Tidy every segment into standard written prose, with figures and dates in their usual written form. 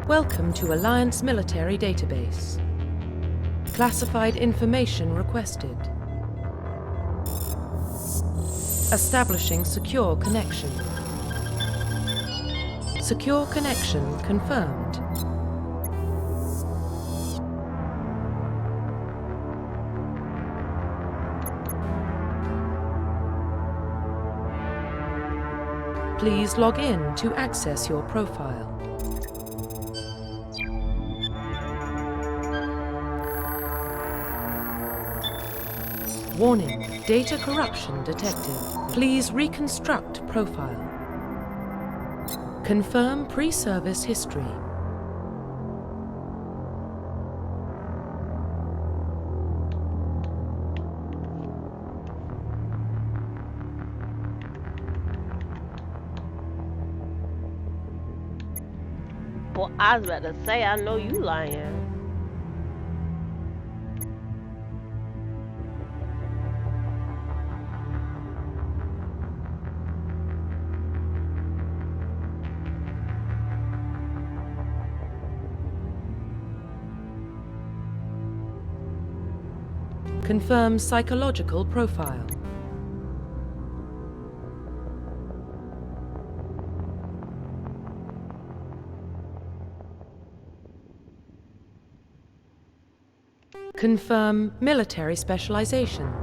Welcome to Alliance Military Database. Classified information requested. Establishing secure connection. Secure connection confirmed. Please log in to access your profile. Warning, data corruption detected. Please reconstruct profile. Confirm pre-service history. Boy, I was about to say, I know you lying. Confirm psychological profile. Confirm military specialization.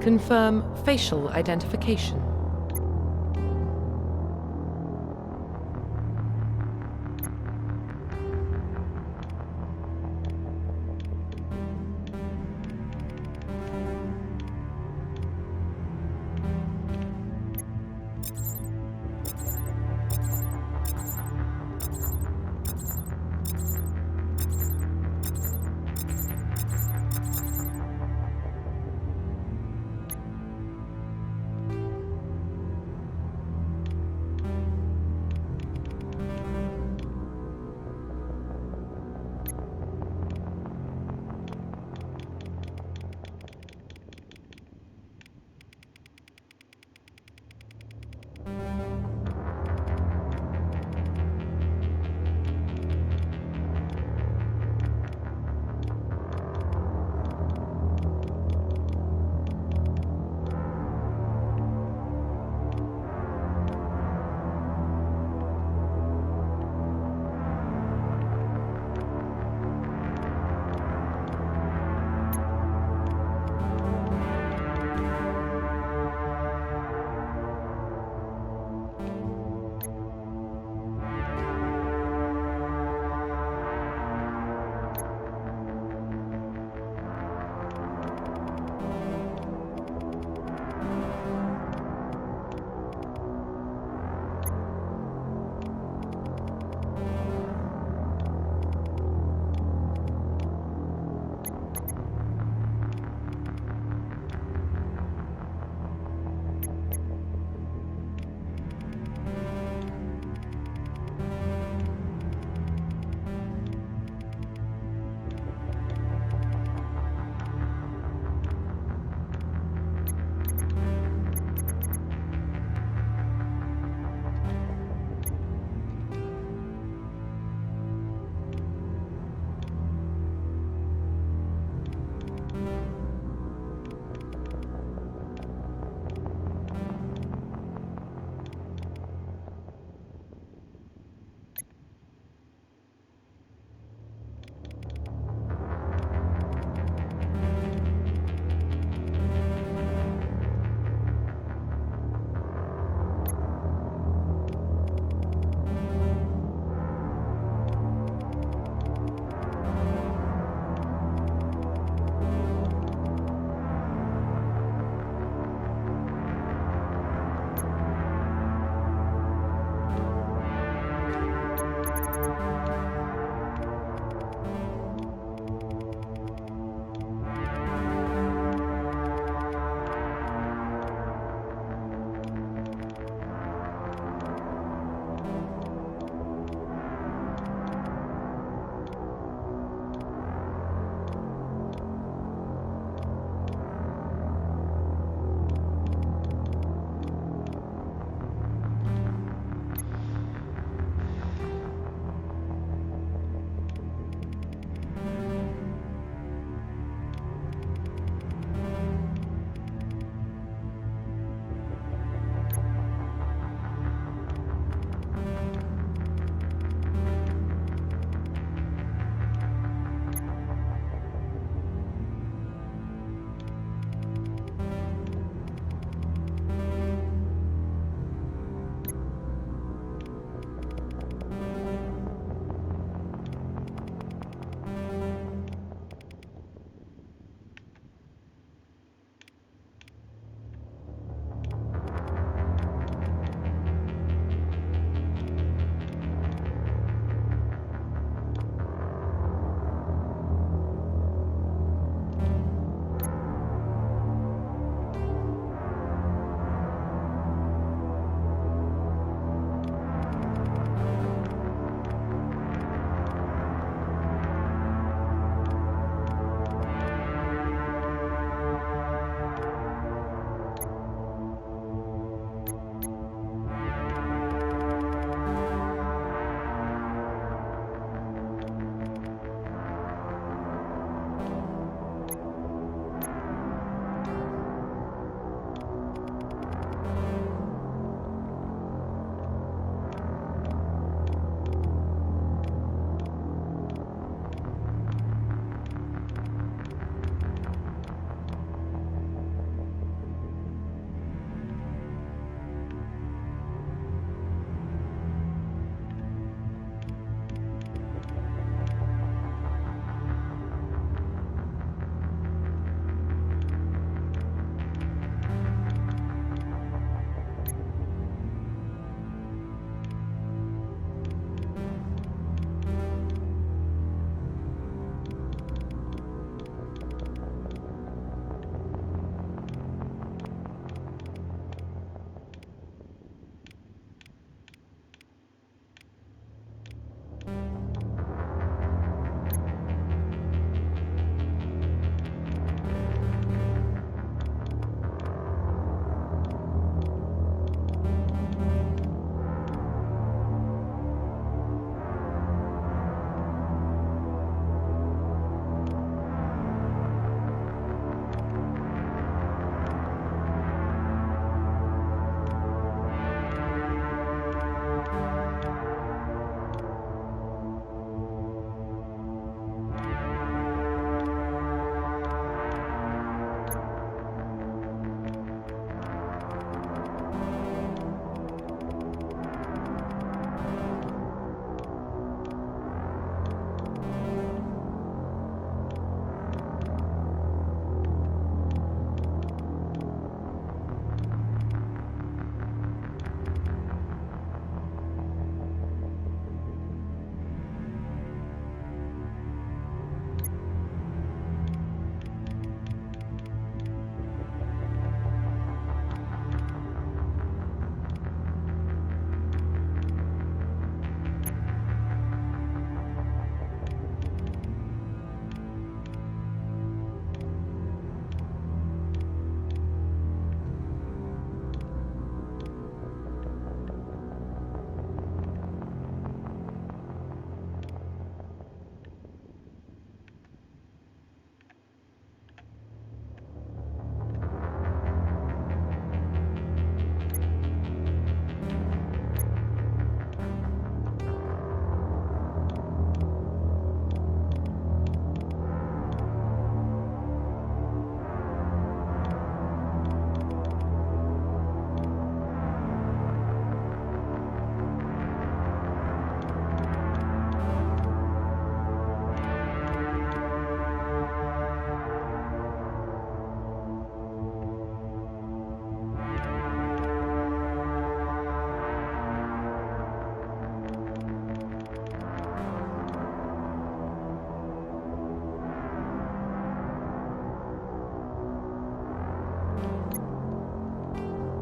Confirm facial identification.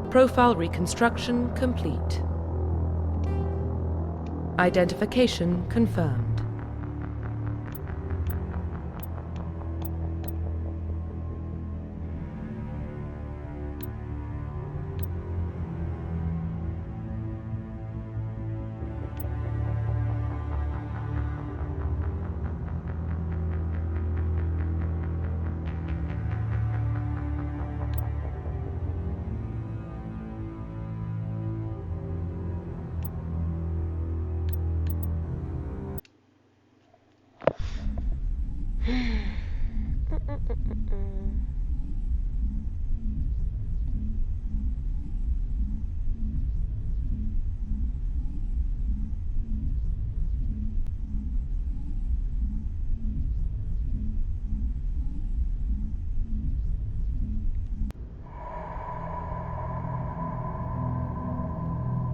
Profile reconstruction complete. Identification confirmed.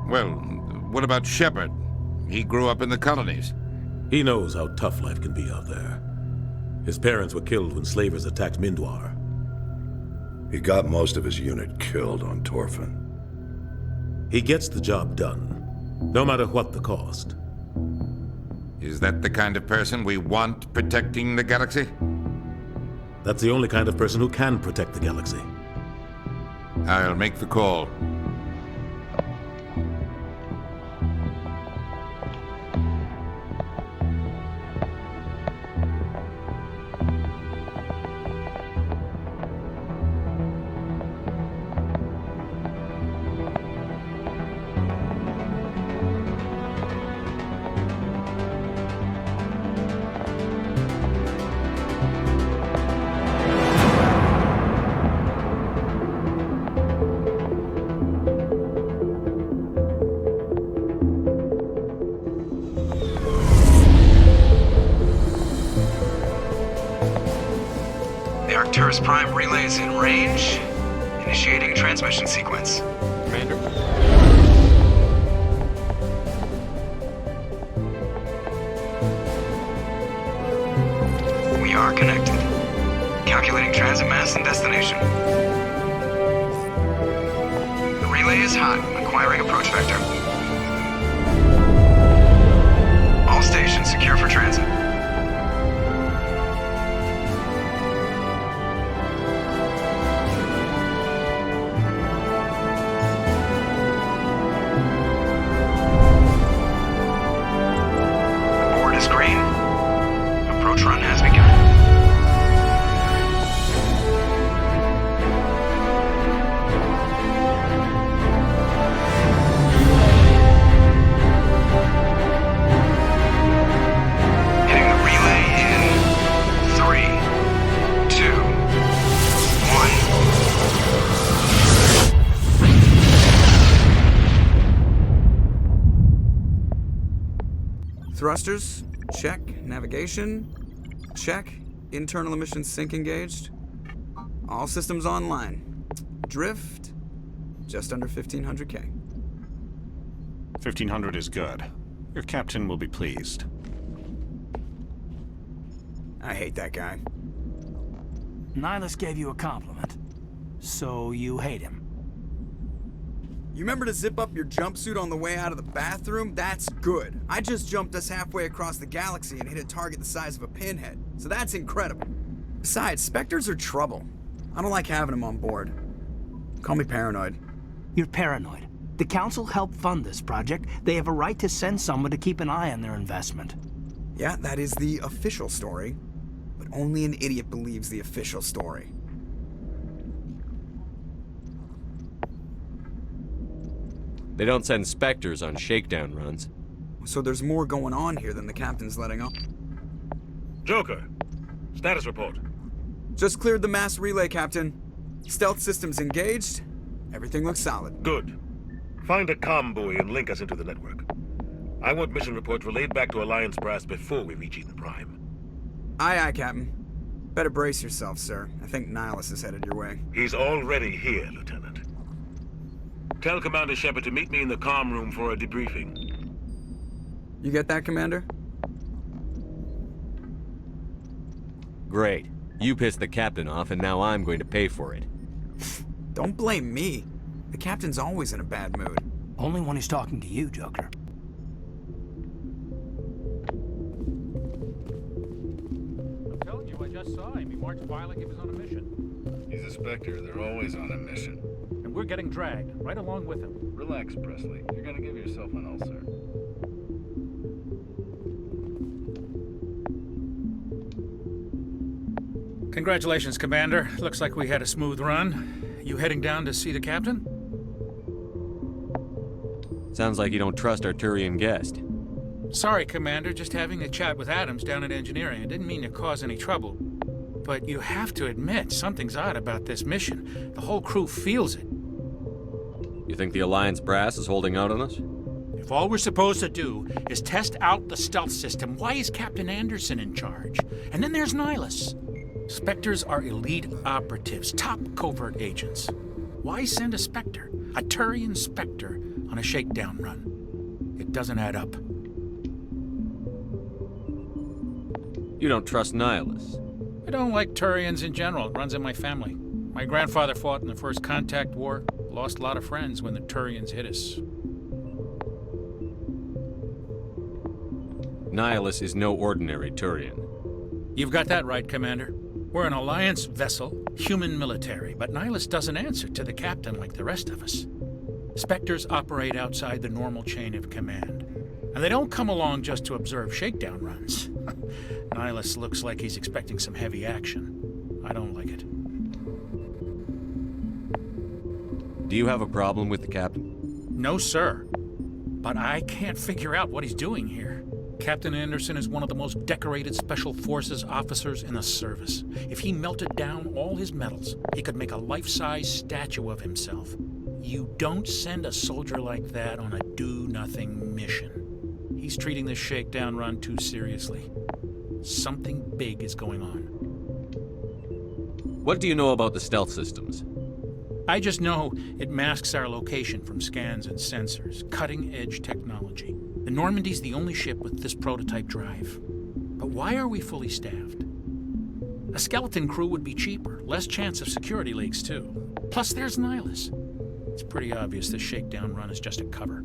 Well, what about Shepard? He grew up in the colonies. He knows how tough life can be out there. His parents were killed when slavers attacked Mindwar. He got most of his unit killed on Torfin. He gets the job done, no matter what the cost. Is that the kind of person we want protecting the galaxy? That's the only kind of person who can protect the galaxy. I'll make the call. Arcturus Prime relay is in range. Initiating a transmission sequence. Commander? We are connected. Calculating transit mass and destination. The relay is hot. Acquiring approach vector. All stations secure for transit. Run has begun. Hitting the relay in 3, 2, 1. Thrusters, check. Navigation, check. Internal emissions sync engaged. All systems online. Drift, just under 1500K. 1500 is good. Your captain will be pleased. I hate that guy. Nihilus gave you a compliment, so you hate him. You remember to zip up your jumpsuit on the way out of the bathroom? That's good. I just jumped us halfway across the galaxy and hit a target the size of a pinhead, so that's incredible. Besides, Spectres are trouble. I don't like having them on board. Call me paranoid. You're paranoid. The Council helped fund this project. They have a right to send someone to keep an eye on their investment. Yeah, that is the official story. But only an idiot believes the official story. They don't send Spectres on shakedown runs. So there's more going on here than the captain's letting on. Joker, status report. Just cleared the mass relay, Captain. Stealth systems engaged. Everything looks solid. Good. Find a comm buoy and link us into the network. I want mission reports relayed back to Alliance Brass before we reach Eden Prime. Aye, aye, Captain. Better brace yourself, sir. I think Nihilus is headed your way. He's already here, Lieutenant. Tell Commander Shepard to meet me in the comm room for a debriefing. You get that, Commander? Great. You pissed the captain off, and now I'm going to pay for it. Don't blame me. The captain's always in a bad mood. Only when he's talking to you, Joker. I'm telling you, I just saw him. He marched by like he was on a mission. He's a Spectre. They're always on a mission. And we're getting dragged, right along with him. Relax, Presley. You're gonna give yourself an ulcer. Congratulations, Commander. Looks like we had a smooth run. You heading down to see the captain? Sounds like you don't trust our Turian guest. Sorry, Commander. Just having a chat with Adams down at engineering. I didn't mean to cause any trouble. But you have to admit, something's odd about this mission. The whole crew feels it. You think the Alliance brass is holding out on us? If all we're supposed to do is test out the stealth system, why is Captain Anderson in charge? And then there's Nihilus. Spectres are elite operatives, top covert agents. Why send a Spectre, a Turian Spectre, on a shakedown run? It doesn't add up. You don't trust Nihilus? I don't like Turians in general. It runs in my family. My grandfather fought in the First Contact War, lost a lot of friends when the Turians hit us. Nihilus is no ordinary Turian. You've got that right, Commander. We're an Alliance vessel, human military, but Nihilus doesn't answer to the captain like the rest of us. Spectres operate outside the normal chain of command, and they don't come along just to observe shakedown runs. Nihilus looks like he's expecting some heavy action. I don't like it. Do you have a problem with the captain? No, sir. But I can't figure out what he's doing here. Captain Anderson is one of the most decorated Special Forces officers in the service. If he melted down all his medals, he could make a life-size statue of himself. You don't send a soldier like that on a do-nothing mission. He's treating this shakedown run too seriously. Something big is going on. What do you know about the stealth systems? I just know it masks our location from scans and sensors. Cutting-edge technology. The Normandy's the only ship with this prototype drive. But why are we fully staffed? A skeleton crew would be cheaper, less chance of security leaks too. Plus there's Nihilus. It's pretty obvious this shakedown run is just a cover.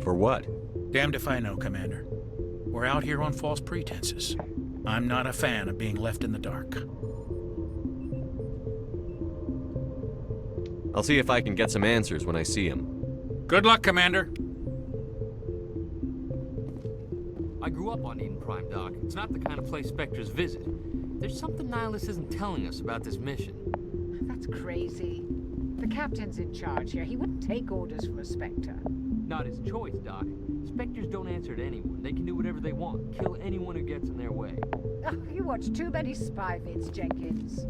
For what? Damned if I know, Commander. We're out here on false pretenses. I'm not a fan of being left in the dark. I'll see if I can get some answers when I see him. Good luck, Commander. I grew up on Eden Prime, Doc. It's not the kind of place Spectres visit. There's something Nihilus isn't telling us about this mission. That's crazy. The captain's in charge here. He wouldn't take orders from a Spectre. Not his choice, Doc. Spectres don't answer to anyone. They can do whatever they want, kill anyone who gets in their way. Oh, you watch too many spy vids, Jenkins.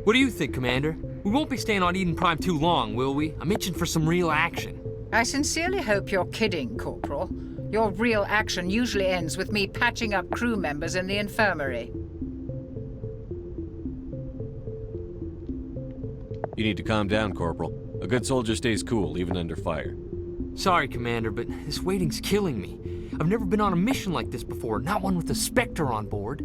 What do you think, Commander? We won't be staying on Eden Prime too long, will we? I'm itching for some real action. I sincerely hope you're kidding, Corporal. Your real action usually ends with me patching up crew members in the infirmary. You need to calm down, Corporal. A good soldier stays cool, even under fire. Sorry, Commander, but this waiting's killing me. I've never been on a mission like this before, not one with a Spectre on board.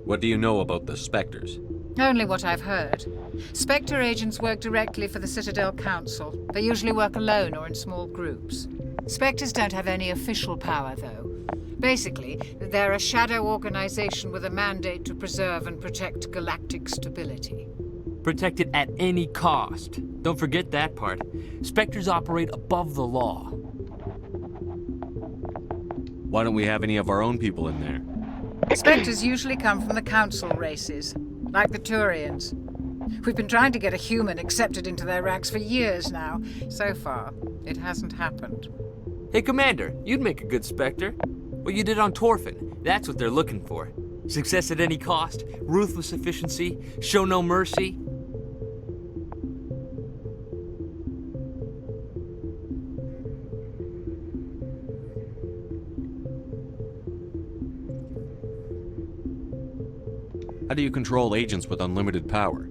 What do you know about the Spectres? Only what I've heard. Spectre agents work directly for the Citadel Council. They usually work alone or in small groups. Spectres don't have any official power, though. Basically, they're a shadow organization with a mandate to preserve and protect galactic stability. Protect it at any cost. Don't forget that part. Spectres operate above the law. Why don't we have any of our own people in there? Spectres usually come from the Council races, like the Turians. We've been trying to get a human accepted into their ranks for years now. So far, it hasn't happened. Hey, Commander, you'd make a good Spectre. What you did on Torfin, that's what they're looking for. Success at any cost, ruthless efficiency, show no mercy. How do you control agents with unlimited power?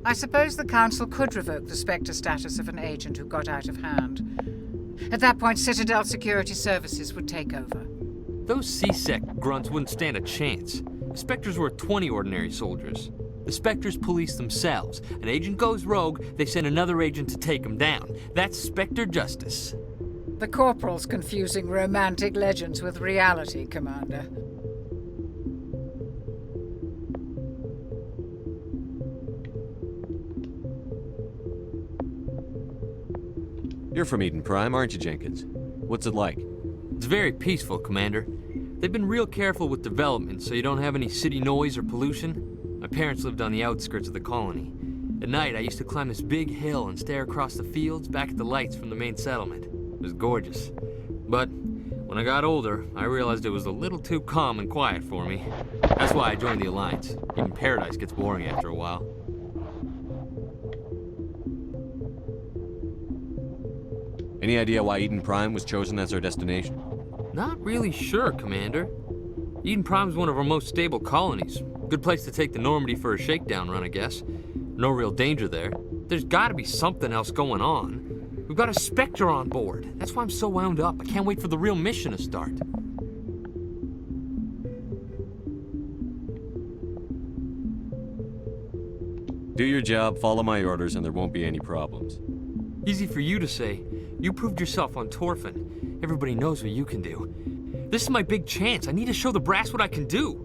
I suppose the Council could revoke the Spectre status of an agent who got out of hand. At that point, Citadel Security Services would take over. Those C-Sec grunts wouldn't stand a chance. The Spectres were 20 ordinary soldiers. The Spectres police themselves. An agent goes rogue, they send another agent to take him down. That's Spectre justice. The Corporal's confusing romantic legends with reality, Commander. You're from Eden Prime, aren't you, Jenkins? What's it like? It's very peaceful, Commander. They've been real careful with development, so you don't have any city noise or pollution. My parents lived on the outskirts of the colony. At night, I used to climb this big hill and stare across the fields back at the lights from the main settlement. It was gorgeous. But when I got older, I realized it was a little too calm and quiet for me. That's why I joined the Alliance. Even Paradise gets boring after a while. Any idea why Eden Prime was chosen as our destination? Not really sure, Commander. Eden Prime's one of our most stable colonies. Good place to take the Normandy for a shakedown run, I guess. No real danger there. There's gotta be something else going on. We've got a Spectre on board. That's why I'm so wound up. I can't wait for the real mission to start. Do your job, follow my orders, and there won't be any problems. Easy for you to say. You proved yourself on Torfin. Everybody knows what you can do. This is my big chance. I need to show the brass what I can do.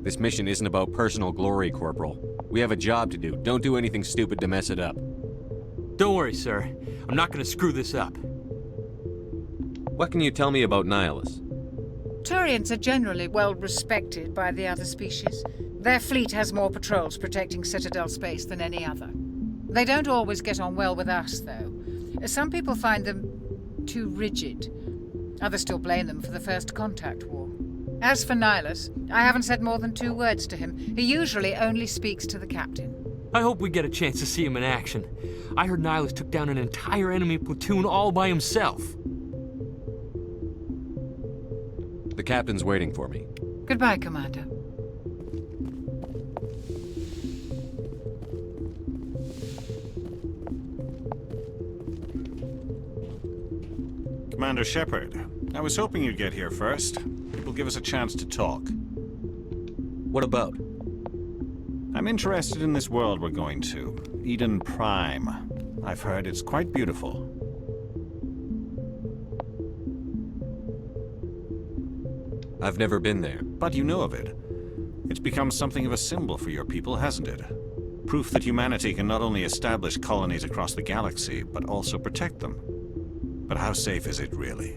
This mission isn't about personal glory, Corporal. We have a job to do. Don't do anything stupid to mess it up. Don't worry, sir. I'm not gonna screw this up. What can you tell me about Nihilus? Turians are generally well respected by the other species. Their fleet has more patrols protecting Citadel space than any other. They don't always get on well with us, though. Some people find them too rigid. Others still blame them for the First Contact War. As for Nihilus, I haven't said more than 2 words to him. He usually only speaks to the captain. I hope we get a chance to see him in action. I heard Nihilus took down an entire enemy platoon all by himself. The captain's waiting for me. Goodbye, Commander. Commander Shepard, I was hoping you'd get here first. It will give us a chance to talk. What about? I'm interested in this world we're going to, Eden Prime. I've heard it's quite beautiful. I've never been there. But you know of it. It's become something of a symbol for your people, hasn't it? Proof that humanity can not only establish colonies across the galaxy, but also protect them. But how safe is it, really?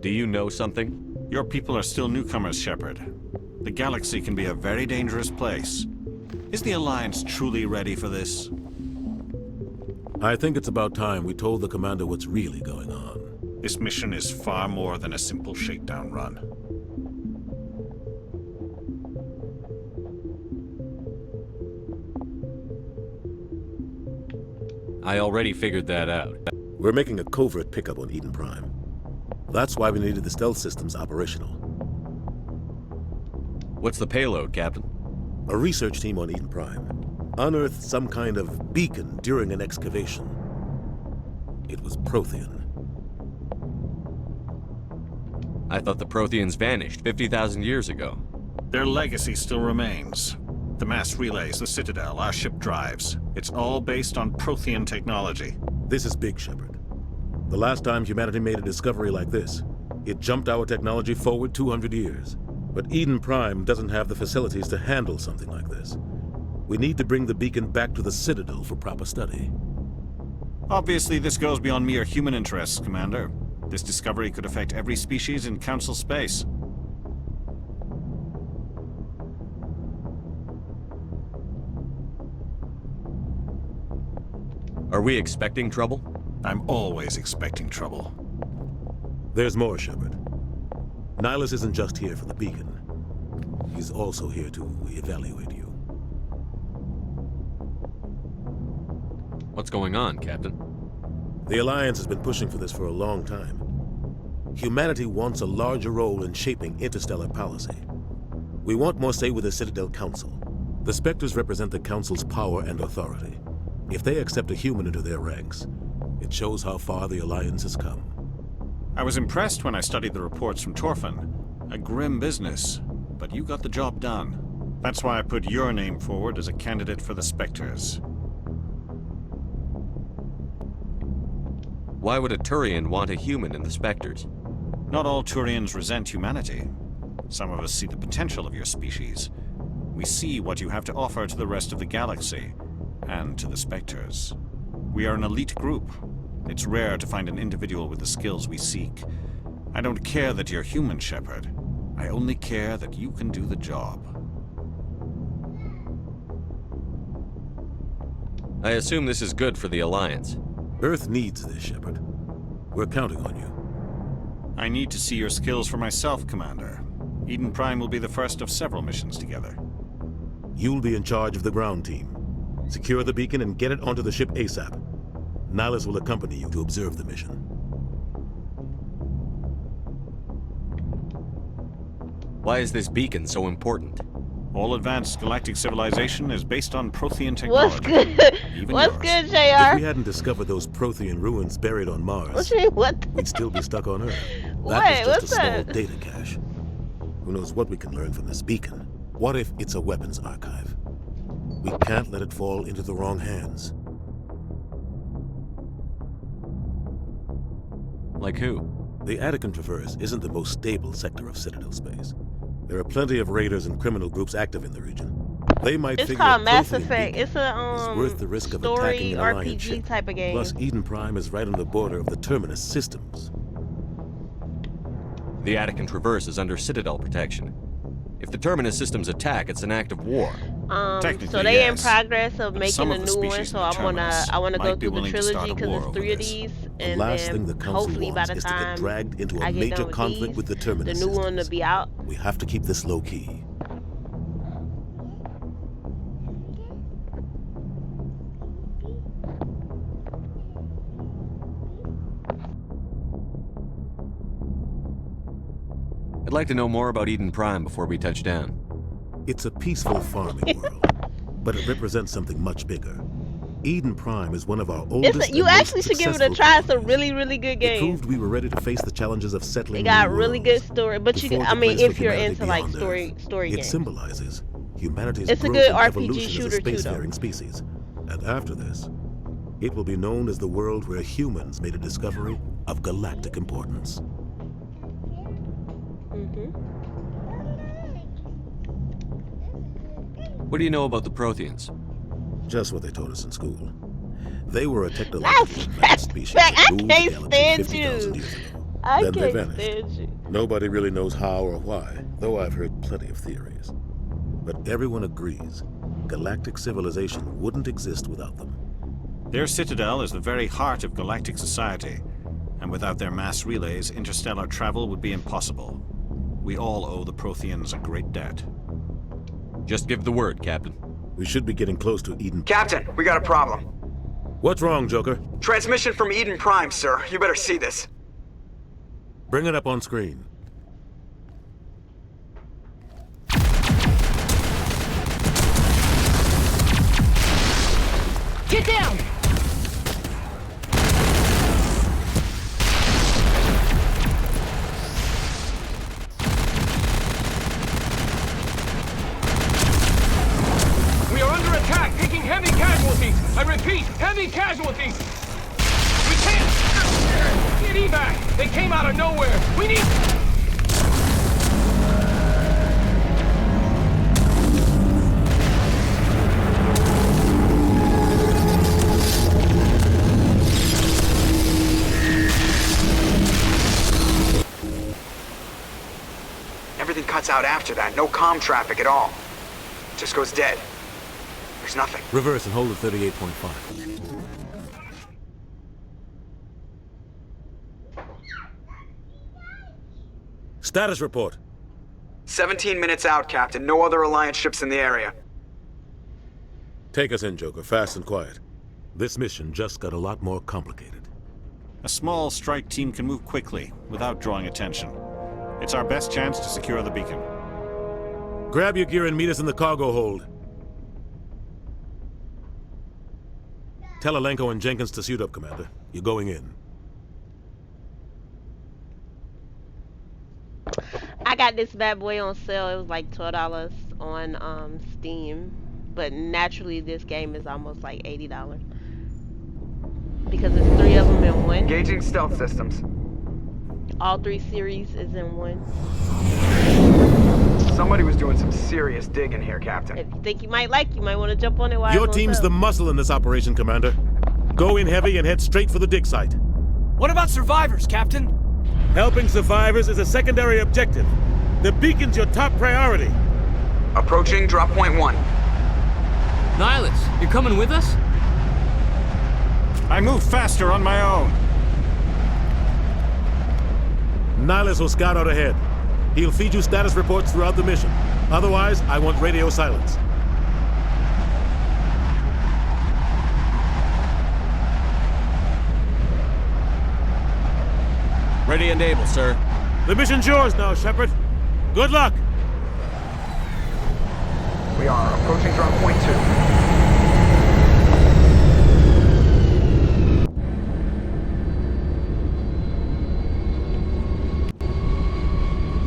Do you know something? Your people are still newcomers, Shepard. The galaxy can be a very dangerous place. Is the Alliance truly ready for this? I think it's about time we told the Commander what's really going on. This mission is far more than a simple shakedown run. I already figured that out. We're making a covert pickup on Eden Prime. That's why we needed the stealth systems operational. What's the payload, Captain? A research team on Eden Prime unearthed some kind of beacon during an excavation. It was Prothean. I thought the Protheans vanished 50,000 years ago. Their legacy still remains. The mass relays, the Citadel, our ship drives. It's all based on Prothean technology. This is big, Shepard. The last time humanity made a discovery like this, it jumped our technology forward 200 years. But Eden Prime doesn't have the facilities to handle something like this. We need to bring the beacon back to the Citadel for proper study. Obviously, this goes beyond mere human interests, Commander. This discovery could affect every species in Council space. Are we expecting trouble? I'm always expecting trouble. There's more, Shepard. Nihilus isn't just here for the beacon. He's also here to evaluate you. What's going on, Captain? The Alliance has been pushing for this for a long time. Humanity wants a larger role in shaping interstellar policy. We want more say with the Citadel Council. The Spectres represent the Council's power and authority. If they accept a human into their ranks, it shows how far the Alliance has come. I was impressed when I studied the reports from Torfin. A grim business, but you got the job done. That's why I put your name forward as a candidate for the Spectres. Why would a Turian want a human in the Spectres? Not all Turians resent humanity. Some of us see the potential of your species. We see what you have to offer to the rest of the galaxy, and to the Spectres. We are an elite group. It's rare to find an individual with the skills we seek. I don't care that you're human, Shepard. I only care that you can do the job. I assume this is good for the Alliance. Earth needs this, Shepard. We're counting on you. I need to see your skills for myself, Commander. Eden Prime will be the first of several missions together. You'll be in charge of the ground team. Secure the beacon and get it onto the ship ASAP. Nihilus will accompany you to observe the mission. Why is this beacon so important? All advanced galactic civilization is based on Prothean technology. What's good? What's good, JR? If we hadn't discovered those Prothean ruins buried on Mars, what? we'd still be stuck on Earth. Wait, That was just what's a small that? data cache. Who knows what we can learn from this beacon? What if it's a weapons archive? We can't let it fall into the wrong hands. Like who? The Attican Traverse isn't the most stable sector of Citadel space. There are plenty of raiders and criminal groups active in the region. They might It's figure called a Mass Prothean Effect. beacon It's a is worth the risk of story attacking an Alliance RPG ship. type of game. Plus, Eden Prime is right on the border of the Terminus systems. The Attican Traverse is under Citadel protection. If the Terminus systems attack, it's an act of war. So they in progress of But making some a of the new one. species So in the I wanna Terminus go might be through the willing to start trilogy a because war it's over 3 of this. these, The and last then thing the Council hopefully by wants the is to get time dragged into I a get major done with conflict these, with the Terminus the new one systems. to be out. We have to keep this low-key. I'd like to know more about Eden Prime before we touch down. It's a peaceful farming world, but it represents something much bigger. Eden Prime is one of our oldest You and most actually should give it a successful try. It's a colonies. really, really good It game. proved we were ready to face the challenges of settling They got new really worlds. good story, but To you can, forge I a mean, place if for you're humanity into like beyond story Earth. It games. symbolizes humanity's It's a growth good and RPG evolution shooter as a too, though. spacefaring species. And after this, it will be known as the world where humans made a discovery of galactic importance. What do you know about the Protheans? Just what they taught us in school. They were a technologically advanced species I that ruled the can't galaxy stand 50,000 you. years ago. I Then they can't vanished. stand you. Nobody really knows how or why, though I've heard plenty of theories. But everyone agrees galactic civilization wouldn't exist without them. Their citadel is the very heart of galactic society, and without their mass relays, interstellar travel would be impossible. We all owe the Protheans a great debt. Just give the word, Captain. We should be getting close to Eden. Captain, we got a problem. What's wrong, Joker? Transmission from Eden Prime, sir. You better see this. Bring it up on screen. Get down! We are under attack, taking heavy casualties. I repeat, heavy casualties. We can't get evac. They came out of nowhere. We need. Everything cuts out after that. No comm traffic at all. Just goes dead. There's nothing. Reverse and hold at 38.5. Status report. 17 minutes out, Captain. No other Alliance ships in the area. Take us in, Joker, fast and quiet. This mission just got a lot more complicated. A small strike team can move quickly, without drawing attention. It's our best chance to secure the beacon. Grab your gear and meet us in the cargo hold. Tell Alenko and Jenkins to suit up, Commander. You're going in. I got this bad boy on sale. It was like $12 on Steam, but naturally this game is almost like $80 because it's 3 of them in one. Engaging stealth systems. All 3 series is in one. Somebody was doing some serious digging here, Captain. If you think you might want to jump on it while Your it's on team's sale. the muscle in this operation, Commander. Go in heavy and head straight for the dig site. What about survivors, Captain? Helping survivors is a secondary objective. The beacon's your top priority. Approaching drop point 1. Nihilus, you're coming with us? I move faster on my own. Nihilus will scout out ahead. He'll feed you status reports throughout the mission. Otherwise, I want radio silence. Ready and able, sir. The mission's yours now, Shepard. Good luck! We are approaching drop point 2.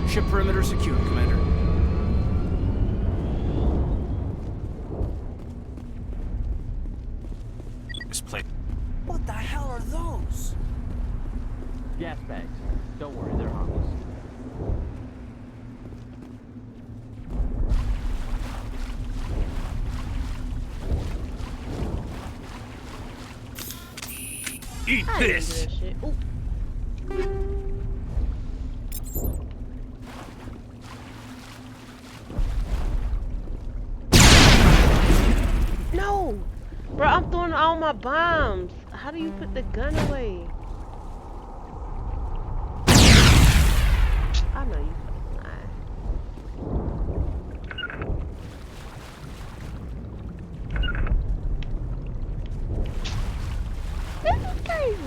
Ship perimeter secured, Commander. This place. What the hell are those? Gas bags. Don't worry, they're harmless. Eat I didn't do that shit. Oop. No! Bro, I'm throwing all my bombs. How do you put the gun away? I know you fucking lying. This is crazy.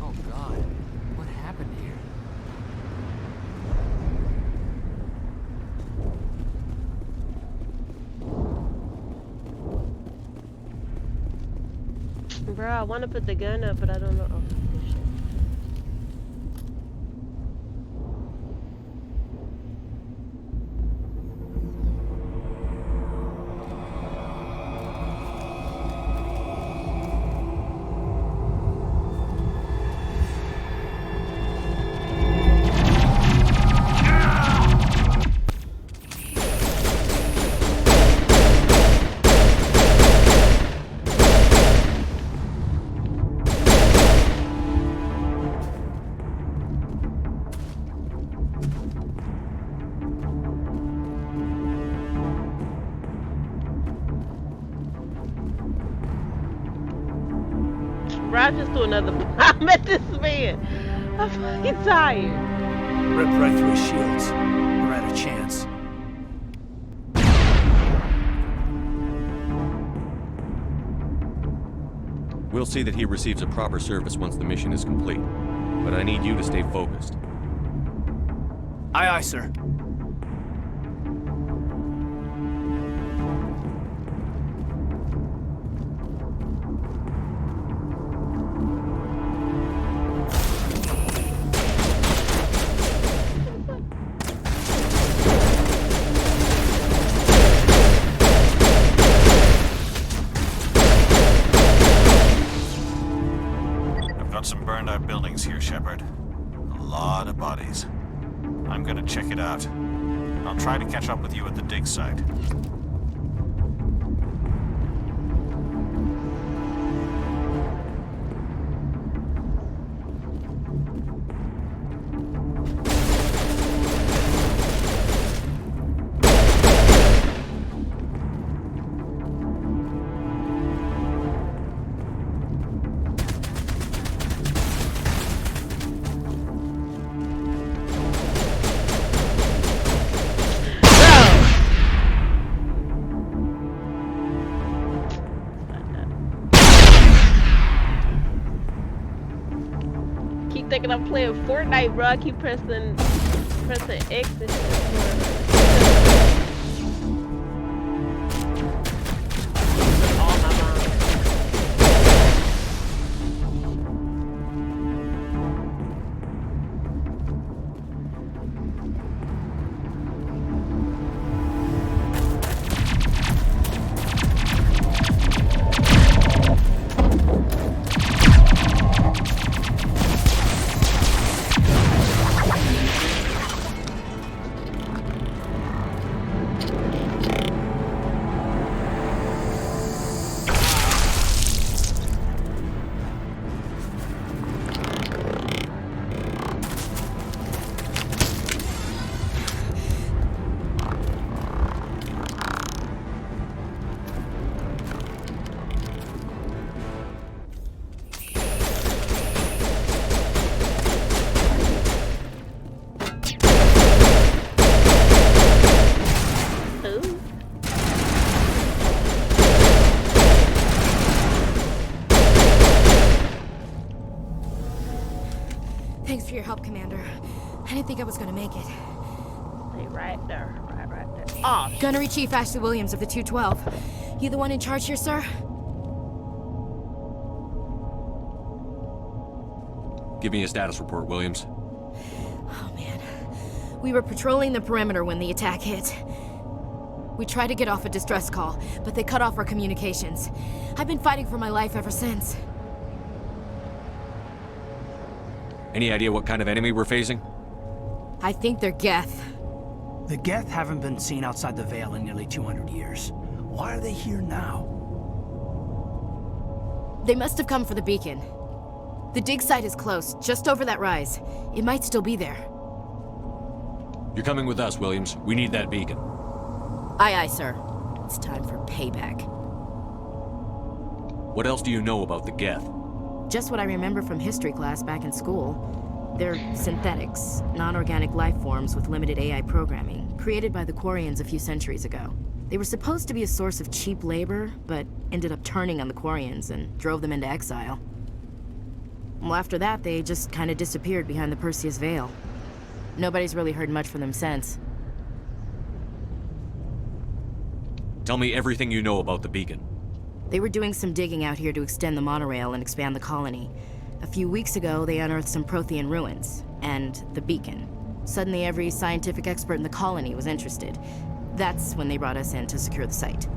Oh God, what happened here? Bro, I want to put the gun up, but I don't know. Oh, this shit. Bro, I just threw another bomb at this man. I'm fucking tired. Ripped right through his shields. We're at a chance. We'll see that he receives a proper service once the mission is complete. But I need you to stay focused. Aye, aye, sir. Some burned out buildings here, Shepard. A lot of bodies. I'm gonna check it out. I'll try to catch up with you at the dig site. Thinking I'm playing Fortnite, bro. I keep pressing X and shit. your help, Commander. I didn't think I was gonna make it. Stay right there. Right there. Oh, Gunnery Chief Ashley Williams of the 212. You the one in charge here, sir? Give me a status report, Williams. Oh, man. We were patrolling the perimeter when the attack hit. We tried to get off a distress call, but they cut off our communications. I've been fighting for my life ever since. Any idea what kind of enemy we're facing? I think they're Geth. The Geth haven't been seen outside the Veil in nearly 200 years. Why are they here now? They must have come for the beacon. The dig site is close, just over that rise. It might still be there. You're coming with us, Williams. We need that beacon. Aye, aye, sir. It's time for payback. What else do you know about the Geth? Just what I remember from history class back in school. They're synthetics, non-organic life forms with limited AI programming, created by the Quarians a few centuries ago. They were supposed to be a source of cheap labor, but ended up turning on the Quarians and drove them into exile. Well, after that, they just kind of disappeared behind the Perseus Veil. Nobody's really heard much from them since. Tell me everything you know about the beacon. They were doing some digging out here to extend the monorail and expand the colony. A few weeks ago, they unearthed some Prothean ruins, and the beacon. Suddenly, every scientific expert in the colony was interested. That's when they brought us in to secure the site.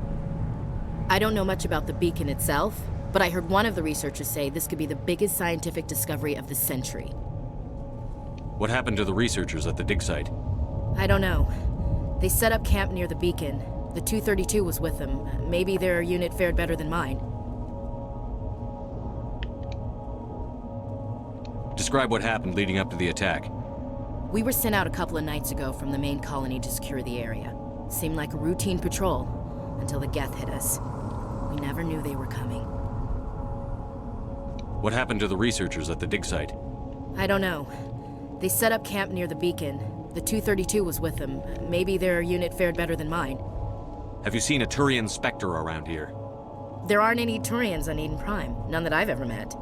I don't know much about the beacon itself, but I heard one of the researchers say this could be the biggest scientific discovery of the century. What happened to the researchers at the dig site? I don't know. They set up camp near the beacon. The 232 was with them. Maybe their unit fared better than mine. Describe what happened leading up to the attack. We were sent out a couple of nights ago from the main colony to secure the area. Seemed like a routine patrol, until the Geth hit us. We never knew they were coming. What happened to the researchers at the dig site? I don't know. They set up camp near the beacon. The 232 was with them. Maybe their unit fared better than mine. Have you seen a Turian Spectre around here? There aren't any Turians on Eden Prime. None that I've ever met.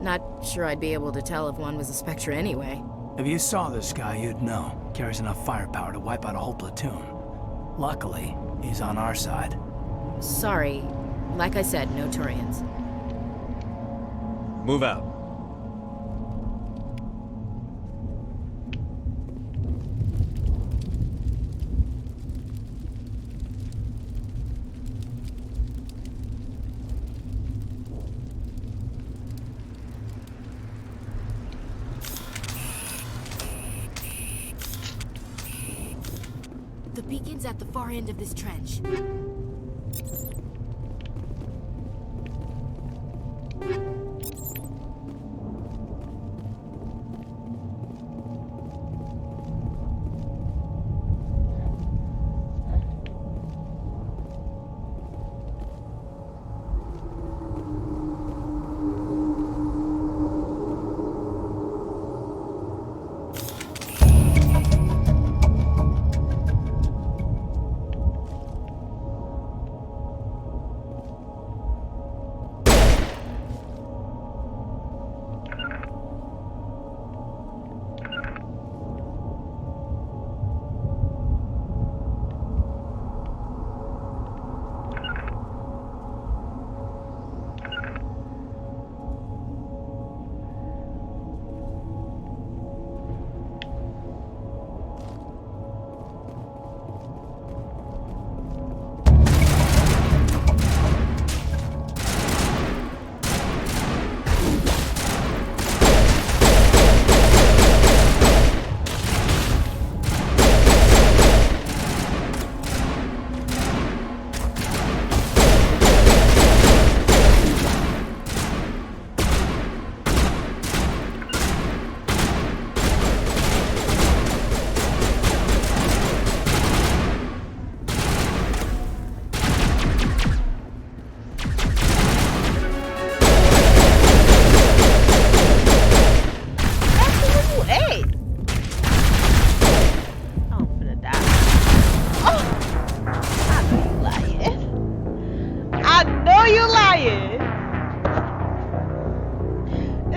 Not sure I'd be able to tell if one was a Spectre anyway. If you saw this guy, you'd know. Carries enough firepower to wipe out a whole platoon. Luckily, he's on our side. Sorry. Like I said, no Turians. Move out. The beacon's at the far end of this trench.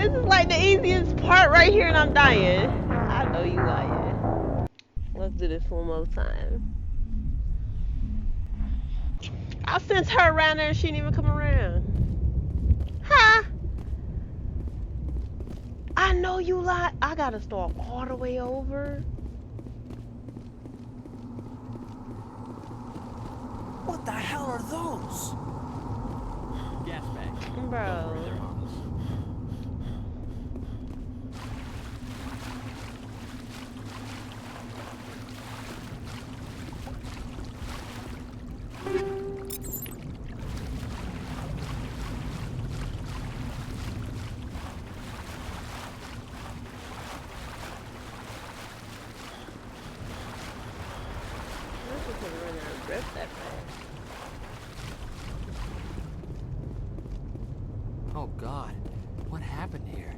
This is like the easiest part right here and I'm dying. I know you lying. Let's do this one more time. I sent her around there and she didn't even come around. Huh? I know you lie. I gotta start all the way over. What the hell are those? Gas bags. Bro. Oh God, what happened here?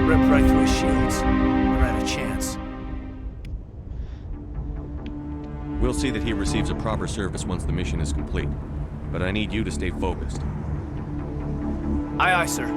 Ripped right through his shields. Never had a chance. We'll see that he receives a proper service once the mission is complete. But I need you to stay focused. Aye, aye, sir.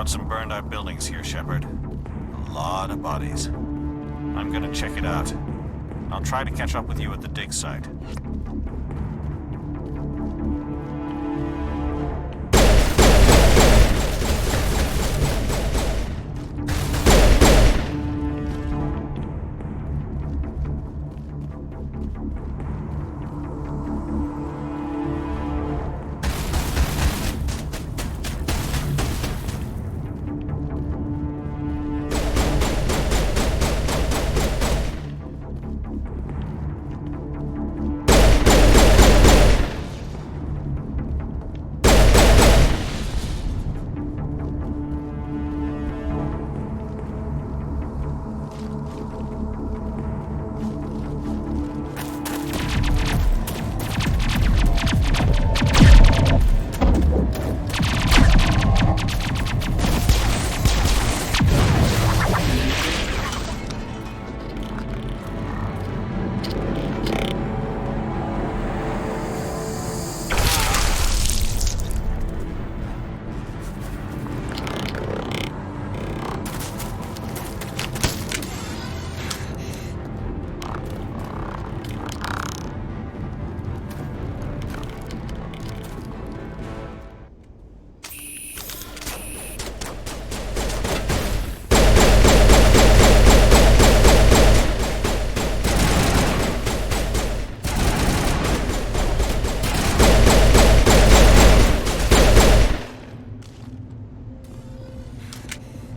Some burned out buildings here, Shepard. A lot of bodies. I'm gonna check it out. I'll try to catch up with you at the dig site.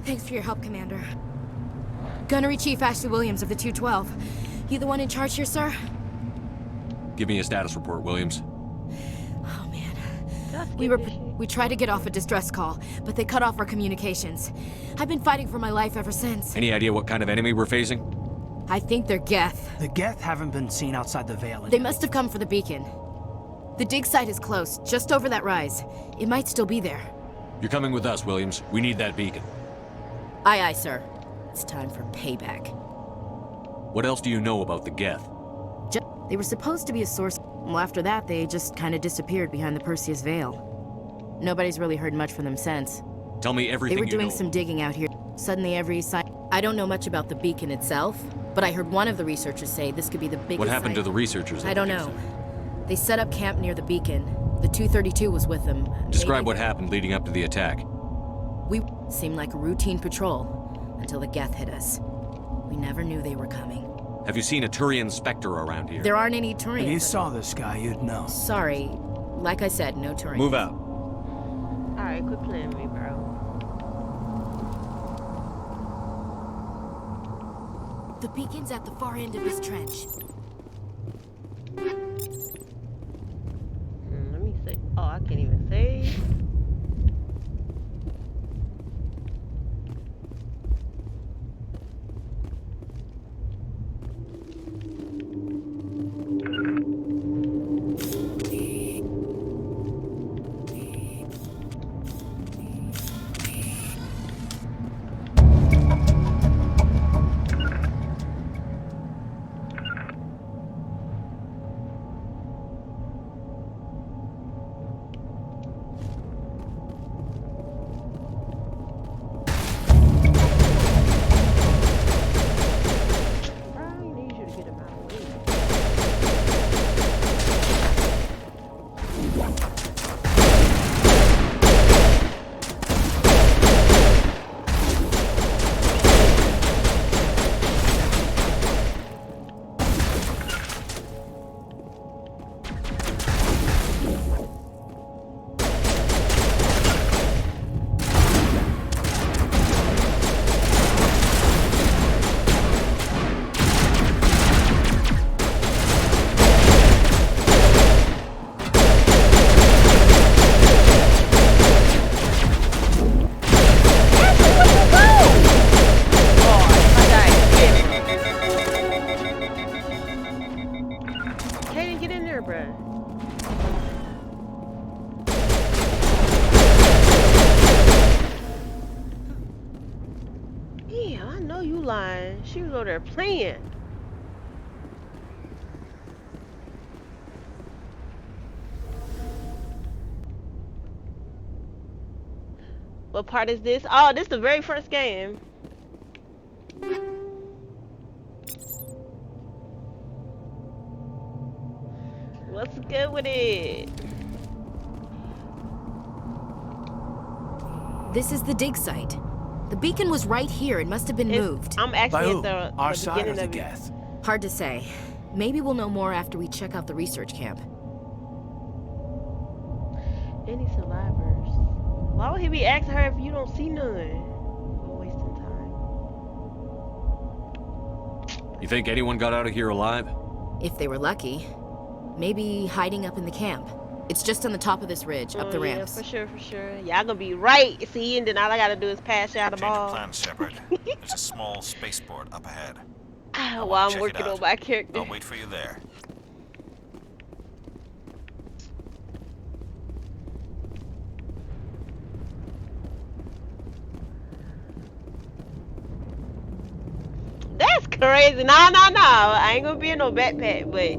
Thanks for your help, Commander. Gunnery Chief Ashley Williams of the 212. You the one in charge here, sir? Give me a status report, Williams. Oh, man. We tried to get off a distress call, but they cut off our communications. I've been fighting for my life ever since. Any idea what kind of enemy we're facing? I think they're Geth. The Geth haven't been seen outside the Veil. They must have come for the beacon. The dig site is close, just over that rise. It might still be there. You're coming with us, Williams. We need that beacon. Aye, aye, sir. It's time for payback. What else do you know about the Geth? They were supposed to be a source. Well, after that, they just kind of disappeared behind the Perseus Veil. Nobody's really heard much from them since. Tell me everything you know. They were doing know. some digging out here. Suddenly every site... I don't know much about the beacon itself, but I heard one of the researchers say this could be the biggest What happened to site. the researchers? I don't know. They set up camp near the beacon. The 232 was with them. Describe what happened leading up to the attack. We seemed like a routine patrol until the Geth hit us. We never knew they were coming. Have you seen a Turian Spectre around here? There aren't any Turians. If you saw this guy, you'd know. Sorry. Like I said, no Turians. Move out. Alright, quit playing me, bro. The beacon's at the far end of this trench. Let me see. Oh, I can't even save. She was over there playing. What part is this? Oh, this is the very first game. What's good with it? This is the dig site. The beacon was right here. It must have been moved. I'm actually at our side of the Geth. Hard to say. Maybe we'll know more after we check out the research camp. Any survivors? Why would he be asking her if you don't see none? We're wasting time. You think anyone got out of here alive? If they were lucky. Maybe hiding up in the camp. It's just on the top of this ridge, up the ramps. Yeah, for sure, for sure. Y'all gonna be right, see, and then all I gotta do is pass out the ball. Change of plan, Shepard. There's a small spaceport up ahead. While I'm working on my character. I'll wait for you there. That's crazy. No. I ain't gonna be in no backpack, but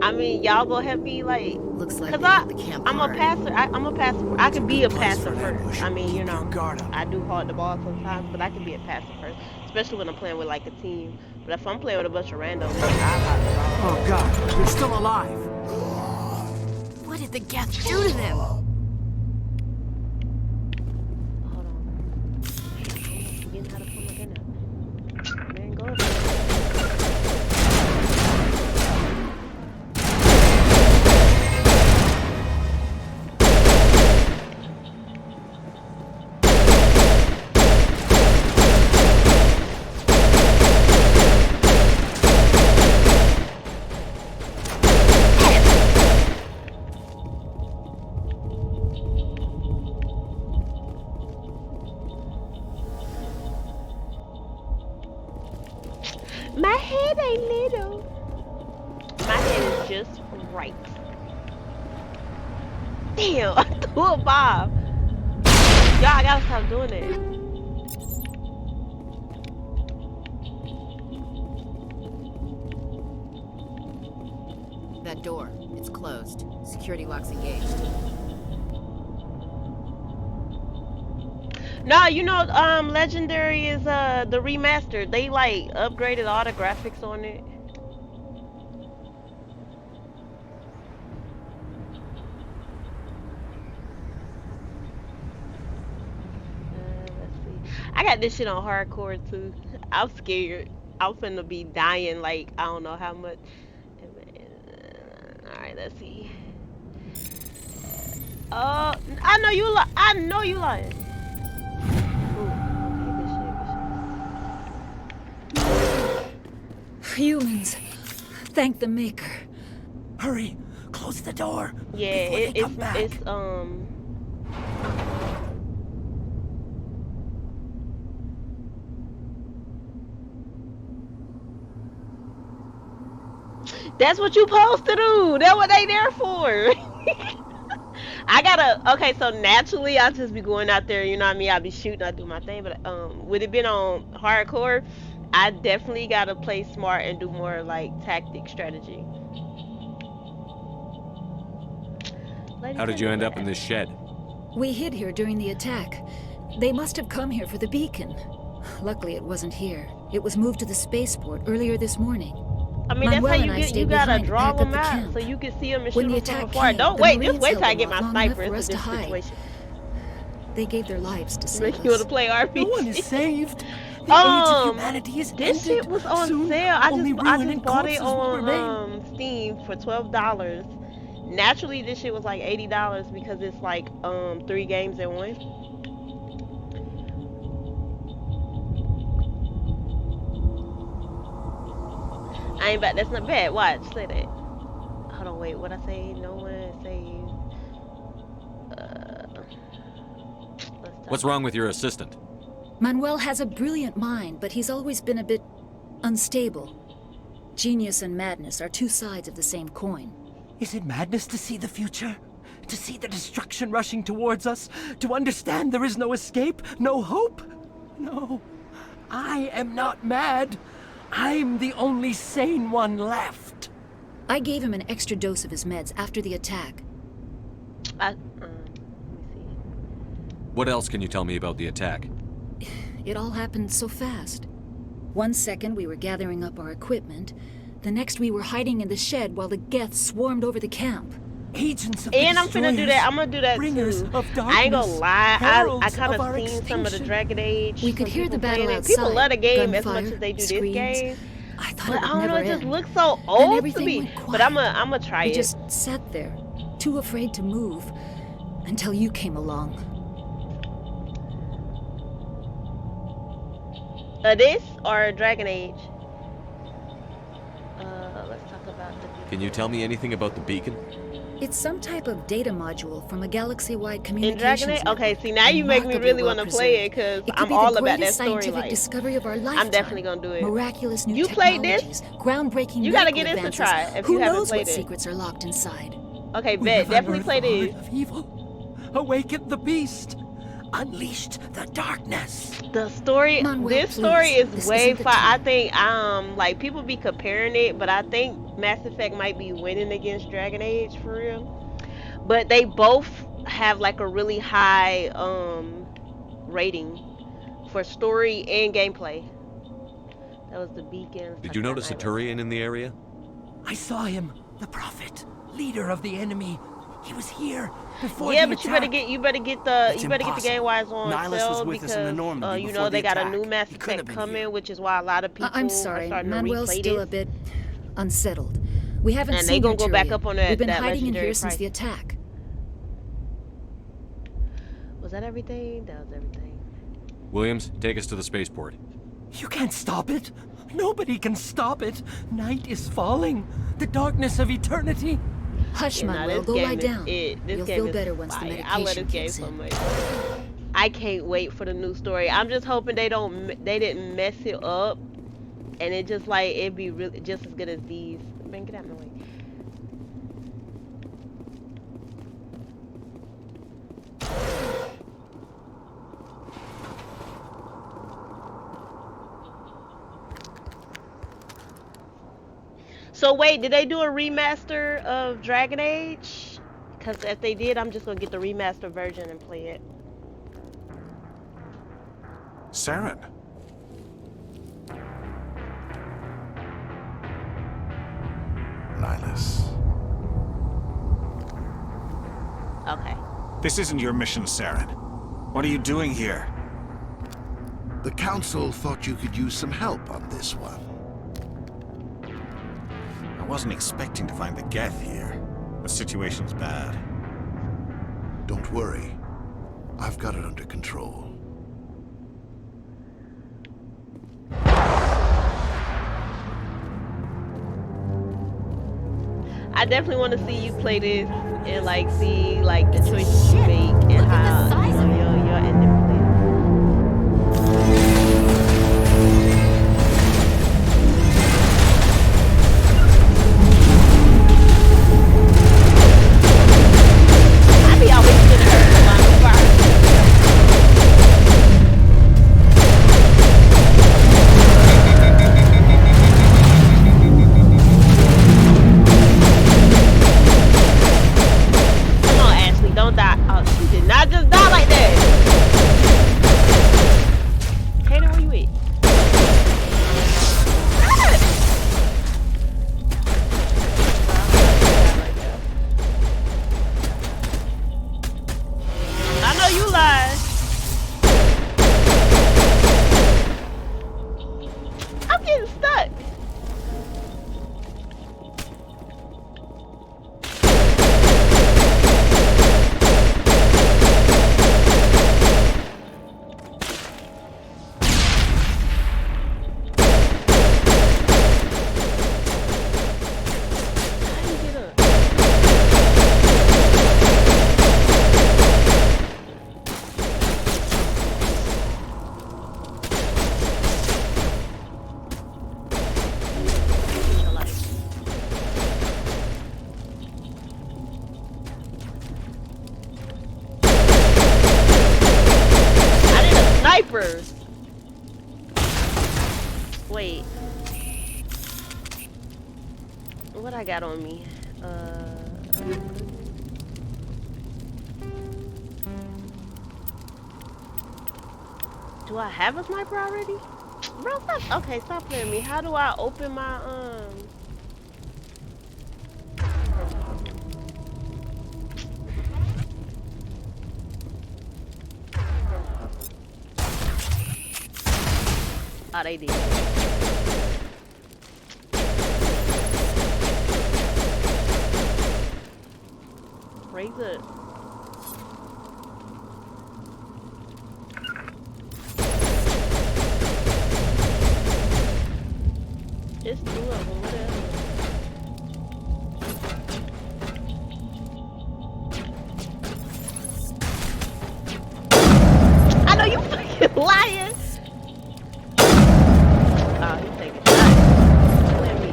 I mean, y'all gonna help me, like, looks like cause I'm a passer. I'm a passer. I can be a passer first. I mean, you know, I do hard the ball sometimes, but I can be a passer first, especially when I'm playing with like a team. But if I'm playing with a bunch of randos, I'll hot the ball. Oh God, they're still alive. What did the Geth do to them? Hold on. Forgetting how to put my gun out. Man, go. My head ain't little. My head is just right. Damn, I threw a bomb. Y'all, I gotta stop doing that. That door, it's closed. Security lock's engaged. No, you know, Legendary is the remastered. They like upgraded all the graphics on it. Let's see. I got this shit on hardcore too. I'm scared. I'm finna be dying like I don't know how much. Alright, let's see. I know you I know you lying. Humans. Thank the Maker. Hurry! Close the door! Yeah, it's That's what you supposed to do. That's what they there for. Okay, so naturally I'll just be going out there, you know what I mean? I'll be shooting, I'll do my thing, but with it being on hardcore, I definitely gotta play smart and do more like tactic strategy. How did you end up in this shed? We hid here during the attack. They must have come here for the beacon. Luckily it wasn't here. It was moved to the spaceport earlier this morning. I mean, Manuel that's and how I you gotta behind draw to them pack up the out camp. so you can see them and When shoot the them from attack afar. came, Don't the wait, Marines just wait till I held get them my off long sniper enough for into us this to hide. situation. They gave their lives to save Make you wanna us. play RPG. No one is saved. The age of humanity is This ended. shit was on Soon, sale. I only just ruin and bought it corpses will remain. on Steam for $12. Naturally, this shit was like $80 because it's like 3 games in one. I ain't bad. That's not bad. Watch, say that. Hold on, wait. What I say? No one is saved. What's wrong with your assistant? Manuel has a brilliant mind, but he's always been a bit unstable. Genius and madness are two sides of the same coin. Is it madness to see the future? To see the destruction rushing towards us? To understand there is no escape? No hope? No. I am not mad. I'm the only sane one left. I gave him an extra dose of his meds after the attack. What else can you tell me about the attack? It all happened so fast. 1 second we were gathering up our equipment. The next we were hiding in the shed while the Geth swarmed over the camp. Agents of And I'm finna do that. I'm gonna do that too. I ain't gonna lie. I kind of seen some of the Dragon Age. We could hear the battle outside. People love the game as Gunfire, much as they do screams. this game. I thought But it I would don't know. never It just end. looks so Then old to everything me. went But I'ma try we it. just sat there, too afraid to move, until you came along. This or Dragon Age? Let's talk about the. Can you tell me anything about the beacon? It's some type of data module from a galaxy-wide In communications Dragon Age? network. Okay, see now you make me really want to play it because It could I'm be all the about that greatest story scientific life. discovery of our lifetime. I'm definitely gonna do it. Miraculous new You played this? technologies, groundbreaking You gotta medical get this to advances. try if Who you haven't knows played what it. secrets are locked inside? Okay, We bet. have Definitely unearthed play the this. heart of evil. Awakened the beast. Unleashed the darkness. The story, Manuel, this please. story is This way isn't the far. I time. think, like people be comparing it, but I think Mass Effect might be winning against Dragon Age for real. But they both have like a really high rating for story and gameplay. That was the beacon. Did you notice a Turian in the area? I saw him. The prophet. Leader of the enemy. He was here before Yeah, the but attack. you better get the It's Game Wise on Nihilus was sale with us in the because Normandy you before know they the got a attack. new Mass He couldn't have Effect been coming, which is why a lot of people I'm are sorry, starting Manuel's to replay still this. a bit unsettled. We haven't And they seen gonna your go back Turian. up on that- We've been that hiding in legendary here since price. the attack. Was that everything? That was everything. Williams, take us to the spaceport. You can't stop it. Nobody can stop it. Night is falling. The darkness of eternity. Hush, Yeah, nah, Manuel, this go game lie is down. it. This You'll game feel is better once the fire. I love medication this game kicks so in. much. I can't wait for the new story. I'm just hoping they didn't mess it up, and it just like it'd be really just as good as these. Man, get out of my way. So wait, did they do a remaster of Dragon Age? Because if they did, I'm just gonna get the remastered version and play it. Saren. Nihilus. Okay. This isn't your mission, Saren. What are you doing here? The Council thought you could use some help on this one. I wasn't expecting to find the Geth here. The situation's bad. Don't worry. I've got it under control. I definitely want to see you play this and like see like the choices you make and how you'll end it. I be always sitting there on the fire. Come on, Ashley, don't die. Oh, she did not just die like that. Kaden, where you at? I know you lied. I'm getting stuck. How do you get up? I need a sniper. Wait. What I got on me? Do I have a sniper already? Bro, stop. Okay, stop playing me. How do I open my Oh, they did. Raise it. It's two of them, whatever. I know you fucking lying. Oh, he's taking shots. Let me.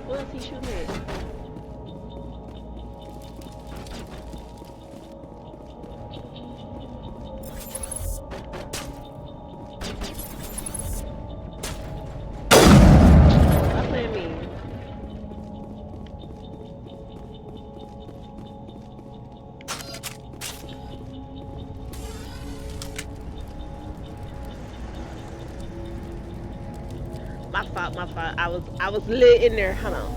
What is he shooting at? Stop playing me. My fault. I was lit in there. Hold on.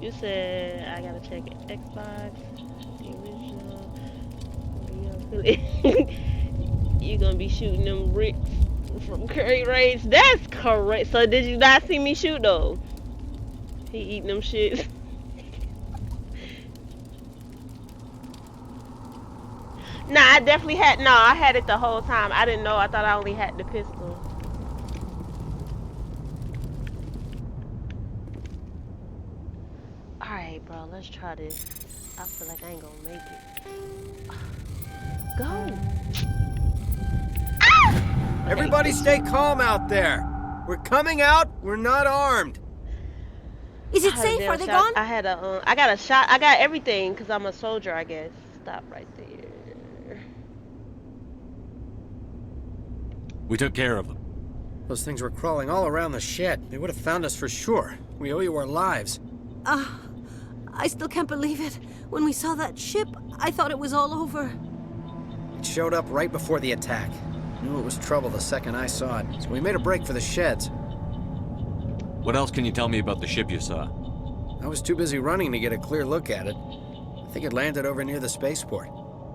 You said I gotta check Xbox. The original. You gonna be shooting them bricks from curry range? That's correct. So did you not see me shoot though? He eating them shits. Nah, I definitely had. No, I had it the whole time. I didn't know. I thought I only had the pistol. Alright, bro, let's try this. I feel like I ain't gonna make it. Go! Ah! Everybody stay calm out there. We're coming out. We're not armed. Is it safe? Are they gone? I got a shot. I got everything because I'm a soldier, I guess. Stop right there. We took care of them. Those things were crawling all around the shed. They would have found us for sure. We owe you our lives. I still can't believe it. When we saw that ship, I thought it was all over. It showed up right before the attack. Knew it was trouble the second I saw it, so we made a break for the sheds. What else can you tell me about the ship you saw? I was too busy running to get a clear look at it. I think it landed over near the spaceport.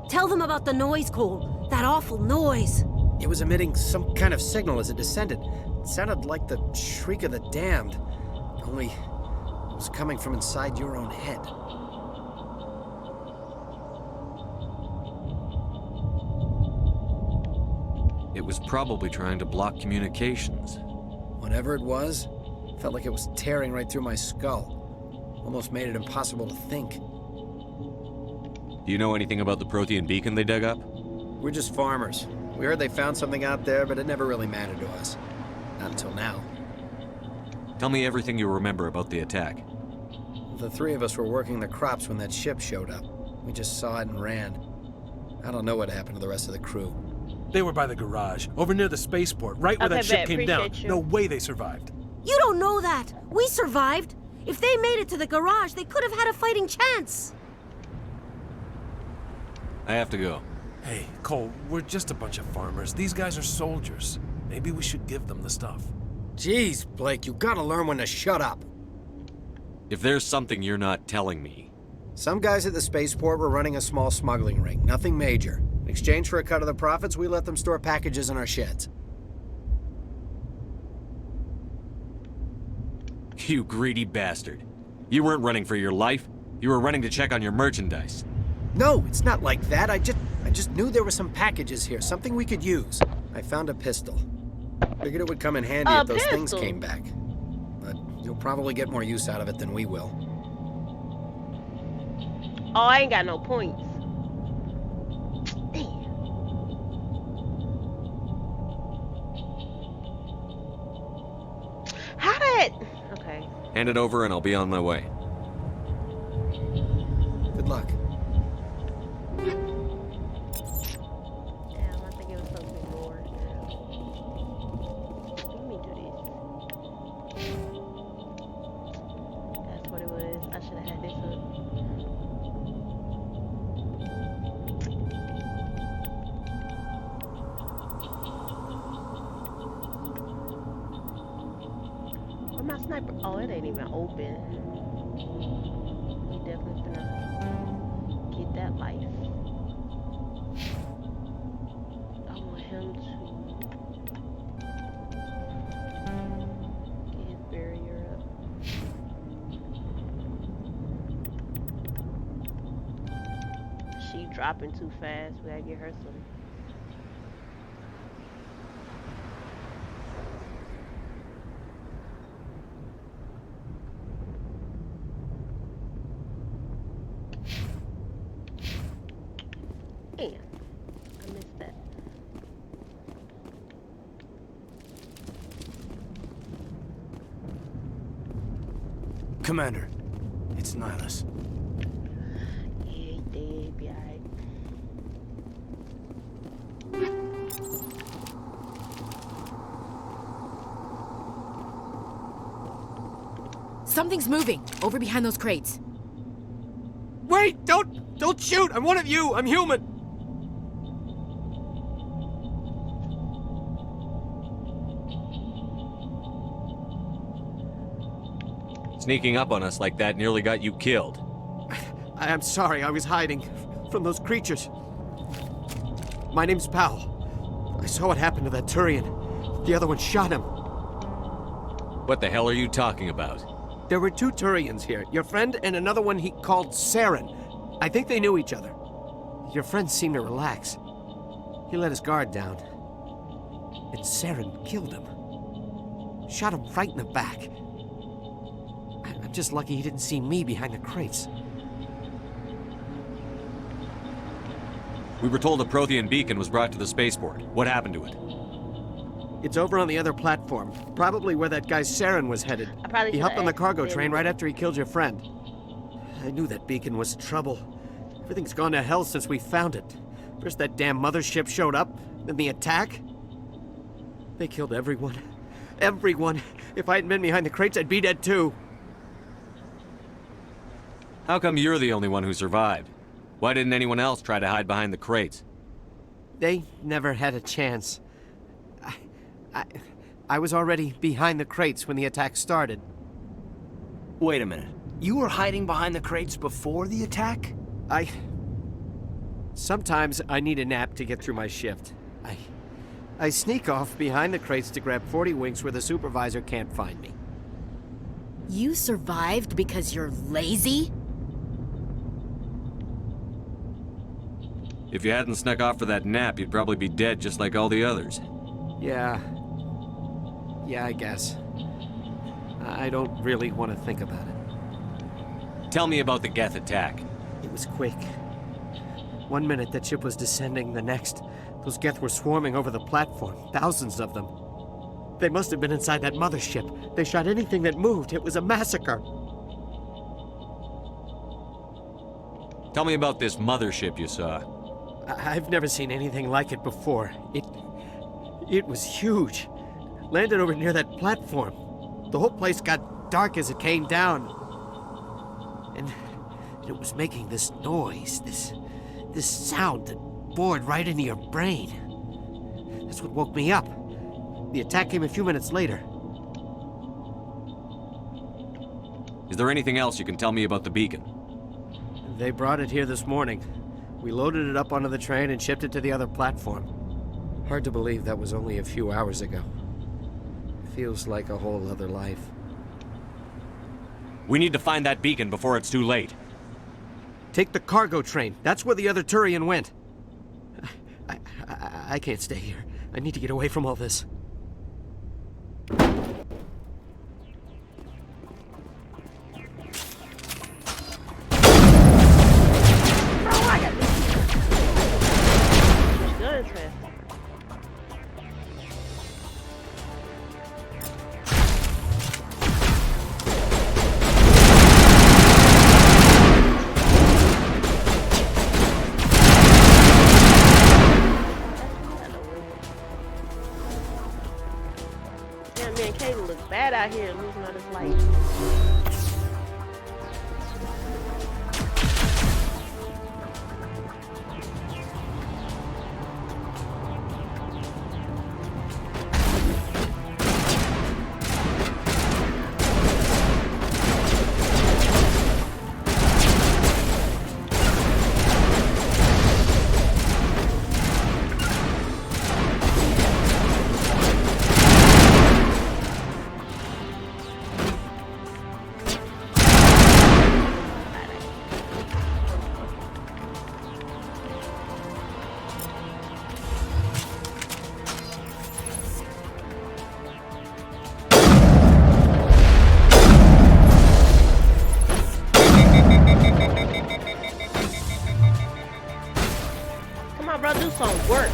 Tell them about the noise, Cole. That awful noise. It was emitting some kind of signal as it descended. It sounded like the shriek of the damned. Only it was coming from inside your own head. It was probably trying to block communications. Whatever it was, felt like it was tearing right through my skull. Almost made it impossible to think. Do you know anything about the Prothean beacon they dug up? We're just farmers. We heard they found something out there, but it never really mattered to us. Not until now. Tell me everything you remember about the attack. The three of us were working the crops when that ship showed up. We just saw it and ran. I don't know what happened to the rest of the crew. They were by the garage, over near the spaceport, right where that ship came down. No way they survived. You don't know that. We survived. If they made it to the garage, they could have had a fighting chance. I have to go. Hey, Cole, we're just a bunch of farmers. These guys are soldiers. Maybe we should give them the stuff. Jeez, Blake, you gotta learn when to shut up. If there's something you're not telling me... Some guys at the spaceport were running a small smuggling ring, nothing major. In exchange for a cut of the profits, we let them store packages in our sheds. You greedy bastard. You weren't running for your life. You were running to check on your merchandise. No, it's not like that. I just knew there were some packages here, something we could use. I found a pistol. Figured it would come in handy if those things came back. But you'll probably get more use out of it than we will. Oh, I ain't got no points. How did... Okay. Hand it over and I'll be on my way. Good luck. Damn, I think it was something more. Let me do this. That's what it was. I should have had this up. Where my sniper? Oh, it ain't even open. We definitely gonna get that life. I want him to get his barrier up. She dropping too fast. We gotta get her some. Damn, I missed that. Commander, it's Nihilus. Yeah, he did. Be alright. Something's moving, over behind those crates. Wait, don't shoot! I'm one of you! I'm human! Sneaking up on us like that nearly got you killed. I'm sorry, I was hiding from those creatures. My name's Powell. I saw what happened to that Turian. The other one shot him. What the hell are you talking about? There were two Turians here, your friend and another one he called Saren. I think they knew each other. Your friend seemed to relax. He let his guard down. And Saren killed him. Shot him right in the back. I'm just lucky he didn't see me behind the crates. We were told a Prothean beacon was brought to the spaceport. What happened to it? It's over on the other platform. Probably where that guy Saren was headed. He hopped on the cargo train right after he killed your friend. I knew that beacon was trouble. Everything's gone to hell since we found it. First that damn mothership showed up, then the attack. They killed everyone. Everyone. If I hadn't been behind the crates, I'd be dead too. How come you're the only one who survived? Why didn't anyone else try to hide behind the crates? They never had a chance. I was already behind the crates when the attack started. Wait a minute. You were hiding behind the crates before the attack? Sometimes I need a nap to get through my shift. I sneak off behind the crates to grab 40 winks where the supervisor can't find me. You survived because you're lazy? If you hadn't snuck off for that nap, you'd probably be dead just like all the others. Yeah, I guess. I don't really want to think about it. Tell me about the Geth attack. It was quick. 1 minute that ship was descending, the next, those Geth were swarming over the platform, thousands of them. They must have been inside that mothership. They shot anything that moved. It was a massacre. Tell me about this mothership you saw. I've never seen anything like it before. It was huge. Landed over near that platform. The whole place got dark as it came down. And it was making this noise, this sound that bored right into your brain. That's what woke me up. The attack came a few minutes later. Is there anything else you can tell me about the beacon? They brought it here this morning. We loaded it up onto the train and shipped it to the other platform. Hard to believe that was only a few hours ago. Feels like a whole other life. We need to find that beacon before it's too late. Take the cargo train. That's where the other Turian went. I can't stay here. I need to get away from all this. Out here losing all this light. Bro, do some work.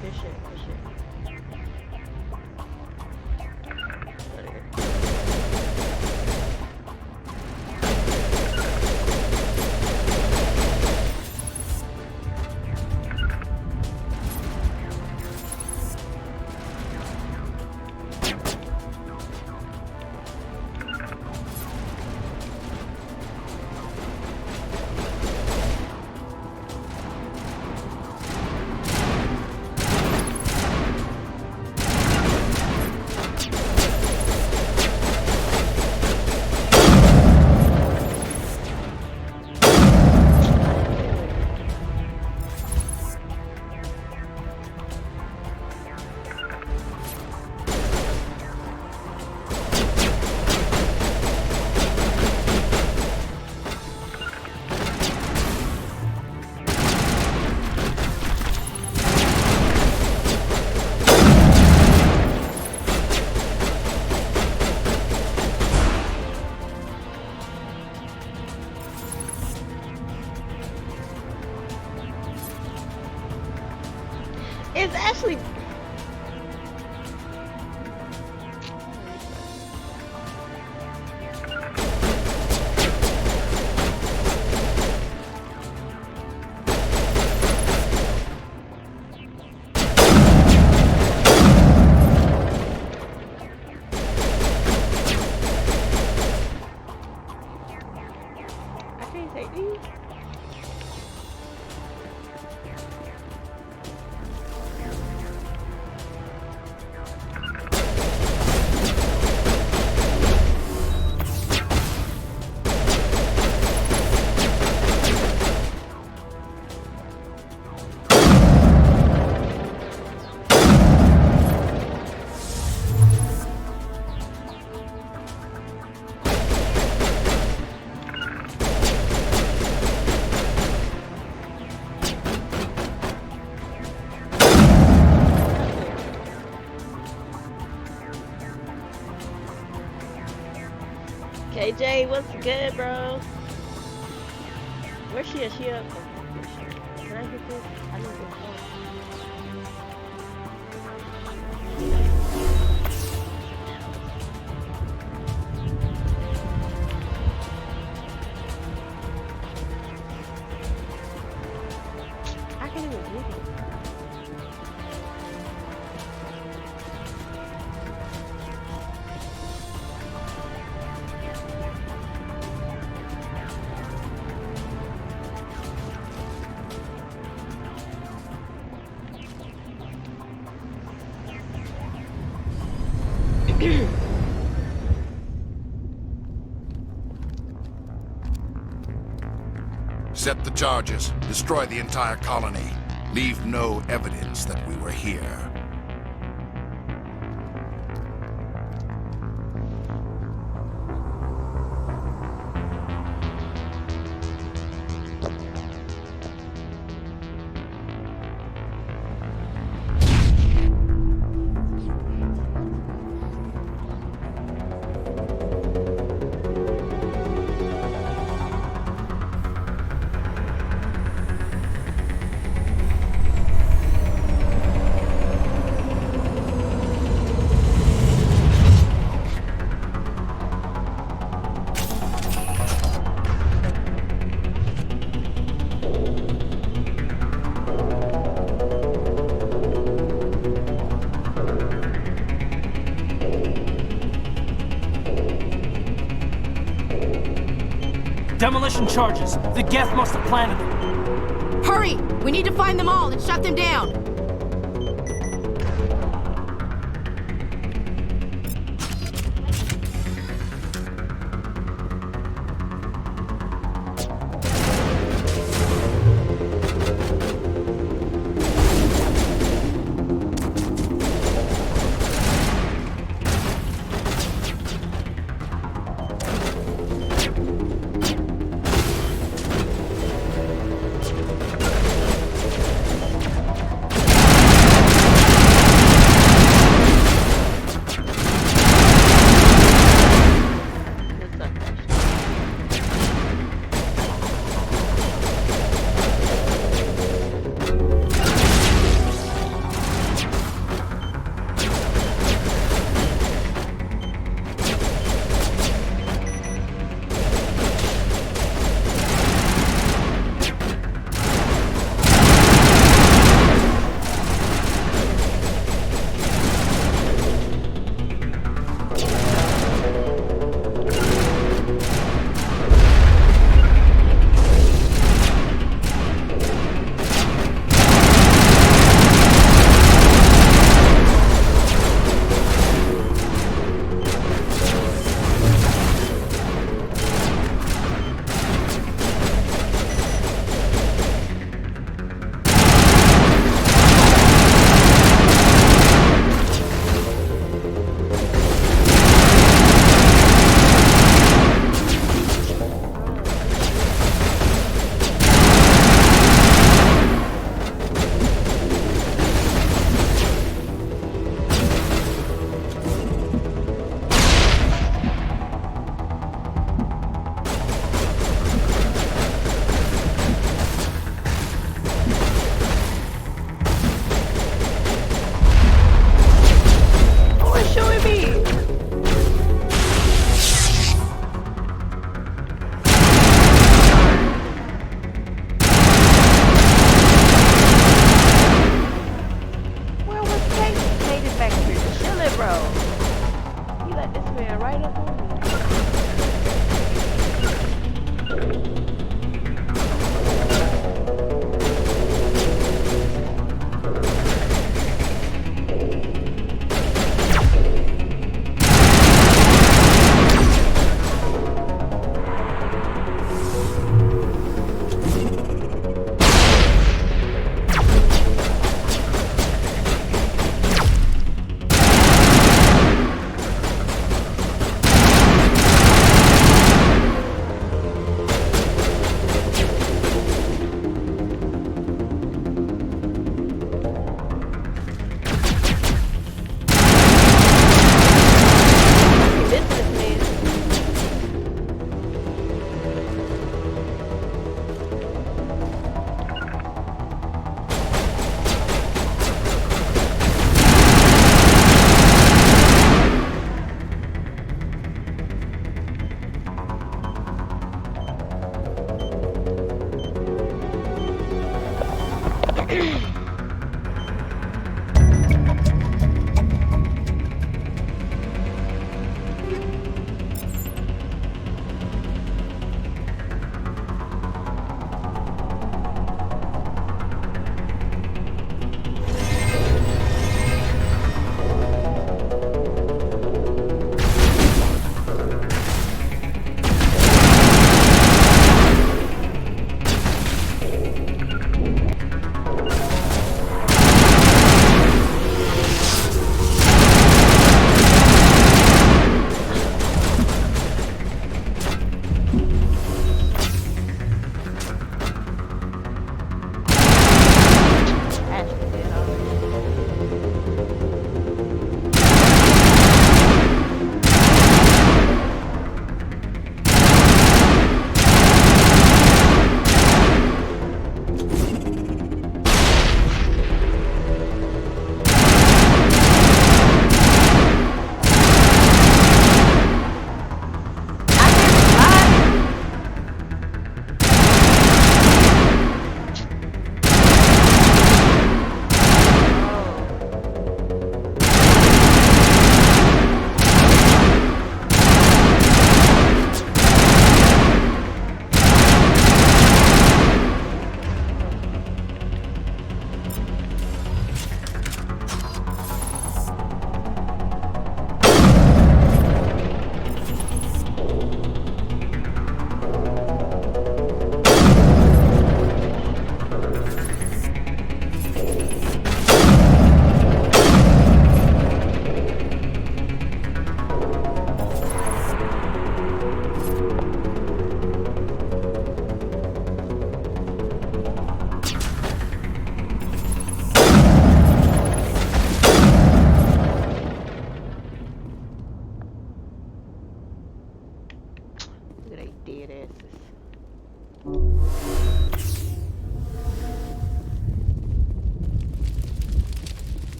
Good shit, good shit. It's actually can't take these. KJ, what's good, bro? Where's she at? She up? Can I get this? I need this phone. I can't even get it. Set the charges. Destroy the entire colony. Leave no evidence that we were here. Demolition charges. The Geth must have planted them. Hurry! We need to find them all and shut them down.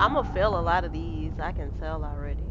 I'm gonna fail a lot of these. I can tell already.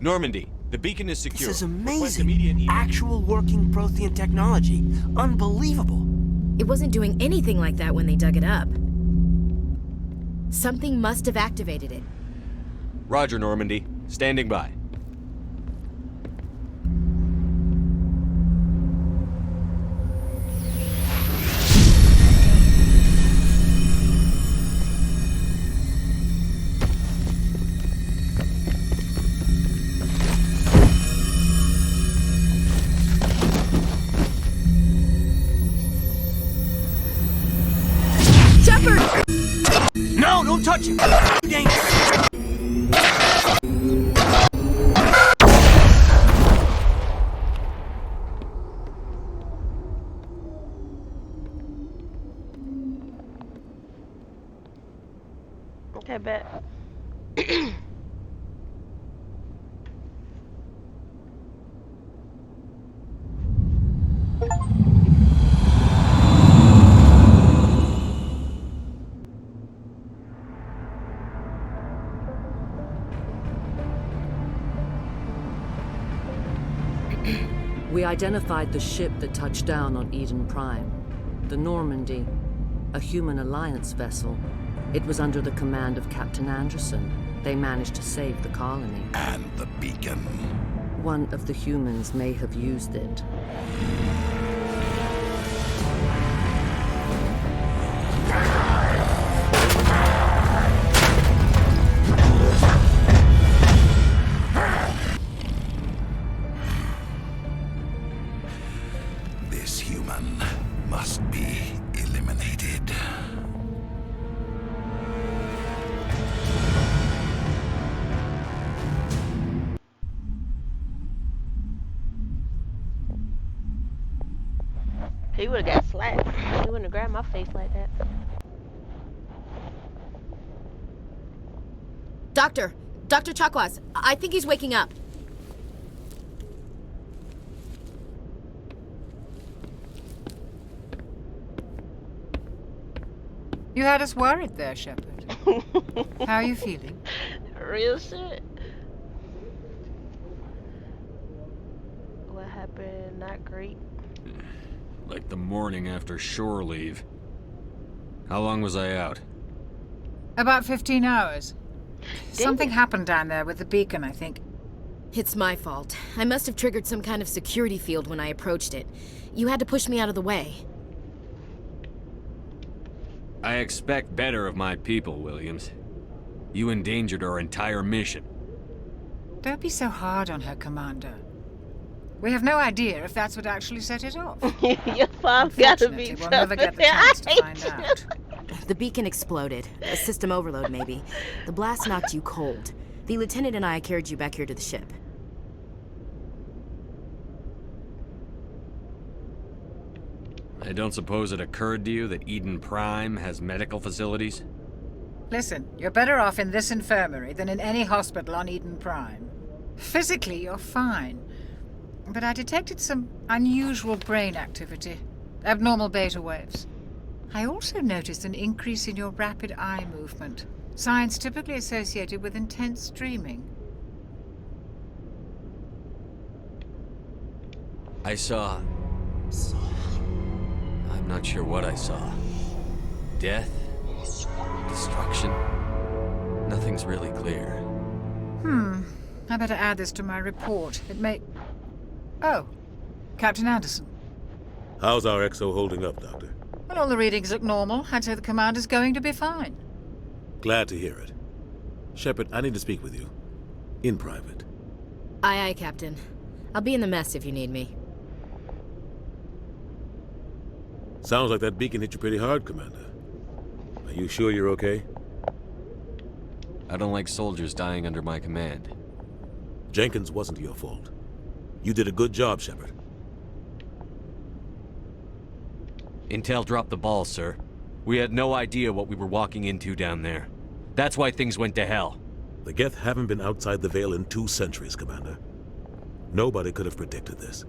Normandy, the beacon is secure. This is Request amazing. immediate Actual working Prothean technology. Unbelievable. It wasn't doing anything like that when they dug it up. Something must have activated it. Roger, Normandy. Standing by. No, don't touch him. Dangerous. Okay, bet. We identified the ship that touched down on Eden Prime. The Normandy, a human alliance vessel. It was under the command of Captain Anderson. They managed to save the colony. And the beacon. One of the humans may have used it. This human must be eliminated. He would have got slapped. He wouldn't have grabbed my face like that. Doctor! Dr. Chakwas, I think he's waking up. You had us worried there, Shepard. How are you feeling? Real shit. What happened? Not great. Like the morning after shore leave. How long was I out? About 15 hours. Something happened down there with the beacon, I think. It's my fault. I must have triggered some kind of security field when I approached it. You had to push me out of the way. I expect better of my people, Williams. You endangered our entire mission. Don't be so hard on her, Commander. We have no idea if that's what actually set it off. Your father gotta be we'll never get the chance to find out. The beacon exploded. A system overload, maybe. The blast knocked you cold. The lieutenant and I carried you back here to the ship. I don't suppose it occurred to you that Eden Prime has medical facilities? Listen, you're better off in this infirmary than in any hospital on Eden Prime. Physically, you're fine. But I detected some unusual brain activity. Abnormal beta waves. I also noticed an increase in your rapid eye movement. Signs typically associated with intense dreaming. I saw... I'm not sure what I saw. Death? Destruction? Nothing's really clear. I better add this to my report. It may... Oh, Captain Anderson. How's our XO holding up, Doctor? Well, all the readings look normal. I'd say the commander's going to be fine. Glad to hear it. Shepard, I need to speak with you. In private. Aye, aye, Captain. I'll be in the mess if you need me. Sounds like that beacon hit you pretty hard, Commander. Are you sure you're okay? I don't like soldiers dying under my command. Jenkins wasn't your fault. You did a good job, Shepard. Intel dropped the ball, sir. We had no idea what we were walking into down there. That's why things went to hell. The Geth haven't been outside the Veil in 2 centuries, Commander. Nobody could have predicted this.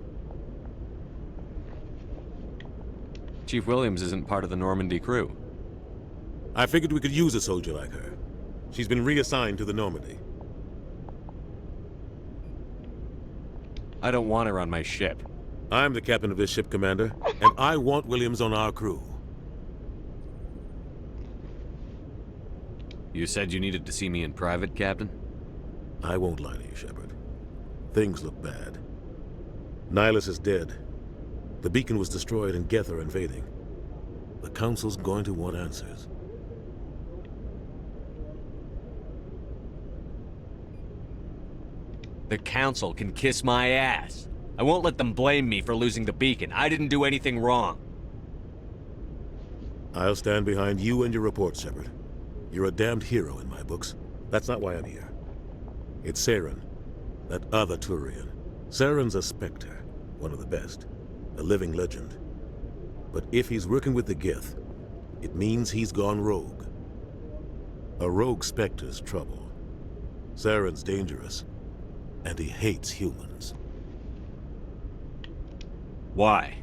Chief Williams isn't part of the Normandy crew. I figured we could use a soldier like her. She's been reassigned to the Normandy. I don't want her on my ship. I'm the captain of this ship, Commander, and I want Williams on our crew. You said you needed to see me in private, Captain? I won't lie to you, Shepard. Things look bad. Nihilus is dead. The beacon was destroyed and Geth are invading. The Council's going to want answers. The Council can kiss my ass. I won't let them blame me for losing the beacon. I didn't do anything wrong. I'll stand behind you and your report, Shepard. You're a damned hero in my books. That's not why I'm here. It's Saren, that other Turian. Saren's a Spectre, one of the best, a living legend. But if he's working with the Geth, it means he's gone rogue. A rogue Spectre's trouble. Saren's dangerous, and he hates humans. Why?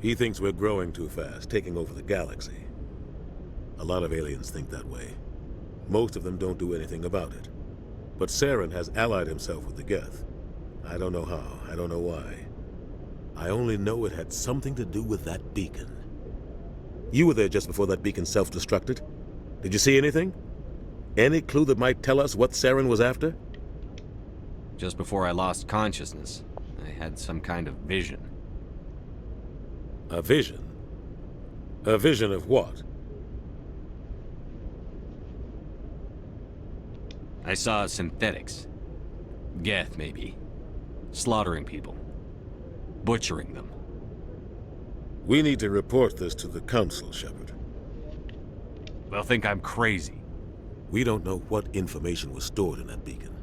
He thinks we're growing too fast, taking over the galaxy. A lot of aliens think that way. Most of them don't do anything about it. But Saren has allied himself with the Geth. I don't know how, I don't know why. I only know it had something to do with that beacon. You were there just before that beacon self-destructed. Did you see anything? Any clue that might tell us what Saren was after? Just before I lost consciousness, I had some kind of vision. A vision? A vision of what? I saw synthetics. Geth, maybe. Slaughtering people. Butchering them. We need to report this to the Council, Shepard. They'll think I'm crazy. We don't know what information was stored in that beacon.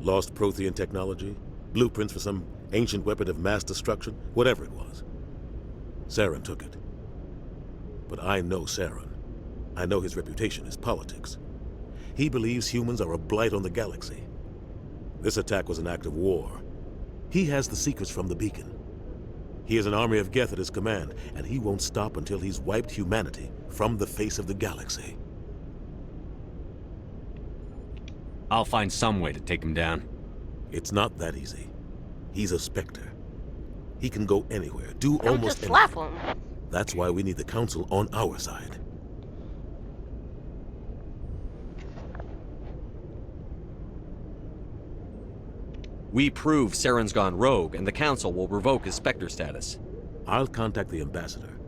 Lost Prothean technology? Blueprints for some ancient weapon of mass destruction? Whatever it was. Saren took it. But I know Saren. I know his reputation is politics. He believes humans are a blight on the galaxy. This attack was an act of war. He has the secrets from the beacon. He has an army of Geth at his command, and he won't stop until he's wiped humanity from the face of the galaxy. I'll find some way to take him down. It's not that easy. He's a Spectre. He can go anywhere, do Don't almost just slap anything. him. That's why we need the Council on our side. We prove Saren's gone rogue, and the Council will revoke his Spectre status. I'll contact the Ambassador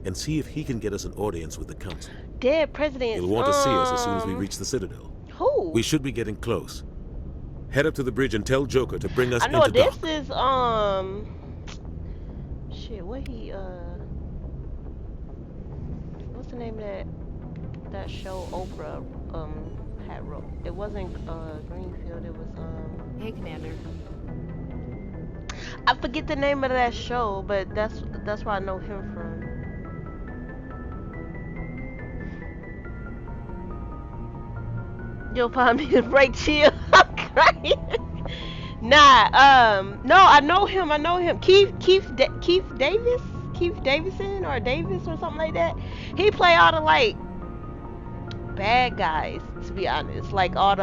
and see if he can get us an audience with the Council. Dead president. He'll want to see us as soon as we reach the Citadel. Who? We should be getting close. Head up to the bridge and tell Joker to bring us I know into this dock. is shit, what he what's the name of that show Oprah had wrote? It wasn't Greenfield, it was Hey, Commander. I forget the name of that show, but that's where I know him from. You'll find me to break chill. I'm crying. Nah, no, I know him. Keith Davidson or Davis or something like that. He play all the like bad guys, to be honest, like all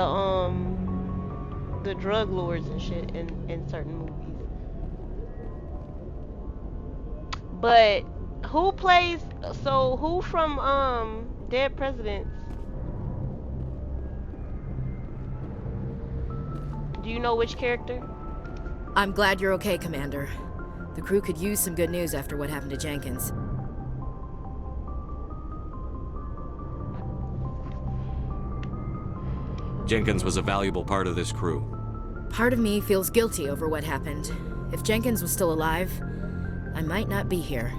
the drug lords and shit in certain movies. But who plays? So who from Dead Presidents? Do you know which character? I'm glad you're okay, Commander. The crew could use some good news after what happened to Jenkins. Jenkins was a valuable part of this crew. Part of me feels guilty over what happened. If Jenkins was still alive, I might not be here.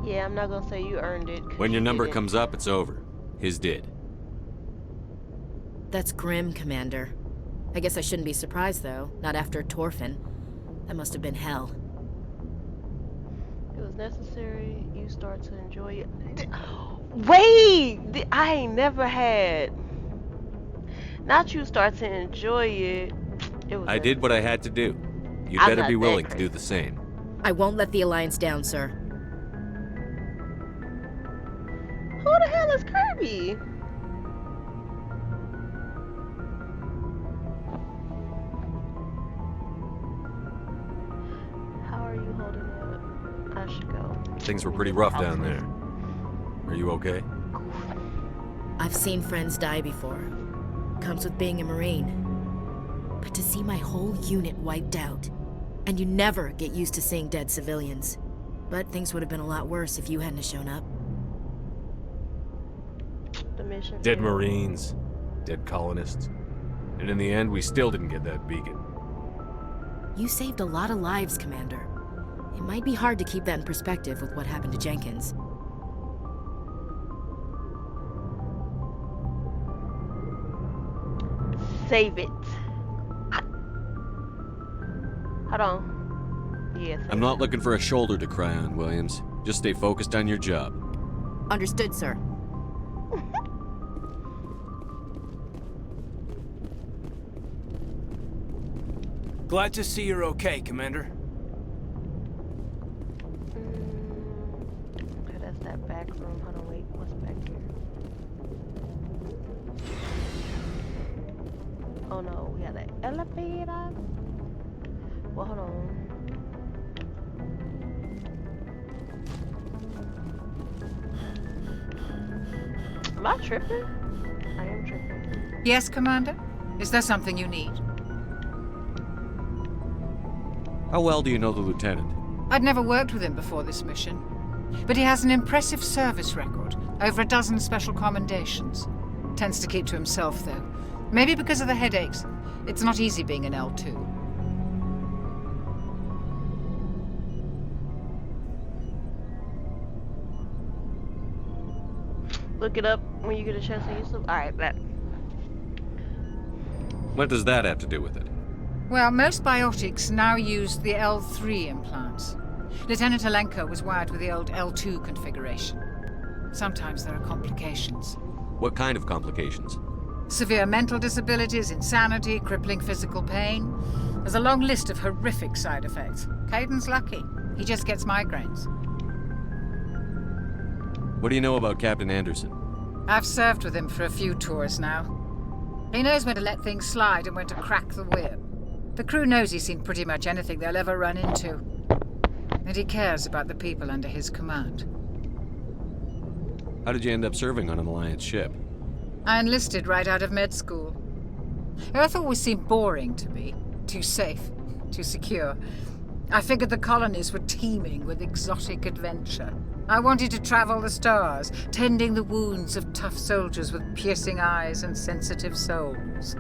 Yeah, I'm not gonna say you earned it. When your number comes up, it's over. His did. That's grim, Commander. I guess I shouldn't be surprised, though. Not after Torfin. That must have been hell. It was necessary. You start to enjoy it. Wait! I ain't never had... Not you start to enjoy it. It was I did what I had to do. You I'm better not be that willing to crazy. do the same. I won't let the Alliance down, sir. Who the hell is Kirby? How are you holding it? I should go. Things were pretty rough down there. Are you okay? I've seen friends die before. Comes with being a Marine. But to see my whole unit wiped out, and you never get used to seeing dead civilians. But things would have been a lot worse if you hadn't shown up. The mission. Dead failed. Marines, dead colonists. And in the end, we still didn't get that beacon. You saved a lot of lives, Commander. It might be hard to keep that in perspective with what happened to Jenkins. Save it. Hold on. Yes. I'm not looking for a shoulder to cry on, Williams. Just stay focused on your job. Understood, sir. Glad to see you're okay, Commander. Okay, that's that back room. Hold on, wait. What's back here? Oh no, we got an elevator. Well, hold on. Am I tripping? I am tripping. Yes, Commander? Is there something you need? How well do you know the lieutenant? I'd never worked with him before this mission. But he has an impressive service record. Over a dozen special commendations. Tends to keep to himself, though. Maybe because of the headaches. It's not easy being an L2. Look it up when you get a chance to use them. Alright, that. What does that have to do with it? Well, most biotics now use the L3 implants. Lieutenant Alenko was wired with the old L2 configuration. Sometimes there are complications. What kind of complications? Severe mental disabilities, insanity, crippling physical pain. There's a long list of horrific side effects. Caden's lucky. He just gets migraines. What do you know about Captain Anderson? I've served with him for a few tours now. He knows when to let things slide and when to crack the whip. The crew knows he's seen pretty much anything they'll ever run into. And he cares about the people under his command. How did you end up serving on an Alliance ship? I enlisted right out of med school. Earth always seemed boring to me. Too safe, too secure. I figured the colonies were teeming with exotic adventure. I wanted to travel the stars, tending the wounds of tough soldiers with piercing eyes and sensitive souls.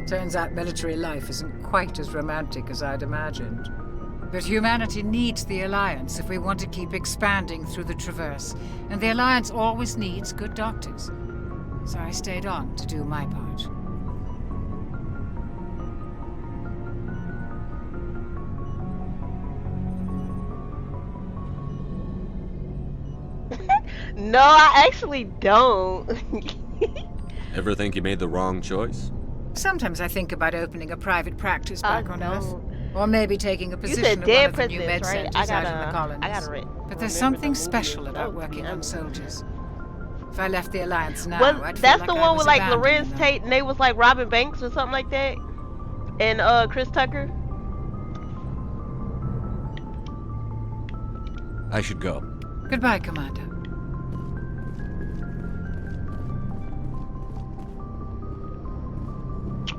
Turns out military life isn't quite as romantic as I'd imagined. But humanity needs the Alliance if we want to keep expanding through the Traverse, and the Alliance always needs good doctors. So I stayed on to do my part. No, I actually don't. Ever think you made the wrong choice? Sometimes I think about opening a private practice back on Earth. don't. Or maybe taking a You position said at dead one of the new med presidents, right? centers out in the colonies. But there's something special about working on soldiers. If I left the Alliance now, I'd feel That's like the I one was with like abandoning Lorenz them. Tate and they was like Robin Banks or something like that? And Chris Tucker? I should go. Goodbye, Commander.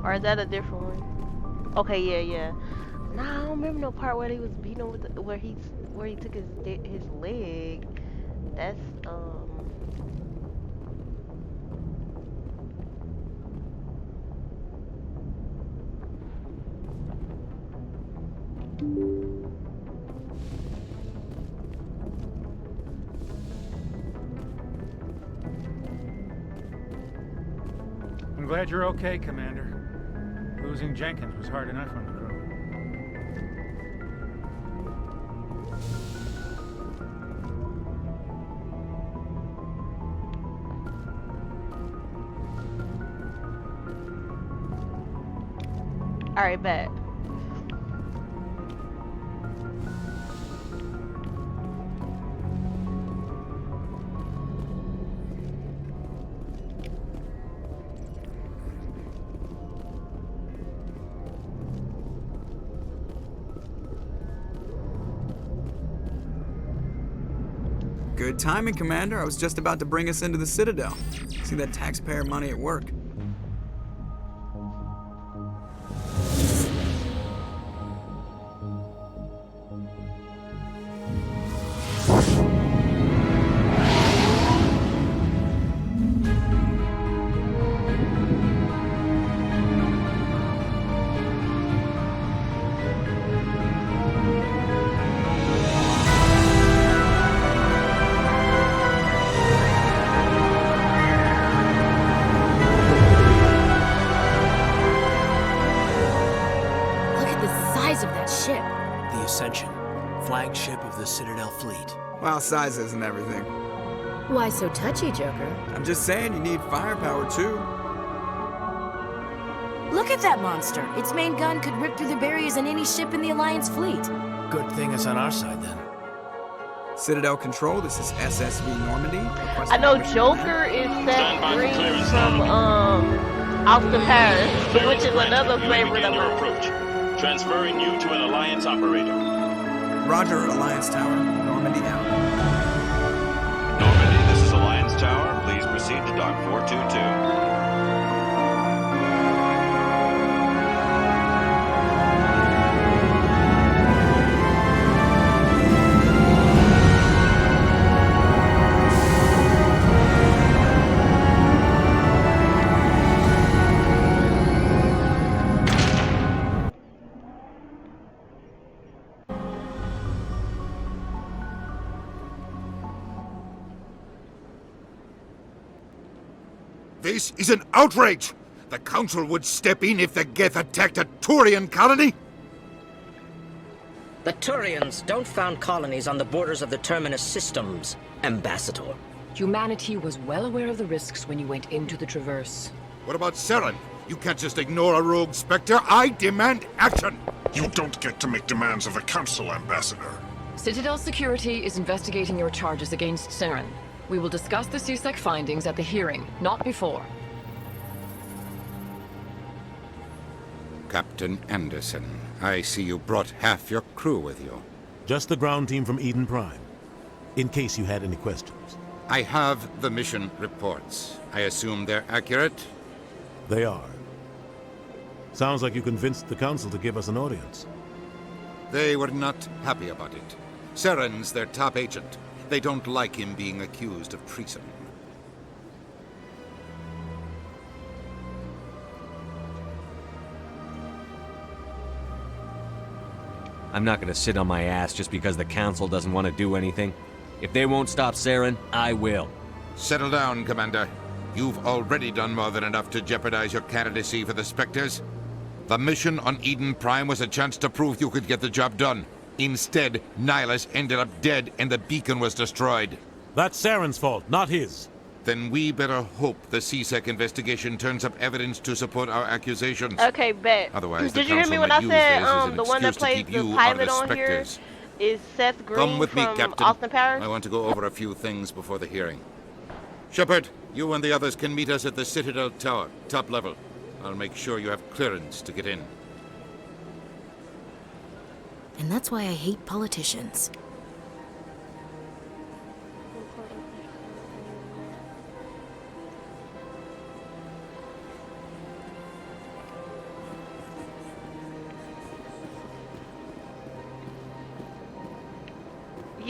Or is that a different one? Okay, yeah. Nah, I don't remember no part where he was beating him with where he took his leg. That's I'm glad you're okay, Commander. Losing Jenkins was hard enough on the crew. alright, bet. Good timing, Commander. I was just about to bring us into the Citadel. See that taxpayer money at work. Flagship of the Citadel fleet. Well, size isn't everything. Why so touchy, Joker? I'm just saying you need firepower too. Look at that monster. Its main gun could rip through the barriers in any ship in the Alliance fleet. Good thing it's on our side then. Citadel Control, this is SSV Normandy. I know Joker is Seth Green from Austin Paris, which is another favorite of mine. Approach. Transferring you to an Alliance operator. Roger, Alliance Tower. Normandy out. Normandy, this is Alliance Tower. Please proceed to Dock 422. This is an outrage! The Council would step in if the Geth attacked a Turian colony? The Turians don't found colonies on the borders of the Terminus systems, Ambassador. Humanity was well aware of the risks when you went into the Traverse. What about Saren? You can't just ignore a rogue Spectre. I demand action! You don't get to make demands of the Council, Ambassador. Citadel Security is investigating your charges against Saren. We will discuss the CSEC findings at the hearing, not before. Captain Anderson, I see you brought half your crew with you. Just the ground team from Eden Prime, in case you had any questions. I have the mission reports. I assume they're accurate? They are. Sounds like you convinced the Council to give us an audience. They were not happy about it. Saren's their top agent. They don't like him being accused of treason. I'm not gonna sit on my ass just because the Council doesn't want to do anything. If they won't stop Saren, I will. Settle down, Commander. You've already done more than enough to jeopardize your candidacy for the Spectres. The mission on Eden Prime was a chance to prove you could get the job done. Instead, Nihilus ended up dead and the beacon was destroyed. That's Saren's fault, not his. Then we better hope the CSEC investigation turns up evidence to support our accusations. Okay, bet. Otherwise, did you hear me when I said the one that plays the pilot on here is Seth Green Come with me, from Captain. Austin Paris? I want to go over a few things before the hearing. Shepard, you and the others can meet us at the Citadel Tower, top level. I'll make sure you have clearance to get in. And that's why I hate politicians.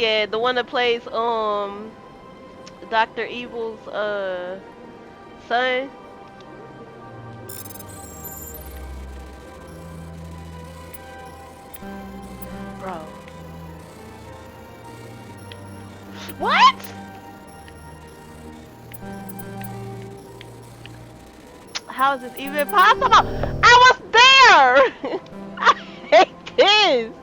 Yeah, the one that plays Dr. Evil's son. Bro. What? How is this even possible? I was there! I hate this!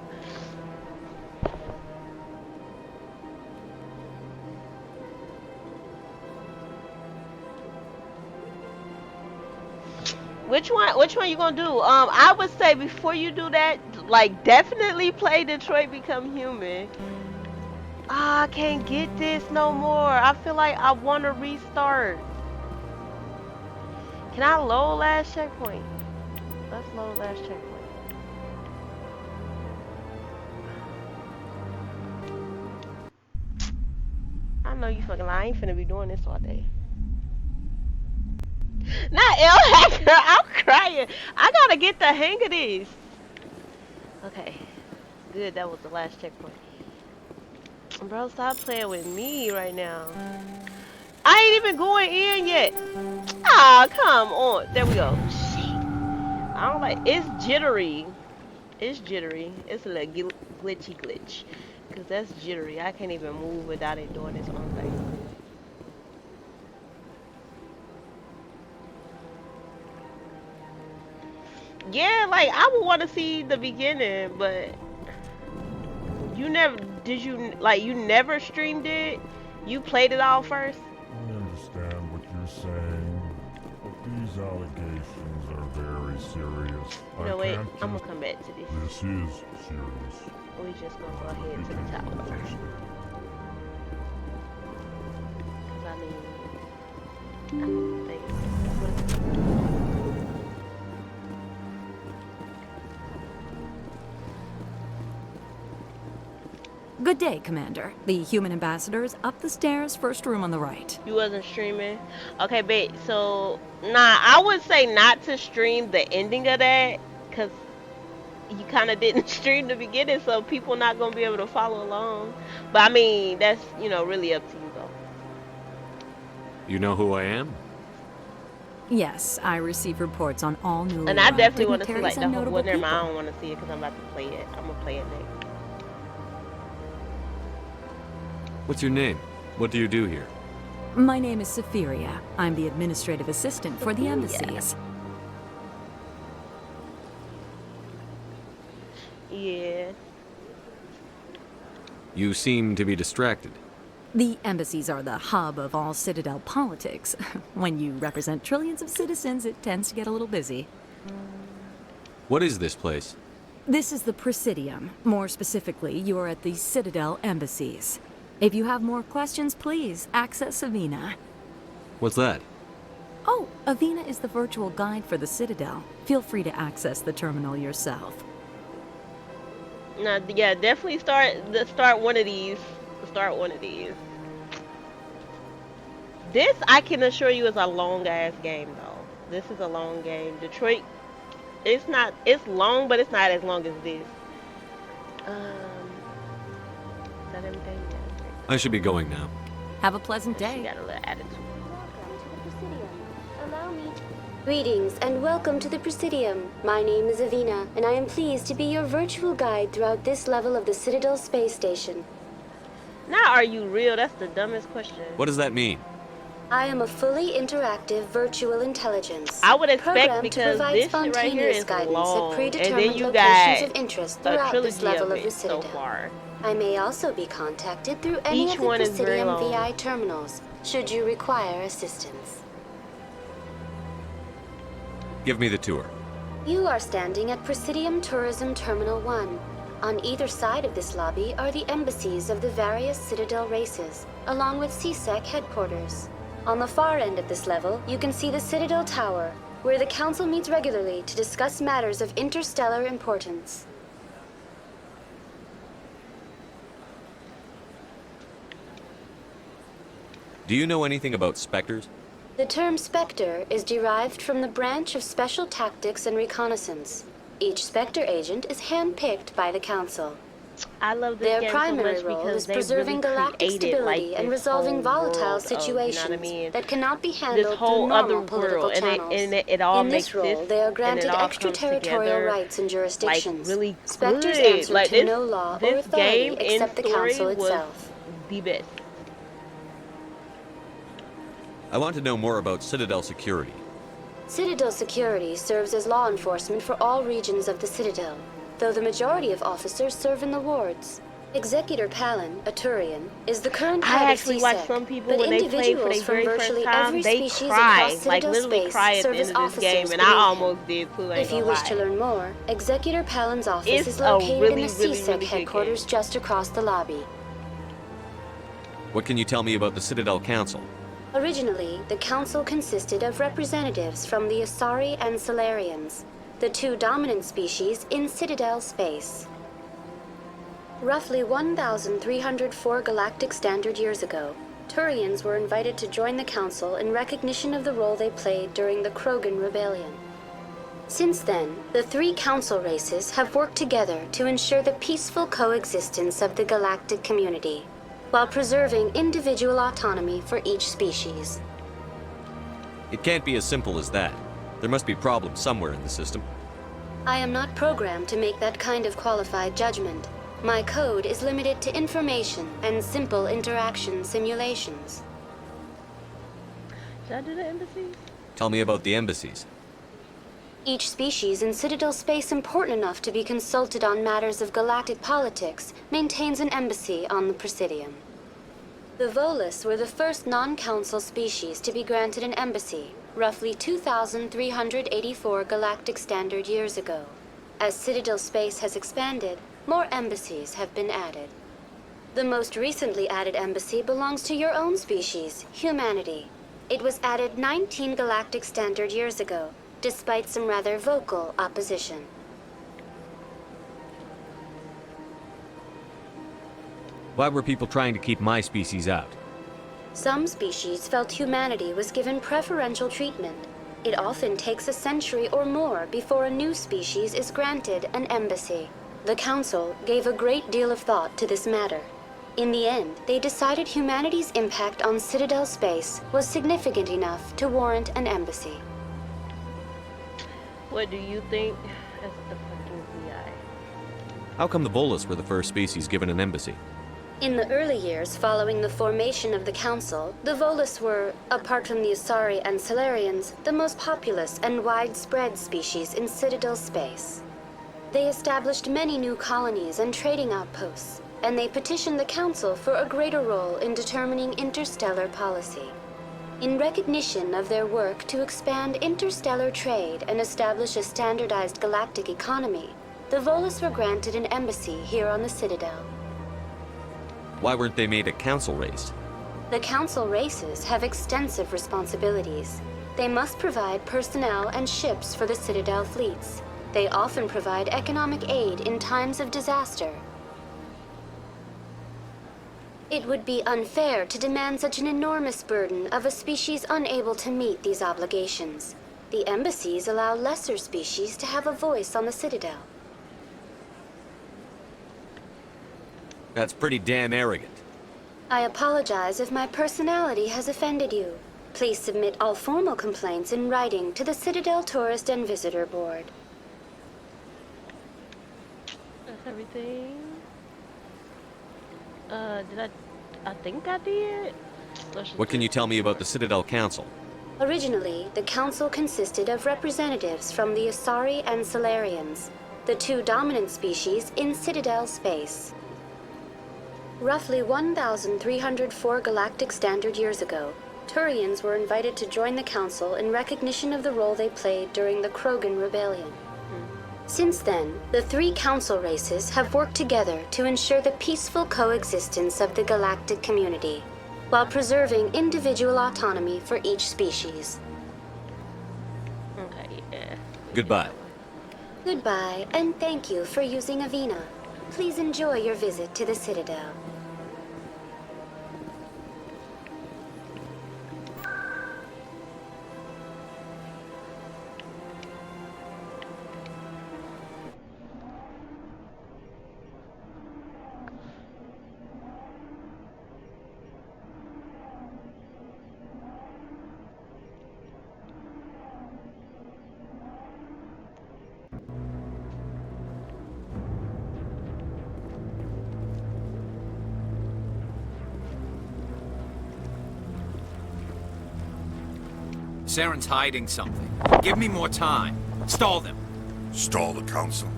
Which one you gonna do? I would say before you do that, like definitely play Detroit Become Human. Ah, I can't get this no more. I feel like I wanna restart. Can I load last checkpoint? Let's load last checkpoint. I know you fucking lie. I ain't finna be doing this all day. Not L Hacker. I'm crying. I gotta get the hang of this. Okay. Good. That was the last checkpoint. Bro, stop playing with me right now. I ain't even going in yet. Ah, come on. There we go. Shit. I don't like. It's jittery. It's jittery. It's a little glitch. Cause that's jittery. I can't even move without it doing its own thing. Yeah, like I would want to see the beginning, but you never did. You never streamed it. You played it all first. I understand what you're saying, but these allegations are very serious. No, wait. I'm gonna come back to this. This is serious. We just gonna go ahead to the tower. Cause I think. Good day, Commander. The human ambassador is up the stairs, first room on the right. You wasn't streaming? Okay, babe. So, nah, I would say not to stream the ending of that, because you kind of didn't stream the beginning, so people not going to be able to follow along. But, I mean, that's, you know, really up to you, though. You know who I am? Yes, I receive reports on all newly And I arrived definitely want to see, like, dignitaries the and whole, well, notable never mind, I people. don't want to see it because I'm about to play it. I'm going to play it next. What's your name? What do you do here? My name is Safiria. I'm the administrative assistant for the embassies. Yeah. You seem to be distracted. The embassies are the hub of all Citadel politics. When you represent trillions of citizens, it tends to get a little busy. What is this place? This is the Presidium. More specifically, you are at the Citadel embassies. If you have more questions, please access Avina. What's that? Oh, Avina is the virtual guide for the Citadel. Feel free to access the terminal yourself. Nah, yeah, definitely start one of these. Start one of these. This, I can assure you, is a long-ass game, though. This is a long game. Detroit, it's long, but it's not as long as this. Is that everything? I should be going now. Have a pleasant day. She got a little attitude. Greetings and welcome to the Presidium. My name is Avina, and I am pleased to be your virtual guide throughout this level of the Citadel space station. Now, are you real? That's the dumbest question. What does that mean? I am a fully interactive virtual intelligence. I would expect programmed because to provide this shit right here spontaneous is guidance long, at predetermined and then you locations got of interest a throughout this trilogy level of of the it so Citadel. far. I may also be contacted through any Each of the one is very Presidium long. VI terminals, should you require assistance. Give me the tour. You are standing at Presidium Tourism Terminal 1. On either side of this lobby are the embassies of the various Citadel races, along with CSEC headquarters. On the far end of this level, you can see the Citadel Tower, where the Council meets regularly to discuss matters of interstellar importance. Do you know anything about specters? The term Spectre is derived from the branch of Special Tactics and Reconnaissance. Each Spectre agent is handpicked by the Council. I love this Their game so primary much role because is they preserving really galactic created like stability and this resolving whole volatile world situations of, you know what I mean? that cannot be This handled through whole other normal political world, and channels. it all In makes this role, sense, they are and it granted all comes extraterritorial together rights and like jurisdictions. really Spectres good. answer Like to no law or this authority game and except the story Council was itself. the best. I want to know more about Citadel security. Citadel security serves as law enforcement for all regions of the Citadel, though the majority of officers serve in the wards. Executor Palin, a Turian, is the current head I of actually watched CSEC, some people but when they played for individuals their from very first virtually time, every they species cry, across like Citadel literally space cry at the serve end as of this officers game, and I beneath him. almost did too. I ain't If you gonna wish to lie. learn more, Executor Palin's office It's is a located really, in the really, CSEC really good headquarters game. just across the lobby. What can you tell me about the Citadel Council? Originally, the Council consisted of representatives from the Asari and Solarians, the two dominant species in Citadel space. Roughly 1,304 galactic standard years ago, Turians were invited to join the Council in recognition of the role they played during the Krogan Rebellion. Since then, the three Council races have worked together to ensure the peaceful coexistence of the galactic community, while preserving individual autonomy for each species. It can't be as simple as that. There must be problems somewhere in the system. I am not programmed to make that kind of qualified judgment. My code is limited to information and simple interaction simulations. Should I do the embassies? Tell me about the embassies. Each species in Citadel space important enough to be consulted on matters of galactic politics maintains an embassy on the Presidium. The Volus were the first non-council species to be granted an embassy, roughly 2,384 galactic standard years ago. As Citadel space has expanded, more embassies have been added. The most recently added embassy belongs to your own species, humanity. It was added 19 galactic standard years ago, despite some rather vocal opposition. Why were people trying to keep my species out? Some species felt humanity was given preferential treatment. It often takes a century or more before a new species is granted an embassy. The Council gave a great deal of thought to this matter. In the end, they decided humanity's impact on Citadel space was significant enough to warrant an embassy. What do you think? That's the fucking VI. How come the Volus were the first species given an embassy? In the early years following the formation of the Council, the Volus were, apart from the Asari and Solarians, the most populous and widespread species in Citadel space. They established many new colonies and trading outposts, and they petitioned the Council for a greater role in determining interstellar policy. In recognition of their work to expand interstellar trade and establish a standardized galactic economy, the Volus were granted an embassy here on the Citadel. Why weren't they made a council race? The Council races have extensive responsibilities. They must provide personnel and ships for the Citadel fleets. They often provide economic aid in times of disaster. It would be unfair to demand such an enormous burden of a species unable to meet these obligations. The embassies allow lesser species to have a voice on the Citadel. That's pretty damn arrogant. I apologize if my personality has offended you. Please submit all formal complaints in writing to the Citadel Tourist and Visitor Board. That's everything. I think I did. What can you tell me about the Citadel Council? Originally, the Council consisted of representatives from the Asari and Solarians, the two dominant species in Citadel space. Roughly 1,304 galactic standard years ago, Turians were invited to join the Council in recognition of the role they played during the Krogan Rebellion. Since then, the three Council races have worked together to ensure the peaceful coexistence of the galactic community, while preserving individual autonomy for each species. Okay, yeah. Goodbye. Goodbye, and thank you for using Avina. Please enjoy your visit to the Citadel. Saren's hiding something. Give me more time. Stall them. Stall the council?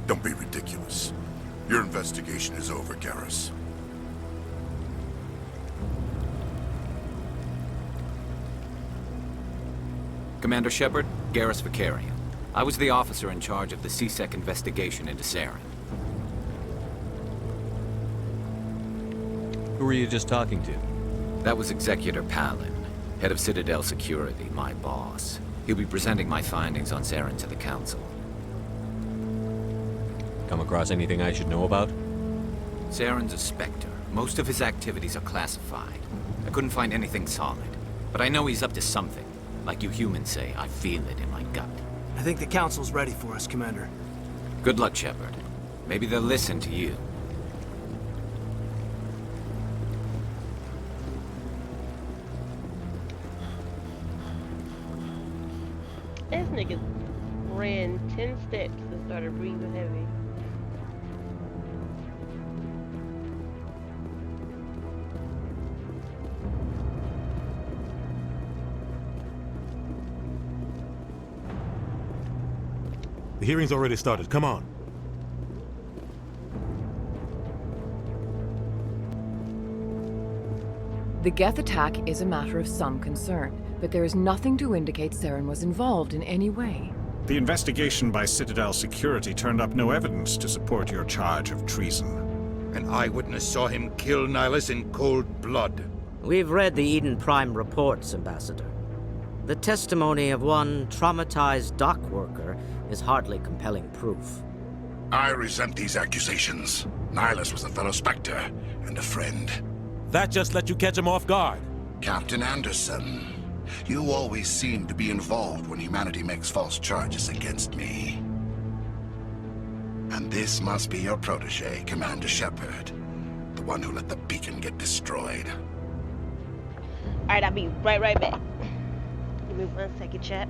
Don't be ridiculous. Your investigation is over, Garrus. Commander Shepard, Garrus Vakarian. I was the officer in charge of the CSEC investigation into Saren. Who were you just talking to? That was Executor Palin, head of Citadel Security, my boss. He'll be presenting my findings on Saren to the Council. Come across anything I should know about? Saren's a Spectre. Most of his activities are classified. I couldn't find anything solid. But I know he's up to something. Like you humans say, I feel it in my gut. I think the Council's ready for us, Commander. Good luck, Shepard. Maybe they'll listen to you. This nigga ran 10 steps and started breathing heavy. The hearing's already started. Come on. The Geth attack is a matter of some concern, but there is nothing to indicate Saren was involved in any way. The investigation by Citadel Security turned up no evidence to support your charge of treason. An eyewitness saw him kill Nihilus in cold blood. We've read the Eden Prime reports, Ambassador. The testimony of one traumatized dock worker is hardly compelling proof. I resent these accusations. Nihilus was a fellow Spectre and a friend. That just let you catch him off guard. Captain Anderson, you always seem to be involved when humanity makes false charges against me. And this must be your protege, Commander Shepard. The one who let the beacon get destroyed. Alright, I'll be right back. Give me 1 second, chat.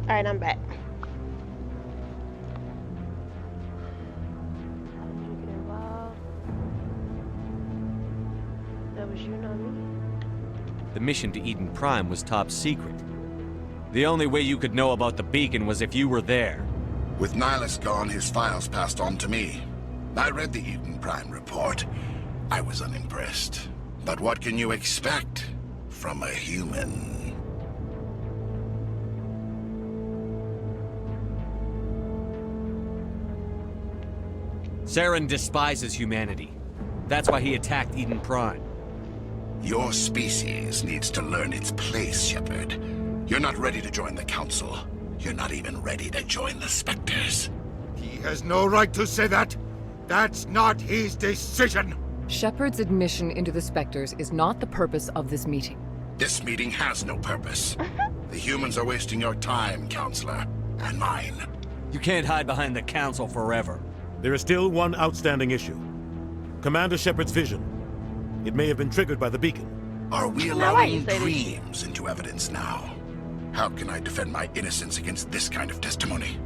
Alright, I'm back. That was you, not me. The mission to Eden Prime was top secret. The only way you could know about the beacon was if you were there. With Nihilus gone, his files passed on to me. I read the Eden Prime report. I was unimpressed. But what can you expect from a human? Saren despises humanity. That's why he attacked Eden Prime. Your species needs to learn its place, Shepard. You're not ready to join the Council. You're not even ready to join the Spectres. He has no right to say that. That's not his decision. Shepard's admission into the Spectres is not the purpose of this meeting. This meeting has no purpose. The humans are wasting your time, Counselor, and mine. You can't hide behind the Council forever. There is still one outstanding issue. Commander Shepard's vision. It may have been triggered by the beacon. Are we allowing dreams into evidence now? How can I defend my innocence against this kind of testimony?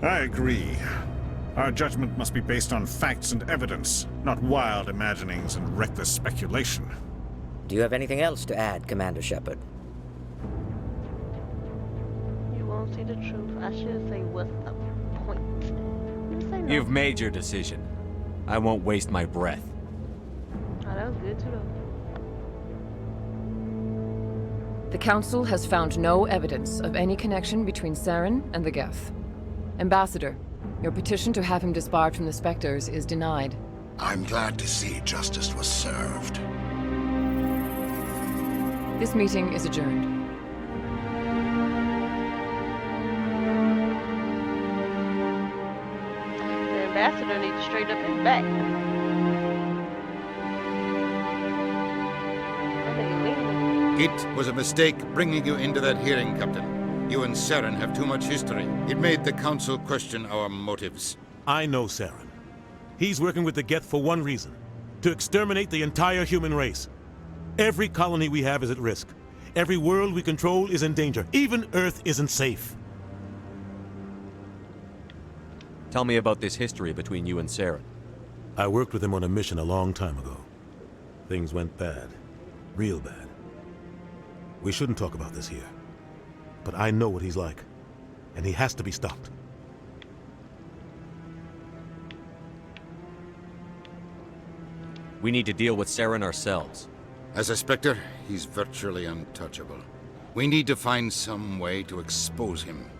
I agree. Our judgment must be based on facts and evidence, not wild imaginings and reckless speculation. Do you have anything else to add, Commander Shepard? You won't see the truth. I should say, what's the point? You say no. You've made your decision. I won't waste my breath. Oh, that was good too, though. The Council has found no evidence of any connection between Saren and the Geth. Ambassador, your petition to have him disbarred from the Spectres is denied. I'm glad to see justice was served. This meeting is adjourned. The ambassador needs to straighten up his back. It was a mistake bringing you into that hearing, Captain. You and Saren have too much history. It made the Council question our motives. I know Saren. He's working with the Geth for one reason. To exterminate the entire human race. Every colony we have is at risk. Every world we control is in danger. Even Earth isn't safe. Tell me about this history between you and Saren. I worked with him on a mission a long time ago. Things went bad. Real bad. We shouldn't talk about this here. But I know what he's like. And he has to be stopped. We need to deal with Saren ourselves. As a Spectre, he's virtually untouchable. We need to find some way to expose him.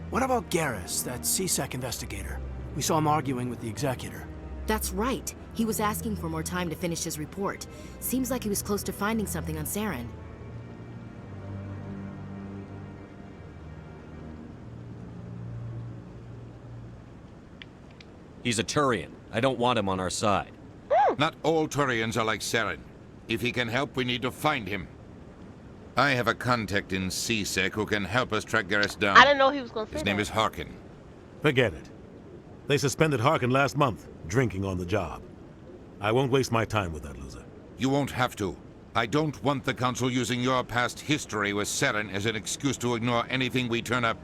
What about Garrus, that CSEC investigator? We saw him arguing with the Executor. That's right. He was asking for more time to finish his report. Seems like he was close to finding something on Saren. He's a Turian. I don't want him on our side. Not all Turians are like Saren. If he can help, we need to find him. I have a contact in CSEC who can help us track Garrus down. I didn't know he was going to say His name that. is Harkin. Forget it. They suspended Harkin last month, drinking on the job. I won't waste my time with that loser. You won't have to. I don't want the Council using your past history with Saren as an excuse to ignore anything we turn up.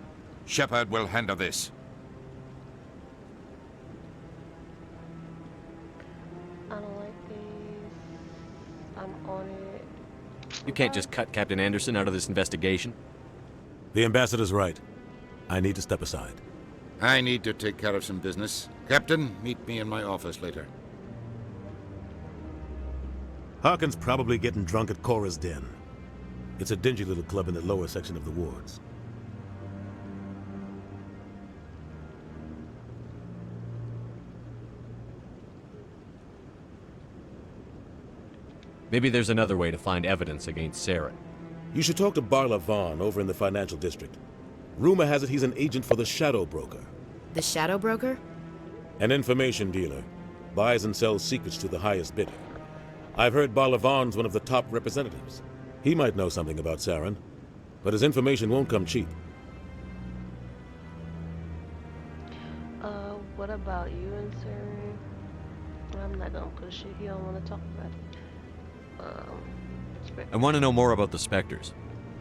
Shepard will handle this. I don't like these. I'm on it. You can't just cut Captain Anderson out of this investigation. The ambassador's right. I need to step aside. I need to take care of some business. Captain, meet me in my office later. Harkin's probably getting drunk at Cora's Den. It's a dingy little club in the lower section of the wards. Maybe there's another way to find evidence against Saren. You should talk to Barla Vaughn over in the financial district. Rumor has it he's an agent for the Shadow Broker. The Shadow Broker? An information dealer. Buys and sells secrets to the highest bidder. I've heard Barla Vaughn's one of the top representatives. He might know something about Saren, but his information won't come cheap. What about you and Saren? I'm not gonna push it. You don't want to talk about it. I want to know more about the Spectres.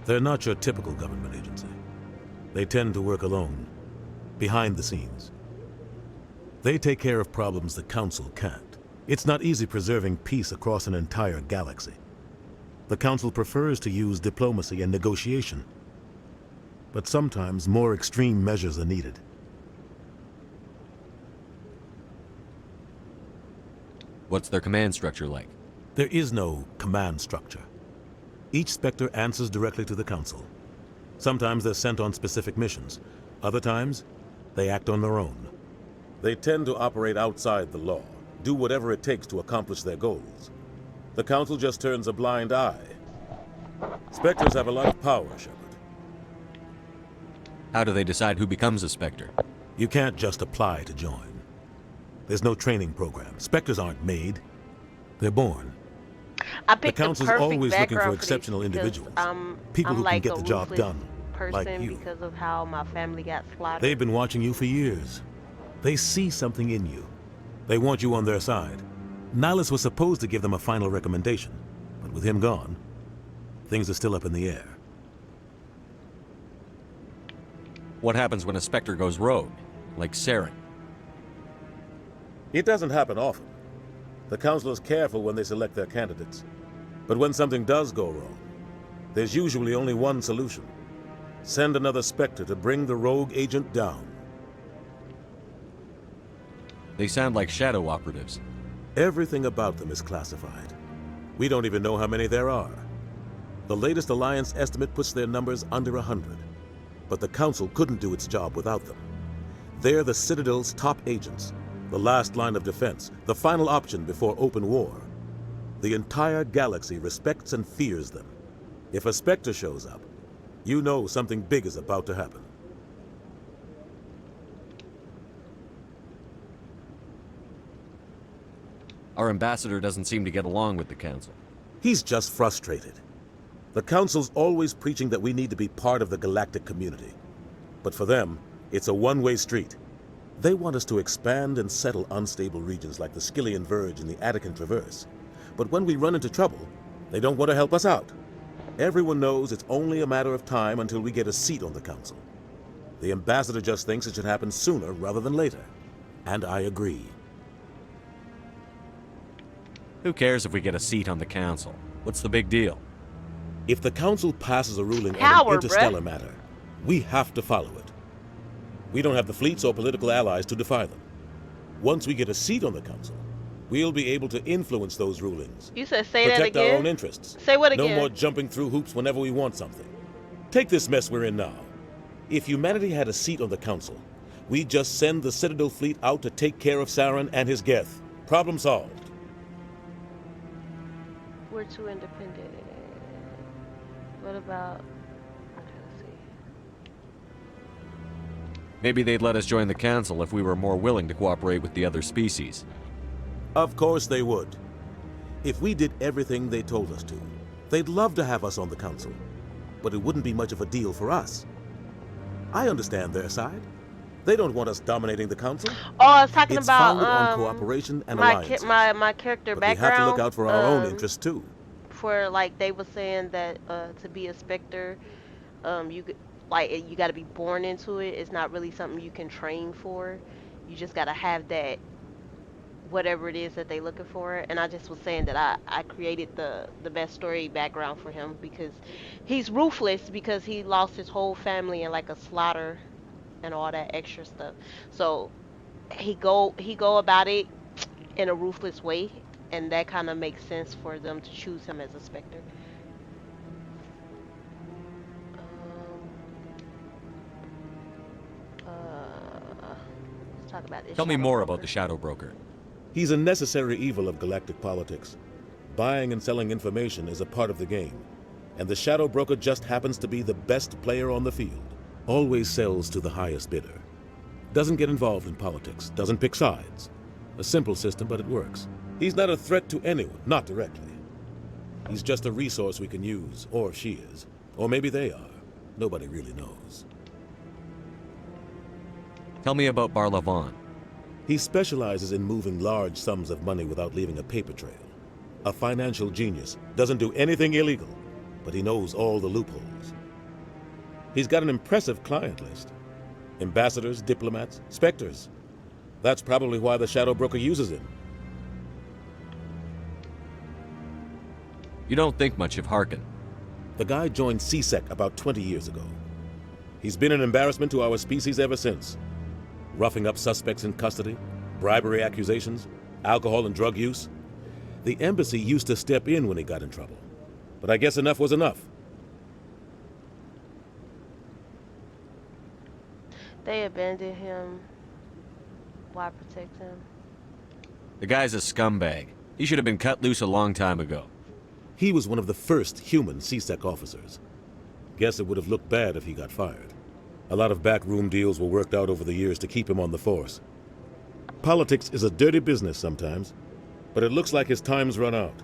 They're not your typical government agency. They tend to work alone, behind the scenes. They take care of problems the Council can't. It's not easy preserving peace across an entire galaxy. The Council prefers to use diplomacy and negotiation. But sometimes more extreme measures are needed. What's their command structure like? There is no command structure. Each Spectre answers directly to the Council. Sometimes they're sent on specific missions. Other times, they act on their own. They tend to operate outside the law, do whatever it takes to accomplish their goals. The Council just turns a blind eye. Spectres have a lot of power, Shepard. How do they decide who becomes a Spectre? You can't just apply to join. There's no training program. Spectres aren't made. They're born. I the picked Council's the perfect always looking for background exceptional this individuals. I'm People who can like get a the job ruthless done, like person you. because of how my family got slaughtered. They've been watching you for years. They see something in you. They want you on their side. Nihilus was supposed to give them a final recommendation, but with him gone, things are still up in the air. What happens when a Spectre goes rogue, like Saren? It doesn't happen often. The Council is careful when they select their candidates. But when something does go wrong, there's usually only one solution. Send another Spectre to bring the rogue agent down. They sound like shadow operatives. Everything about them is classified. We don't even know how many there are. The latest Alliance estimate puts their numbers under 100. But the Council couldn't do its job without them. They're the Citadel's top agents, the last line of defense, the final option before open war. The entire galaxy respects and fears them. If a Spectre shows up, you know something big is about to happen. Our ambassador doesn't seem to get along with the Council. He's just frustrated. The Council's always preaching that we need to be part of the galactic community. But for them, it's a one-way street. They want us to expand and settle unstable regions like the Skillian Verge and the Attican Traverse. But when we run into trouble, they don't want to help us out. Everyone knows it's only a matter of time until we get a seat on the Council. The ambassador just thinks it should happen sooner rather than later. And I agree. Who cares if we get a seat on the Council? What's the big deal? If the Council passes a ruling Power, on an interstellar bruh. matter, we have to follow it. We don't have the fleets or political allies to defy them. Once we get a seat on the Council, we'll be able to influence those rulings. You said say that Protect again? our own interests. Say what again? No more jumping through hoops whenever we want something. Take this mess we're in now. If humanity had a seat on the Council, we'd just send the Citadel fleet out to take care of Saren and his Geth. Problem solved. We're too independent. What about... I'm trying to see. Maybe they'd let us join the Council if we were more willing to cooperate with the other species. Of course they would. If we did everything they told us to, they'd love to have us on the Council. But it wouldn't be much of a deal for us. I understand their side. They don't want us dominating the Council. Oh, I was talking It's about founded on cooperation and my alliances. my character But background. we have to look out for our own interests too. For like they were saying that to be a Spectre, you got to be born into it. It's not really something you can train for. You just got to have that, whatever it is that they looking for. And I just was saying that I created the best story background for him because he's ruthless because he lost his whole family in like a slaughter and all that extra stuff. So he go about it in a ruthless way, and that kind of makes sense for them to choose him as a Spectre. Let's talk about this. Tell me more about the Shadow Broker. He's a necessary evil of galactic politics. Buying and selling information is a part of the game, and the Shadow Broker just happens to be the best player on the field. Always sells to the highest bidder. Doesn't get involved in politics, doesn't pick sides. A simple system, but it works. He's not a threat to anyone, not directly. He's just a resource we can use, or she is. Or maybe they are. Nobody really knows. Tell me about Barlavon. He specializes in moving large sums of money without leaving a paper trail. A financial genius, doesn't do anything illegal, but he knows all the loopholes. He's got an impressive client list. Ambassadors, diplomats, specters. That's probably why the Shadow Broker uses him. You don't think much of Harkin. The guy joined CSEC about 20 years ago. He's been an embarrassment to our species ever since. Roughing up suspects in custody, bribery accusations, alcohol and drug use. The embassy used to step in when he got in trouble. But I guess enough was enough. They abandoned him. Why protect him? The guy's a scumbag. He should have been cut loose a long time ago. He was one of the first human CSEC officers. Guess it would have looked bad if he got fired. A lot of backroom deals were worked out over the years to keep him on the force. Politics is a dirty business sometimes, but it looks like his time's run out.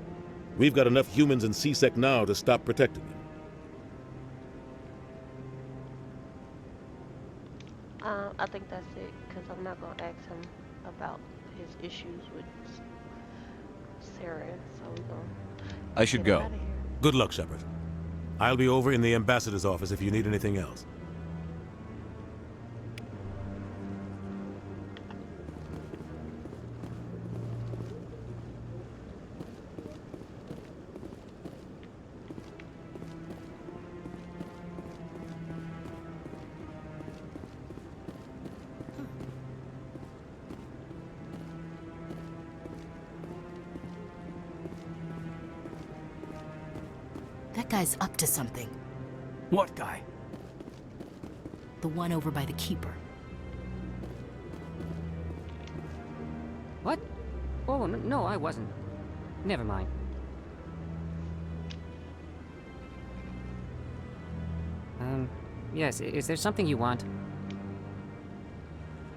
We've got enough humans in CSEC now to stop protecting him. I think that's it, because I'm not going to ask him about his issues with Saren, so we're going to... I should go. Good luck, Shepard. I'll be over in the ambassador's office if you need anything else. That guy's up to something. What guy? The one over by the Keeper. What? Oh, no, I wasn't. Never mind. Yes, is there something you want?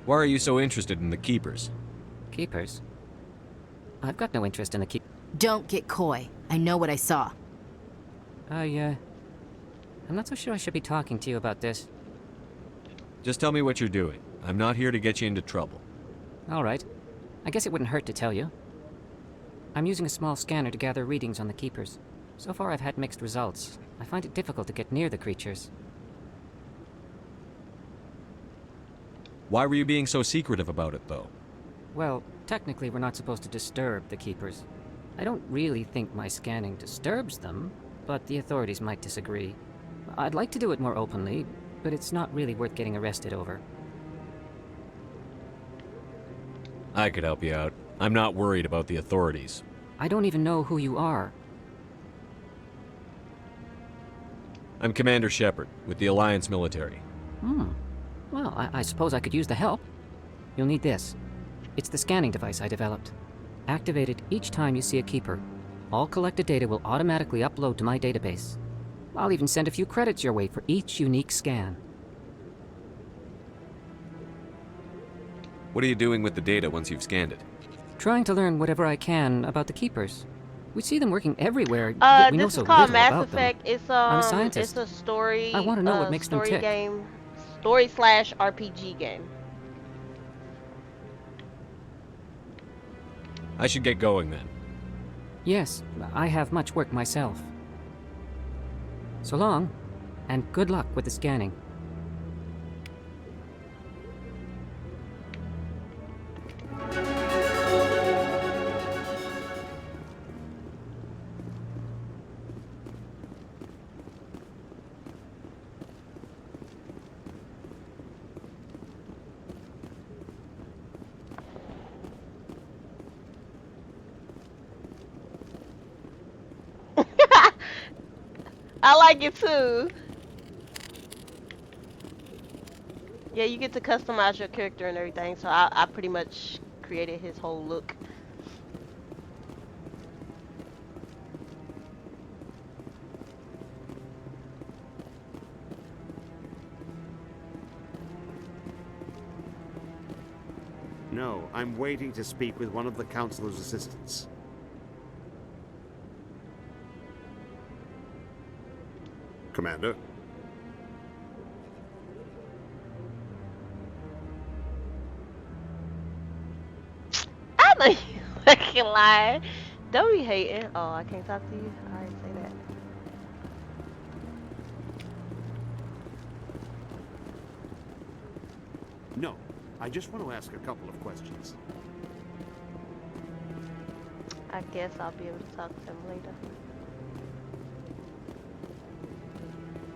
Why are you so interested in the Keepers? Keepers? I've got no interest in the Don't get coy. I know what I saw. I'm not so sure I should be talking to you about this. Just tell me what you're doing. I'm not here to get you into trouble. All right. I guess it wouldn't hurt to tell you. I'm using a small scanner to gather readings on the Keepers. So far I've had mixed results. I find it difficult to get near the creatures. Why were you being so secretive about it, though? Well, technically we're not supposed to disturb the Keepers. I don't really think my scanning disturbs them, but the authorities might disagree. I'd like to do it more openly, but it's not really worth getting arrested over. I could help you out. I'm not worried about the authorities. I don't even know who you are. I'm Commander Shepard, with the Alliance military. Well, I suppose I could use the help. You'll need this. It's the scanning device I developed. Activate it each time you see a Keeper. All collected data will automatically upload to my database. I'll even send a few credits your way for each unique scan. What are you doing with the data once you've scanned it? Trying to learn whatever I can about the Keepers. We see them working everywhere, yet we know so little about them. This is called Mass Effect. It's I'm a scientist. It's a story. I want to know what makes them tick. Story/RPG game. I should get going then. Yes, I have much work myself. So long, and good luck with the scanning. I like it too. Yeah, you get to customize your character and everything, so I pretty much created his whole look. No, I'm waiting to speak with one of the Councilor's assistants. Commander? I know you fucking lying. Don't be hating. Oh, I can't talk to you? I already say that. No, I just want to ask a couple of questions. I guess I'll be able to talk to him later.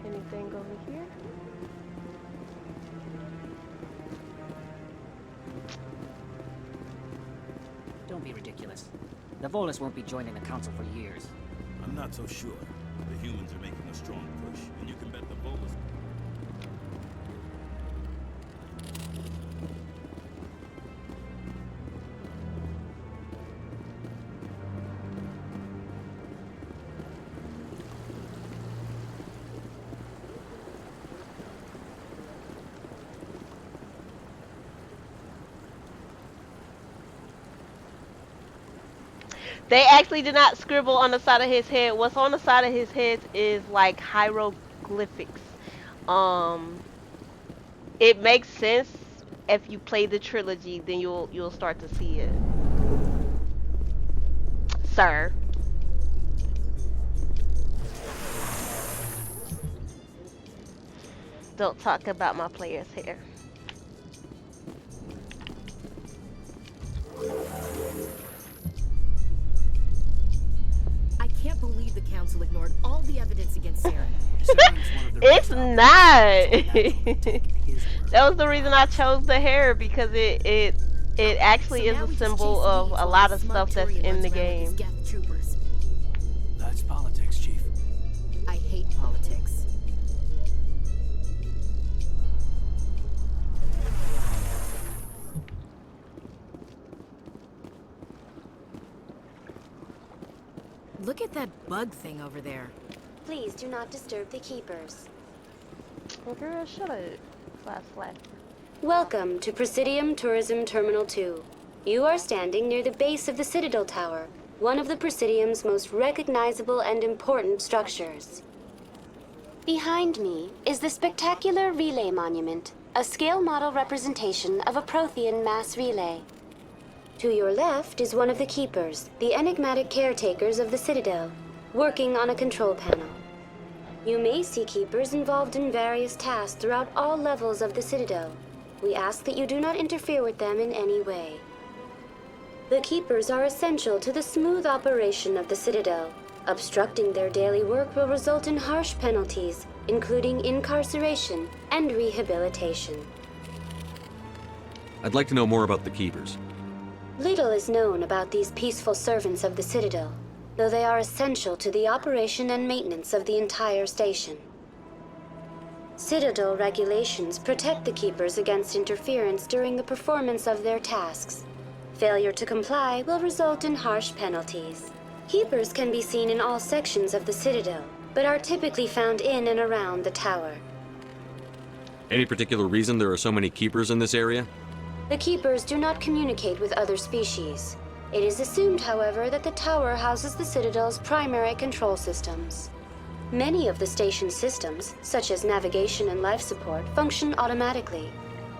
Anything over here? Don't be ridiculous. The Volus won't be joining the Council for years. I'm not so sure. The humans are making a strong push, and you can bet the Volus... They actually did not scribble on the side of his head. What's on the side of his head is like hieroglyphics. It makes sense if you play the trilogy, then you'll start to see it. Sir. Don't talk about my player's hair. I can't believe the council ignored all the evidence against Saren. It's not. That was the reason I chose the hair, because it actually is a symbol of a lot of stuff that's in the game. That's politics, Chief. I hate politics. Look at that bug thing over there. Please do not disturb the keepers. Well, girl, shut up. Slash. Welcome to Presidium Tourism Terminal 2. You are standing near the base of the Citadel Tower, one of the Presidium's most recognizable and important structures. Behind me is the spectacular Relay Monument, a scale model representation of a Prothean mass relay. To your left is one of the Keepers, the enigmatic caretakers of the Citadel, working on a control panel. You may see Keepers involved in various tasks throughout all levels of the Citadel. We ask that you do not interfere with them in any way. The Keepers are essential to the smooth operation of the Citadel. Obstructing their daily work will result in harsh penalties, including incarceration and rehabilitation. I'd like to know more about the Keepers. Little is known about these peaceful servants of the Citadel, though they are essential to the operation and maintenance of the entire station. Citadel regulations protect the Keepers against interference during the performance of their tasks. Failure to comply will result in harsh penalties. Keepers can be seen in all sections of the Citadel, but are typically found in and around the tower. Any particular reason there are so many Keepers in this area? The Keepers do not communicate with other species. It is assumed, however, that the tower houses the Citadel's primary control systems. Many of the station's systems, such as navigation and life support, function automatically.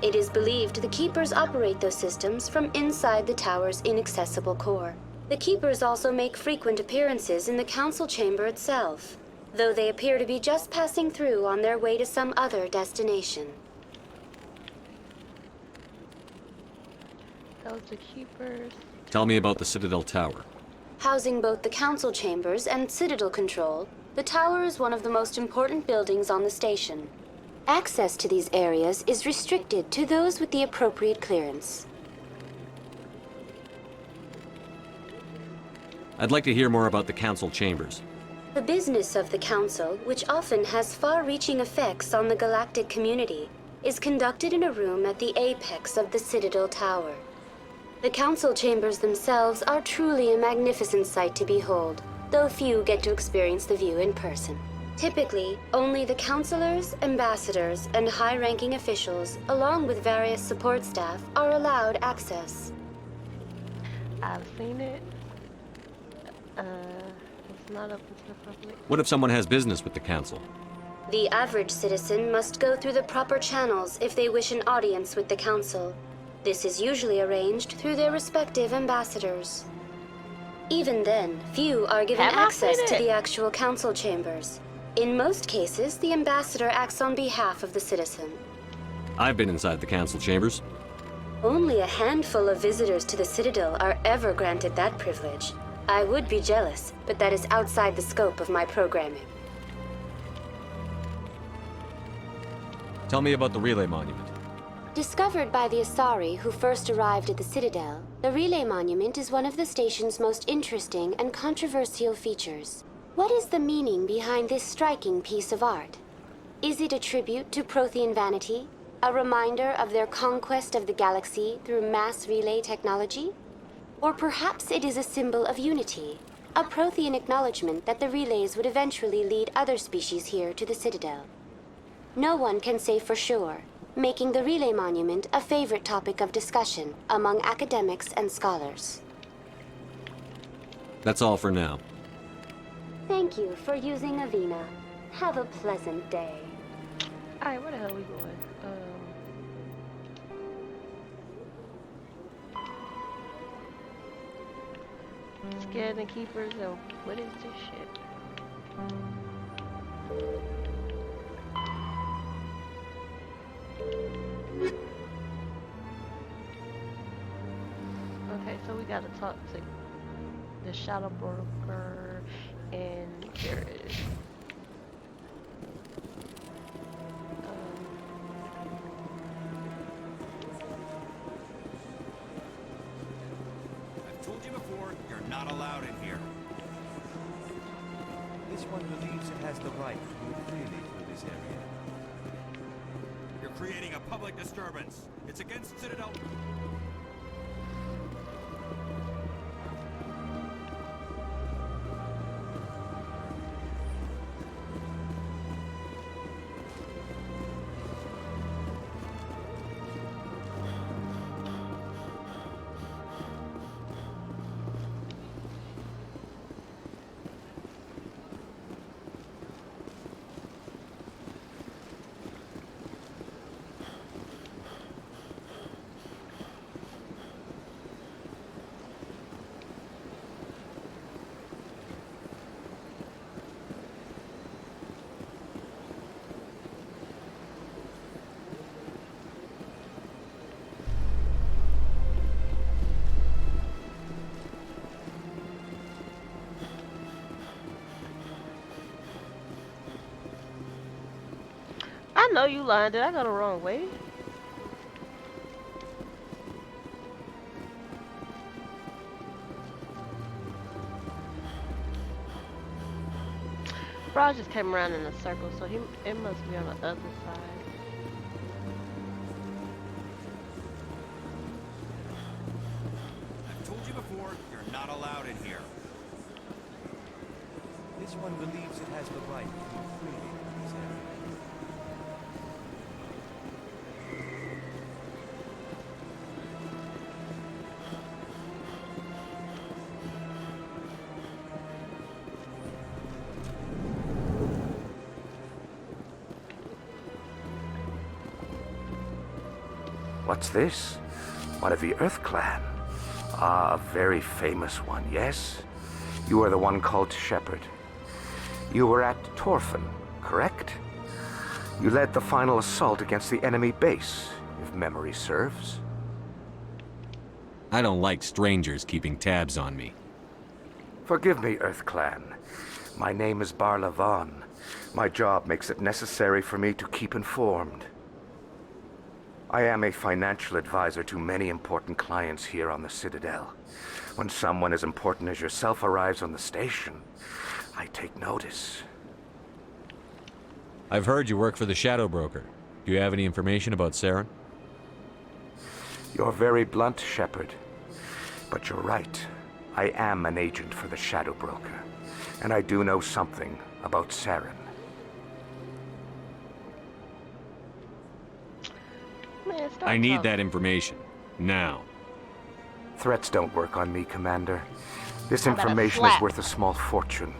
It is believed the Keepers operate those systems from inside the tower's inaccessible core. The Keepers also make frequent appearances in the council chamber itself, though they appear to be just passing through on their way to some other destination. Those are Keepers. Tell me about the Citadel Tower. Housing both the council chambers and Citadel control, the tower is one of the most important buildings on the station. Access to these areas is restricted to those with the appropriate clearance. I'd like to hear more about the council chambers. The business of the council, which often has far-reaching effects on the galactic community, is conducted in a room at the apex of the Citadel Tower. The council chambers themselves are truly a magnificent sight to behold, though few get to experience the view in person. Typically, only the councilors, ambassadors, and high-ranking officials, along with various support staff, are allowed access. I've seen it. It's not open to the public. What if someone has business with the council? The average citizen must go through the proper channels if they wish an audience with the council. This is usually arranged through their respective ambassadors. Even then, few are given access to the actual council chambers. In most cases, the ambassador acts on behalf of the citizen. I've been inside the council chambers. Only a handful of visitors to the Citadel are ever granted that privilege. I would be jealous, but that is outside the scope of my programming. Tell me about the relay monument. Discovered by the Asari who first arrived at the Citadel, the Relay Monument is one of the station's most interesting and controversial features. What is the meaning behind this striking piece of art? Is it a tribute to Prothean vanity? A reminder of their conquest of the galaxy through mass relay technology? Or perhaps it is a symbol of unity, a Prothean acknowledgement that the relays would eventually lead other species here to the Citadel. No one can say for sure, making the Relay Monument a favorite topic of discussion among academics and scholars. That's all for now. Thank you for using Avina. Have a pleasant day. Alright, where the hell are we going? Scared and keepers and what is this shit? Okay, so we gotta talk to the shadow broker and Jared. I've told you before, you're not allowed in here. This one believes it has the right to move freely through this area. You're creating a public disturbance. It's against Citadel. I know you lying. Did I go the wrong way? Bro, I just came around in a circle, so it must be on the other side. I've told you before, you're not allowed in here. This one believes it has the right to move freely through this area. What's this? One of the Earth Clan. Ah, a very famous one, yes? You are the one called Shepard. You were at Torfan, correct? You led the final assault against the enemy base, if memory serves. I don't like strangers keeping tabs on me. Forgive me, Earth Clan. My name is Barla Vaughn. My job makes it necessary for me to keep informed. I am a financial advisor to many important clients here on the Citadel. When someone as important as yourself arrives on the station, I take notice. I've heard you work for the Shadow Broker. Do you have any information about Saren? You're very blunt, Shepard. But you're right. I am an agent for the Shadow Broker. And I do know something about Saren. I need that information. Now. Threats don't work on me, Commander. This How about a information is slap? worth a small fortune.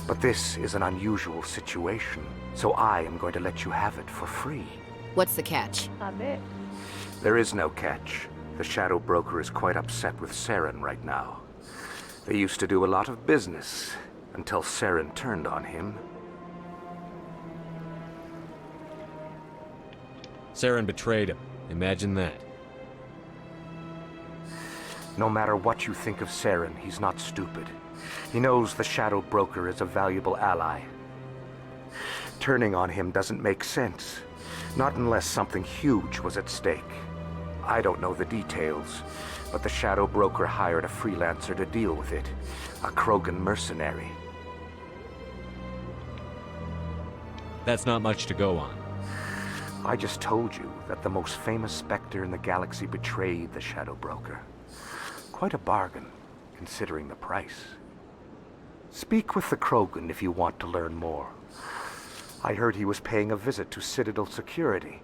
But this is an unusual situation, so I am going to let you have it for free. What's the catch? I bet. There is no catch. The Shadow Broker is quite upset with Saren right now. They used to do a lot of business, until Saren turned on him. Saren betrayed him. Imagine that. No matter what you think of Saren, he's not stupid. He knows the Shadow Broker is a valuable ally. Turning on him doesn't make sense. Not unless something huge was at stake. I don't know the details, but the Shadow Broker hired a freelancer to deal with it. A Krogan mercenary. That's not much to go on. I just told you that the most famous Spectre in the galaxy betrayed the Shadow Broker. Quite a bargain, considering the price. Speak with the Krogan if you want to learn more. I heard he was paying a visit to Citadel security.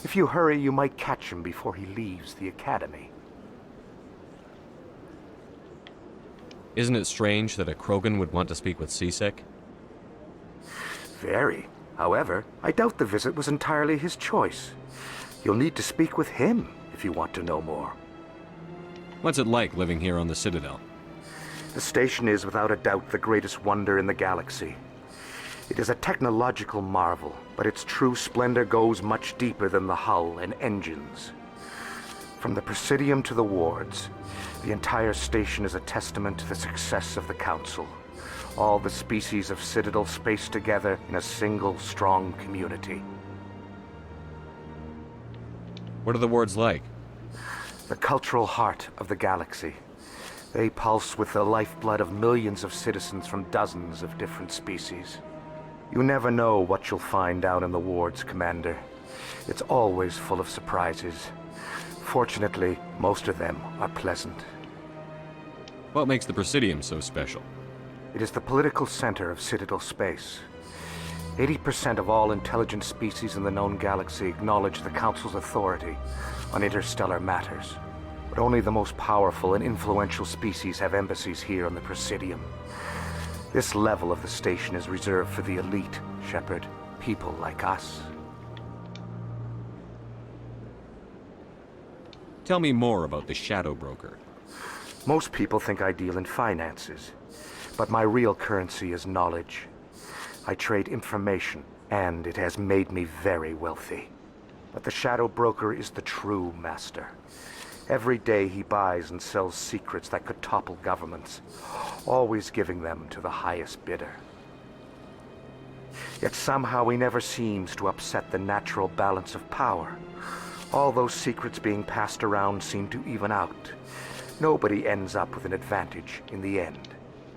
If you hurry, you might catch him before he leaves the Academy. Isn't it strange that a Krogan would want to speak with C-Sec? Very. However, I doubt the visit was entirely his choice. You'll need to speak with him if you want to know more. What's it like living here on the Citadel? The station is without a doubt the greatest wonder in the galaxy. It is a technological marvel, but its true splendor goes much deeper than the hull and engines. From the Presidium to the wards, the entire station is a testament to the success of the Council. All the species of Citadel spaced together in a single, strong community. What are the wards like? The cultural heart of the galaxy. They pulse with the lifeblood of millions of citizens from dozens of different species. You never know what you'll find out in the wards, Commander. It's always full of surprises. Fortunately, most of them are pleasant. What makes the Presidium so special? It is the political center of Citadel space. 80% of all intelligent species in the known galaxy acknowledge the Council's authority on interstellar matters. But only the most powerful and influential species have embassies here on the Presidium. This level of the station is reserved for the elite, Shepard. People like us. Tell me more about the Shadow Broker. Most people think I deal in finances, but my real currency is knowledge. I trade information, and it has made me very wealthy. But the Shadow Broker is the true master. Every day he buys and sells secrets that could topple governments, always giving them to the highest bidder. Yet somehow he never seems to upset the natural balance of power. All those secrets being passed around seem to even out. Nobody ends up with an advantage in the end.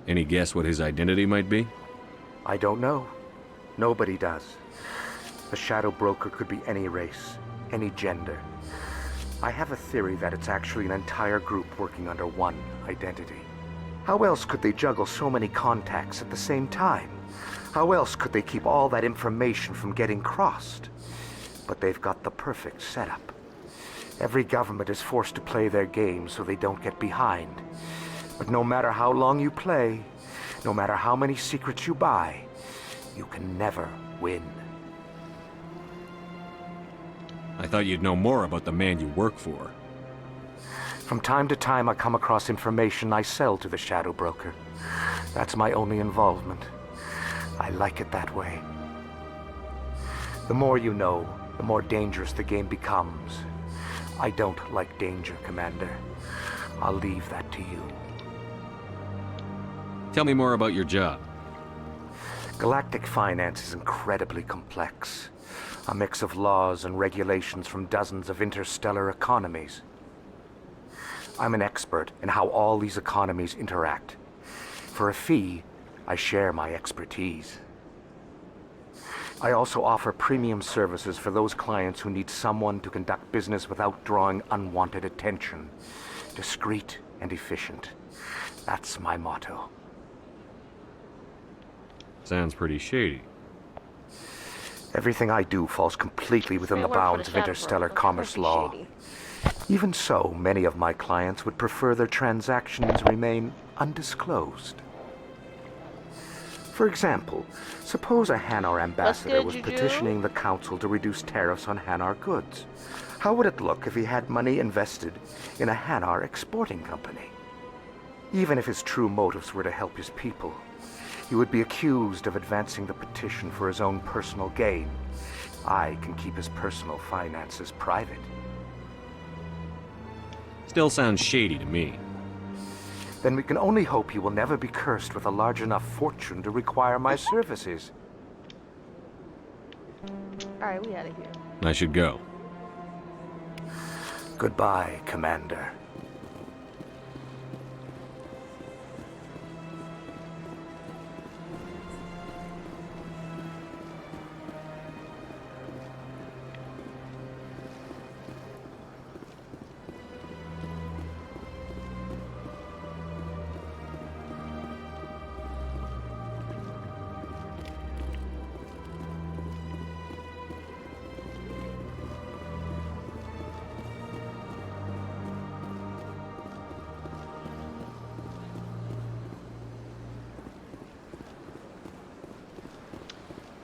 Any guess what his identity might be? I don't know. Nobody does. The Shadow Broker could be any race, any gender. I have a theory that it's actually an entire group working under one identity. How else could they juggle so many contacts at the same time? How else could they keep all that information from getting crossed? But they've got the perfect setup. Every government is forced to play their game so they don't get behind. But no matter how long you play, no matter how many secrets you buy, you can never win. I thought you'd know more about the man you work for. From time to time, I come across information I sell to the Shadow Broker. That's my only involvement. I like it that way. The more you know, the more dangerous the game becomes. I don't like danger, Commander. I'll leave that to you. Tell me more about your job. Galactic finance is incredibly complex. A mix of laws and regulations from dozens of interstellar economies. I'm an expert in how all these economies interact. For a fee, I share my expertise. I also offer premium services for those clients who need someone to conduct business without drawing unwanted attention. Discreet and efficient. That's my motto. Sounds pretty shady. Everything I do falls completely within the bounds of interstellar commerce law. Even so, many of my clients would prefer their transactions remain undisclosed. For example, suppose a Hanar ambassador was petitioning the Council to reduce tariffs on Hanar goods. How would it look if he had money invested in a Hanar exporting company? Even if his true motives were to help his people, he would be accused of advancing the petition for his own personal gain. I can keep his personal finances private. Still sounds shady to me. Then we can only hope he will never be cursed with a large enough fortune to require my services. Alright, we out of here. I should go. Goodbye, Commander.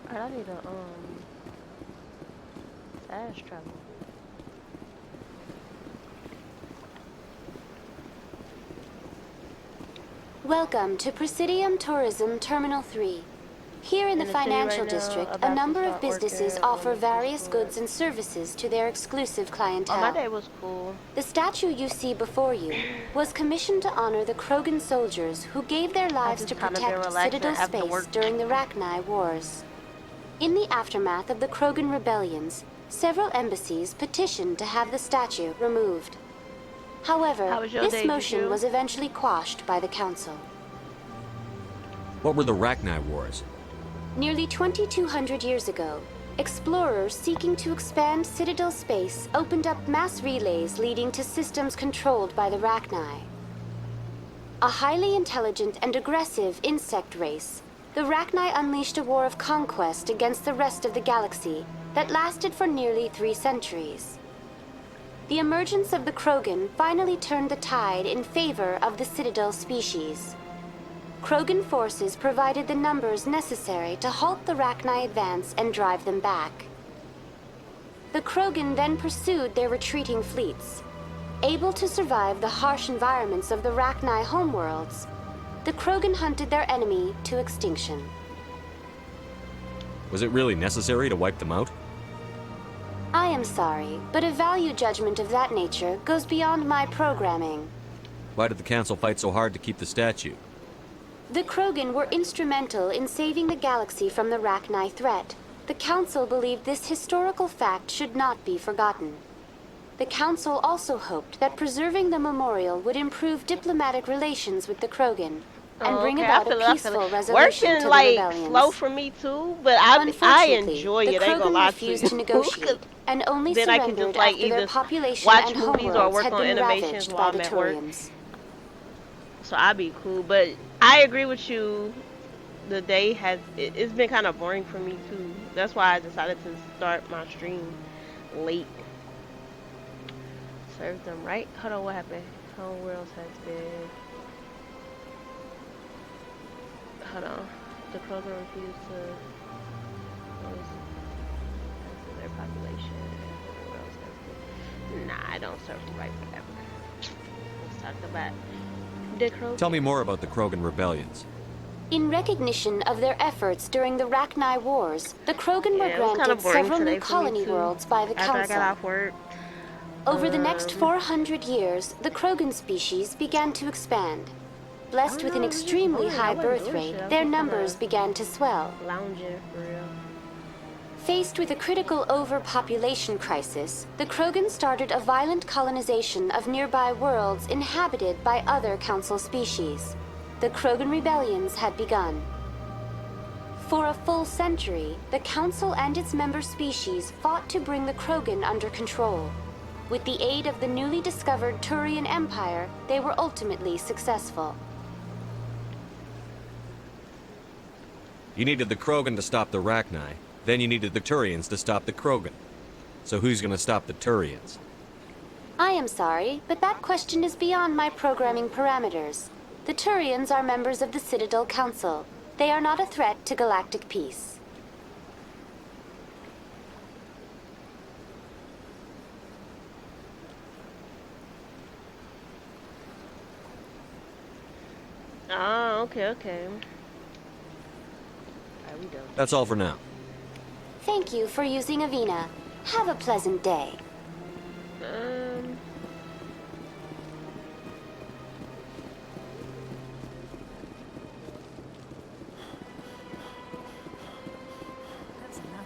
Alright, I need a fast travel. Welcome to Presidium Tourism Terminal 3. Here in the financial district, a number of businesses offer various goods and services to their exclusive clientele. Oh, my day was cool. The statue you see before you was commissioned to honor the Krogan soldiers who gave their lives to protect Citadel space during the Rachni Wars. In the aftermath of the Krogan rebellions, several embassies petitioned to have the statue removed. However, this motion was eventually quashed by the Council. What were the Rachni Wars? Nearly 2,200 years ago, explorers seeking to expand Citadel space opened up mass relays leading to systems controlled by the Rachni. A highly intelligent and aggressive insect race, the Rachni unleashed a war of conquest against the rest of the galaxy that lasted for nearly 3 centuries. The emergence of the Krogan finally turned the tide in favor of the Citadel species. Krogan forces provided the numbers necessary to halt the Rachni advance and drive them back. The Krogan then pursued their retreating fleets. Able to survive the harsh environments of the Rachni homeworlds, the Krogan hunted their enemy to extinction. Was it really necessary to wipe them out? I am sorry, but a value judgment of that nature goes beyond my programming. Why did the Council fight so hard to keep the statue? The Krogan were instrumental in saving the galaxy from the Rachni threat. The Council believed this historical fact should not be forgotten. The Council also hoped that preserving the memorial would improve diplomatic relations with the Krogan and bring about a peaceful resolution to the rebellions. Slow for me too, but I enjoy it. I ain't gonna lie to you. Refused to negotiate and only then I can surrendered just after their population watch and movies or homeworlds work had on been innovations ravaged while by I'm the at work. Turians. So I'd be cool, but I agree with you. The day has it's been kind of boring for me too. That's why I decided to start my stream late. Serve them right. Hold on, what happened? Homeworlds has been. Hold on. The Krogan refused to their population. Homeworlds has been. Nah, I don't serve them right. Whatever. Let's talk about the Krogan. Tell me more about the Krogan rebellions. In recognition of their efforts during the Rachni Wars, the Krogan were granted several new colony worlds by the Council. After I got off work. Over the next 400 years, the Krogan species began to expand. Blessed with an extremely high birth rate, their numbers began to swell. Lounging for real. Faced with a critical overpopulation crisis, the Krogan started a violent colonization of nearby worlds inhabited by other Council species. The Krogan rebellions had begun. For a full century, the Council and its member species fought to bring the Krogan under control. With the aid of the newly discovered Turian Empire, they were ultimately successful. You needed the Krogan to stop the Rachni, then you needed the Turians to stop the Krogan. So who's gonna stop the Turians? I am sorry, but that question is beyond my programming parameters. The Turians are members of the Citadel Council. They are not a threat to galactic peace. Oh, okay. Alright, we done. That's all for now. Thank you for using Avina. Have a pleasant day. That's enough.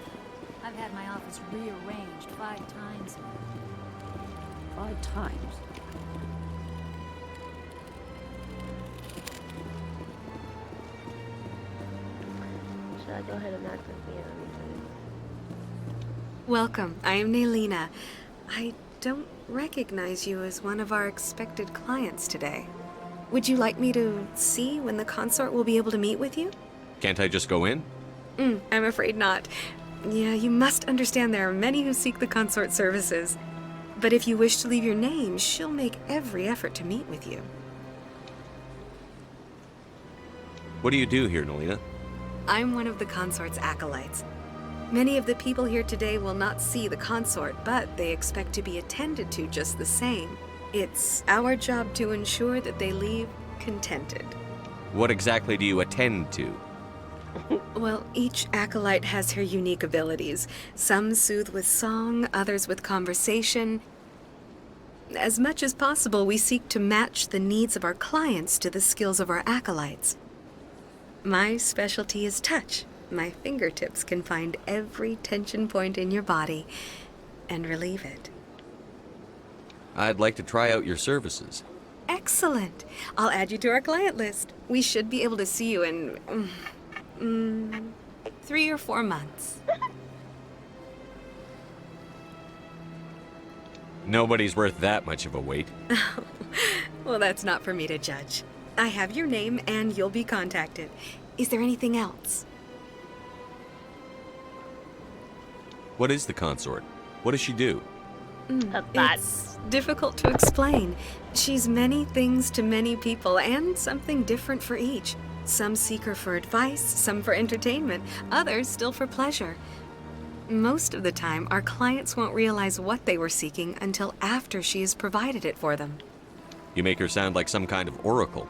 I've had my office rearranged 5 times. 5 times? Should I go ahead and knock this in? Welcome. I am Naylina. I don't recognize you as one of our expected clients today. Would you like me to see when the consort will be able to meet with you? Can't I just go in? I'm afraid not. Yeah, you must understand there are many who seek the consort services. But if you wish to leave your name, she'll make every effort to meet with you. What do you do here, Nolina? I'm one of the consort's acolytes. Many of the people here today will not see the consort, but they expect to be attended to just the same. It's our job to ensure that they leave contented. What exactly do you attend to? Well, each acolyte has her unique abilities. Some soothe with song, others with conversation. As much as possible, we seek to match the needs of our clients to the skills of our acolytes. My specialty is touch. My fingertips can find every tension point in your body and relieve it. I'd like to try out your services. Excellent. I'll add you to our client list. We should be able to see you in 3 or 4 months. Nobody's worth that much of a wait. Well, that's not for me to judge. I have your name and you'll be contacted. Is there anything else? What is the consort? What does she do? It's difficult to explain. She's many things to many people and something different for each. Some seek her for advice, some for entertainment, others still for pleasure. Most of the time, our clients won't realize what they were seeking until after she has provided it for them. You make her sound like some kind of oracle.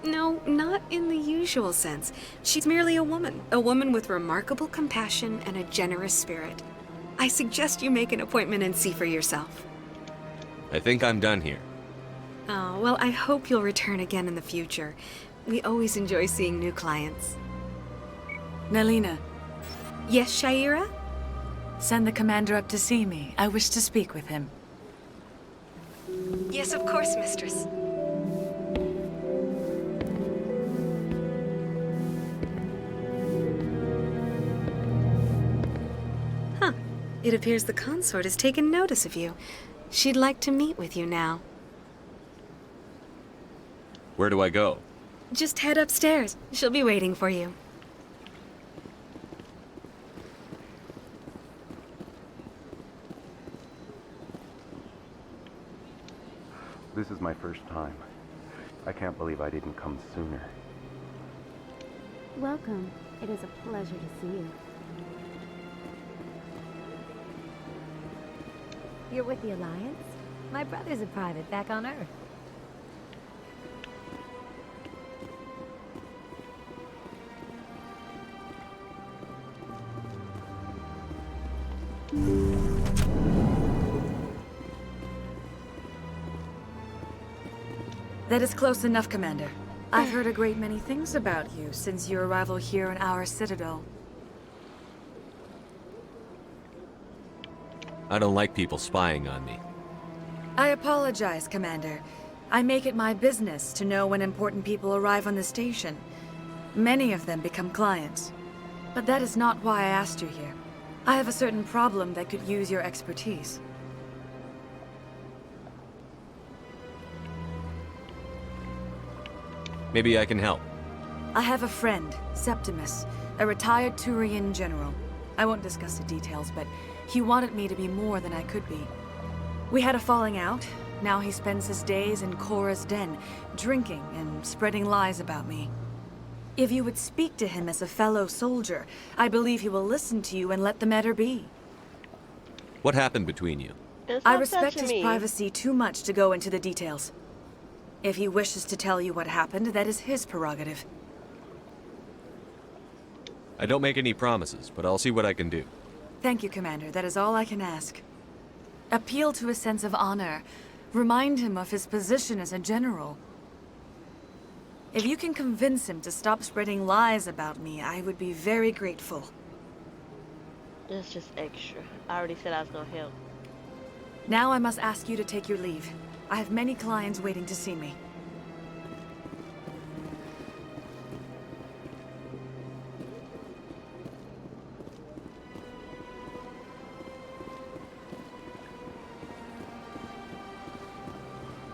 No, not in the usual sense. She's merely a woman with remarkable compassion and a generous spirit. I suggest you make an appointment and see for yourself. I think I'm done here. Oh, well, I hope you'll return again in the future. We always enjoy seeing new clients. Naylina. Yes, Shaira? Send the commander up to see me. I wish to speak with him. Yes, of course, mistress. Huh. It appears the consort has taken notice of you. She'd like to meet with you now. Where do I go? Just head upstairs. She'll be waiting for you. This is my first time. I can't believe I didn't come sooner. Welcome. It is a pleasure to see you. You're with the Alliance? My brother's a private back on Earth. That is close enough, Commander. I've heard a great many things about you since your arrival here in our citadel. I don't like people spying on me. I apologize, Commander. I make it my business to know when important people arrive on the station. Many of them become clients. But that is not why I asked you here. I have a certain problem that could use your expertise. Maybe I can help. I have a friend, Septimus, a retired Turian general. I won't discuss the details, but he wanted me to be more than I could be. We had a falling out. Now he spends his days in Korra's den, drinking and spreading lies about me. If you would speak to him as a fellow soldier, I believe he will listen to you and let the matter be. What happened between you? I respect his privacy too much to go into the details. If he wishes to tell you what happened, that is his prerogative. I don't make any promises, but I'll see what I can do. Thank you, Commander. That is all I can ask. Appeal to his sense of honor. Remind him of his position as a general. If you can convince him to stop spreading lies about me, I would be very grateful. That's just extra. I already said I was gonna help. Now I must ask you to take your leave. I have many clients waiting to see me.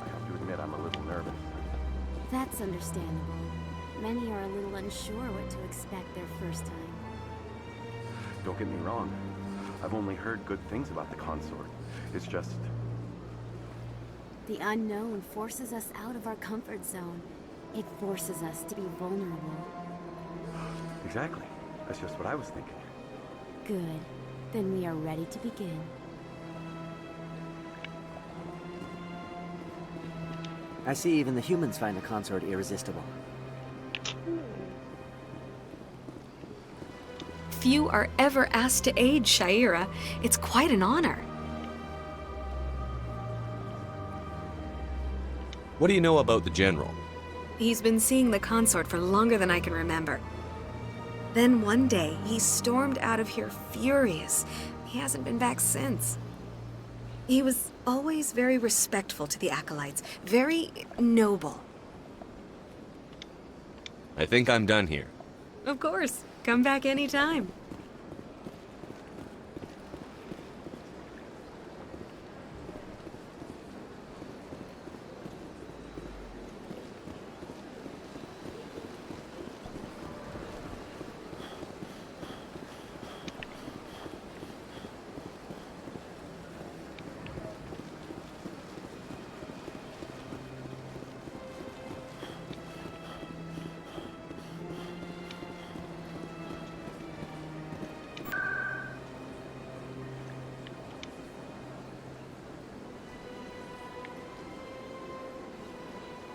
I have to admit I'm a little nervous. That's understandable. Many are a little unsure what to expect their first time. Don't get me wrong. I've only heard good things about the consort. It's just... The unknown forces us out of our comfort zone. It forces us to be vulnerable. Exactly. That's just what I was thinking. Good. Then we are ready to begin. I see even the humans find the consort irresistible. Few are ever asked to aid Shaira. It's quite an honor. What do you know about the General? He's been seeing the consort for longer than I can remember. Then one day, he stormed out of here furious. He hasn't been back since. He was always very respectful to the acolytes, very noble. I think I'm done here. Of course. Come back anytime.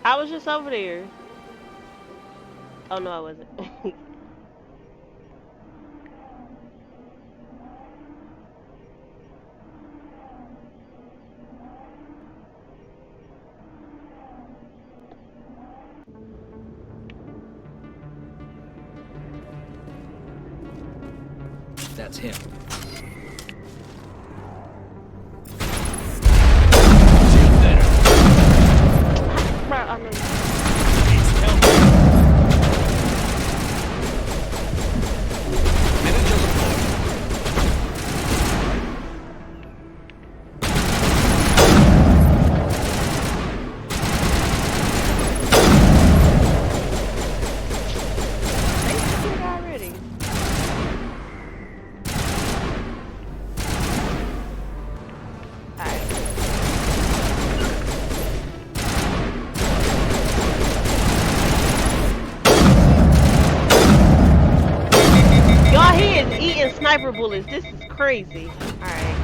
I was just over there. Oh no, I wasn't. That's him. Bro, I know. Already. Y'all, he is eating sniper bullets. This is crazy. Alright.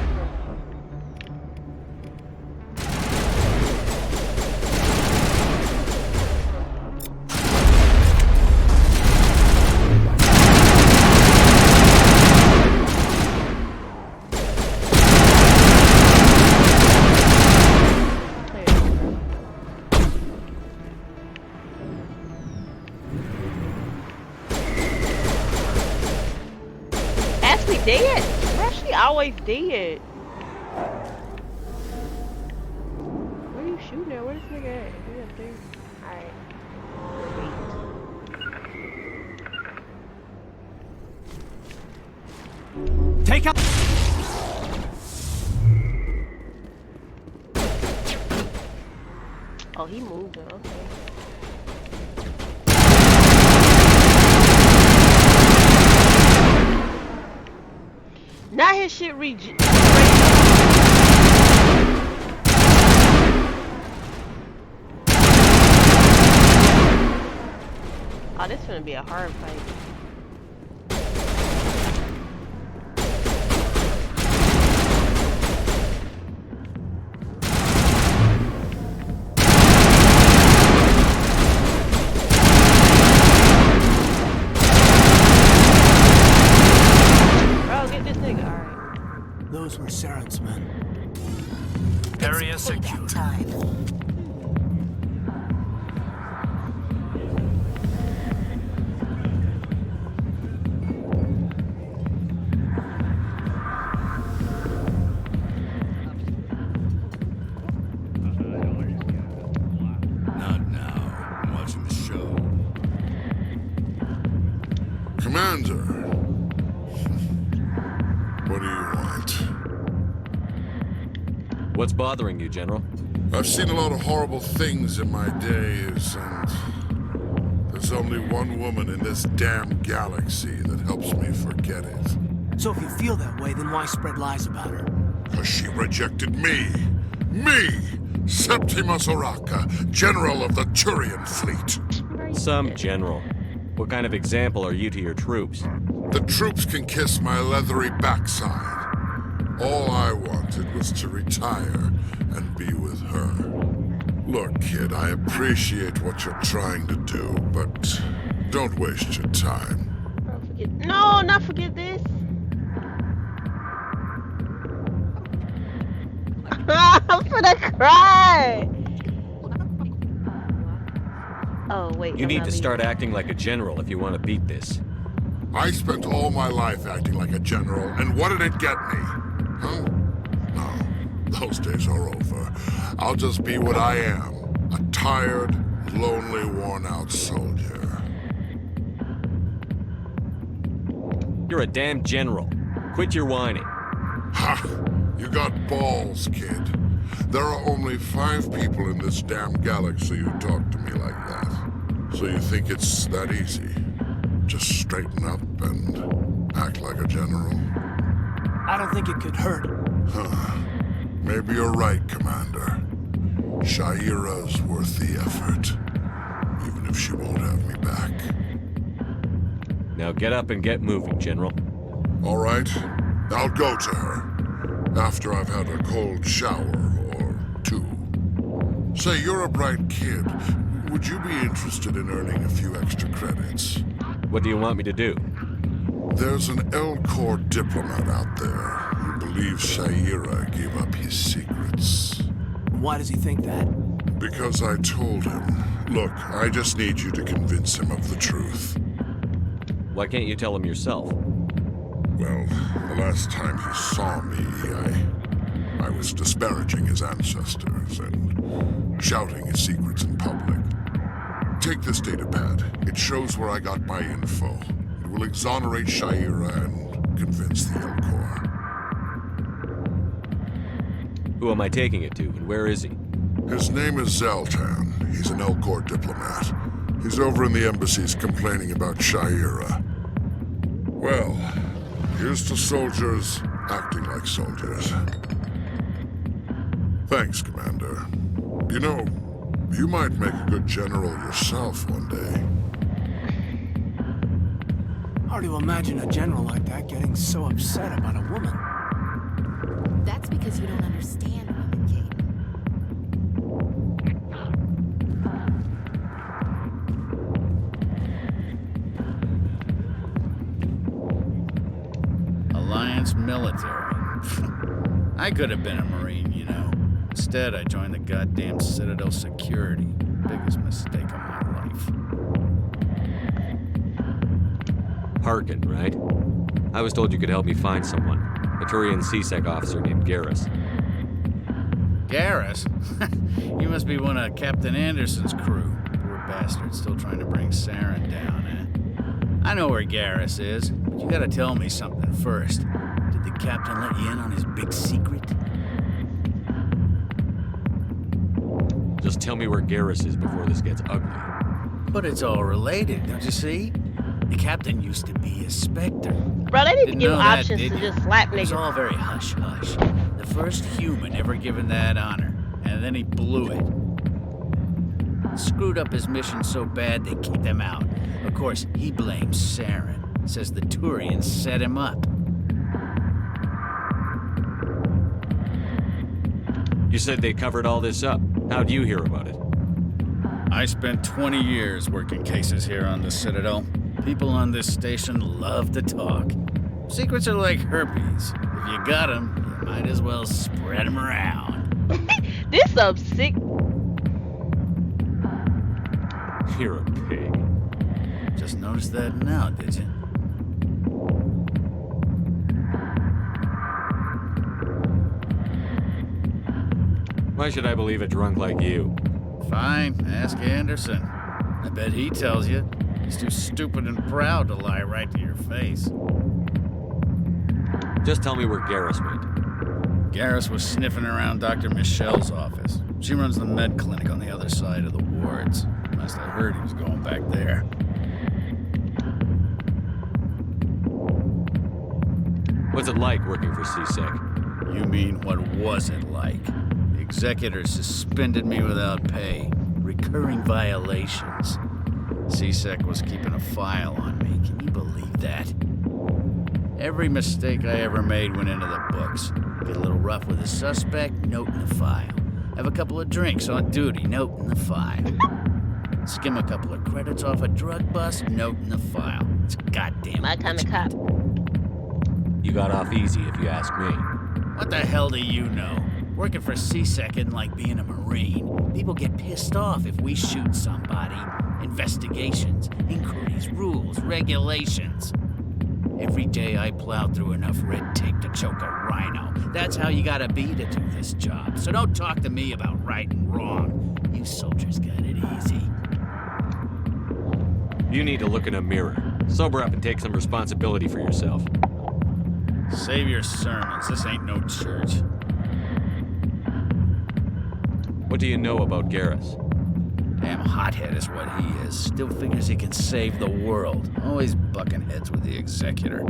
Ashley dead? Ashley always dead. Where you shooting at? Where this nigga at? He up there? Alright. Take out. Oh, he moved. Okay. Now his shit Oh, this is gonna be a hard fight. Those were Saren's men. Area secure. Not now. I'm watching the show. Commander. What do you want? What's bothering you, General? I've seen a lot of horrible things in my days, and there's only one woman in this damn galaxy that helps me forget it. So if you feel that way, then why spread lies about her? Because she rejected me! Me! Septimus Oraka, General of the Turian Fleet. Some general. What kind of example are you to your troops? The troops can kiss my leathery backside. All I wanted was to retire and be with her. Look, kid, I appreciate what you're trying to do, but don't waste your time. No, not forget this. I'm gonna cry. Oh, wait. You need to start acting like a general if you want to beat this. I spent all my life acting like a general, and what did it get me? Huh? No, those days are over. I'll just be what I am. A tired, lonely, worn-out soldier. You're a damn general. Quit your whining. Ha! You got balls, kid. There are only 5 people in this damn galaxy who talk to me like that. So you think it's that easy? Just straighten up and act like a general? I don't think it could hurt. Huh. Maybe you're right, Commander. Shaira's worth the effort. Even if she won't have me back. Now get up and get moving, General. All right. I'll go to her. After I've had a cold shower or 2. Say, you're a bright kid. Would you be interested in earning a few extra credits? What do you want me to do? There's an L-Corps diplomat out there who believes Shaira gave up his secrets. Why does he think that? Because I told him. Look, I just need you to convince him of the truth. Why can't you tell him yourself? Well, the last time he saw me, I was disparaging his ancestors and shouting his secrets in public. Take this datapad. It shows where I got my info. It will exonerate Shaira and convince the L-Corps. Who am I taking it to, and where is he? His name is Zaltan. He's an L-Corps diplomat. He's over in the embassies complaining about Shaira. Well, here's to soldiers acting like soldiers. Thanks, Commander. You know, you might make a good general yourself one day. Hard to imagine a general like that getting so upset about a woman. That's because you don't understand women, Kate. Alliance military. I could have been a Marine, you know. Instead, I joined the goddamn Citadel security. Biggest mistake of my life. Harkin, right? I was told you could help me find someone. A Turian CSEC officer named Garrus. Garrus? You must be one of Captain Anderson's crew. Poor bastard, still trying to bring Saren down, eh? I know where Garrus is, but you gotta tell me something first. Did the captain let you in on his big secret? Just tell me where Garrus is before this gets ugly. But it's all related, don't you see? The captain used to be a Spectre. Bro, they need to give options to just slap It was niggas. all very hush-hush. The first human ever given that honor, and then he blew it. Screwed up his mission so bad they kicked him out. Of course, he blames Saren. Says the Turians set him up. You said they covered all this up. How'd you hear about it? I spent 20 years working cases here on the Citadel. People on this station love to talk. Secrets are like herpes. If If you got 'em, you might as well spread 'em around. This some sick. You're a pig. Just noticed that now, did you? Why should I believe a drunk like you? Fine, ask Anderson. I bet he tells you. He's too stupid and proud to lie right to your face. Just tell me where Garrus went. Garrus was sniffing around Dr. Michelle's office. She runs the med clinic on the other side of the wards. Last I heard, he was going back there. What's it like working for CSEC? You mean, what was it like? The executor suspended me without pay. Recurring violations. CSEC was keeping a file on me. Can you believe that? Every mistake I ever made went into the books. Get a little rough with a suspect, note in the file. Have a couple of drinks on duty, note in the file. Skim a couple of credits off a drug bust, note in the file. It's goddamn My kind of cop. You got off easy, if you ask me. What the hell do you know? Working for CSEC isn't like being a Marine. People get pissed off if we shoot somebody. Investigations, inquiries, rules, regulations. Every day I plowed through enough red tape to choke a rhino. That's how you gotta be to do this job. So don't talk to me about right and wrong. You soldiers got it easy. You need to look in a mirror. Sober up and take some responsibility for yourself. Save your sermons. This ain't no church. What do you know about Garrus? Damn hothead is what he is. Still figures he can save the world. Always bucking heads with the executor.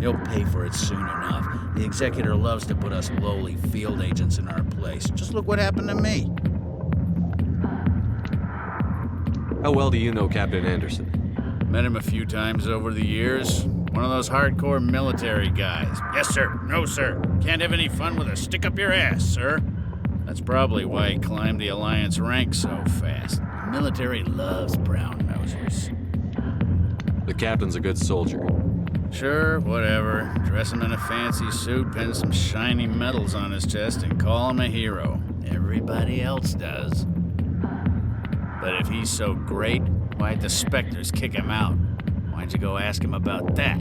He'll pay for it soon enough. The executor loves to put us lowly field agents in our place. Just look what happened to me. How well do you know Captain Anderson? Met him a few times over the years. One of those hardcore military guys. Yes, sir. No, sir. Can't have any fun with a stick up your ass, sir. That's probably why he climbed the Alliance ranks so fast. The military loves brown nosers. The captain's a good soldier. Sure, whatever. Dress him in a fancy suit, pin some shiny medals on his chest, and call him a hero. Everybody else does. But if he's so great, why'd the Spectres kick him out? Why'd you go ask him about that?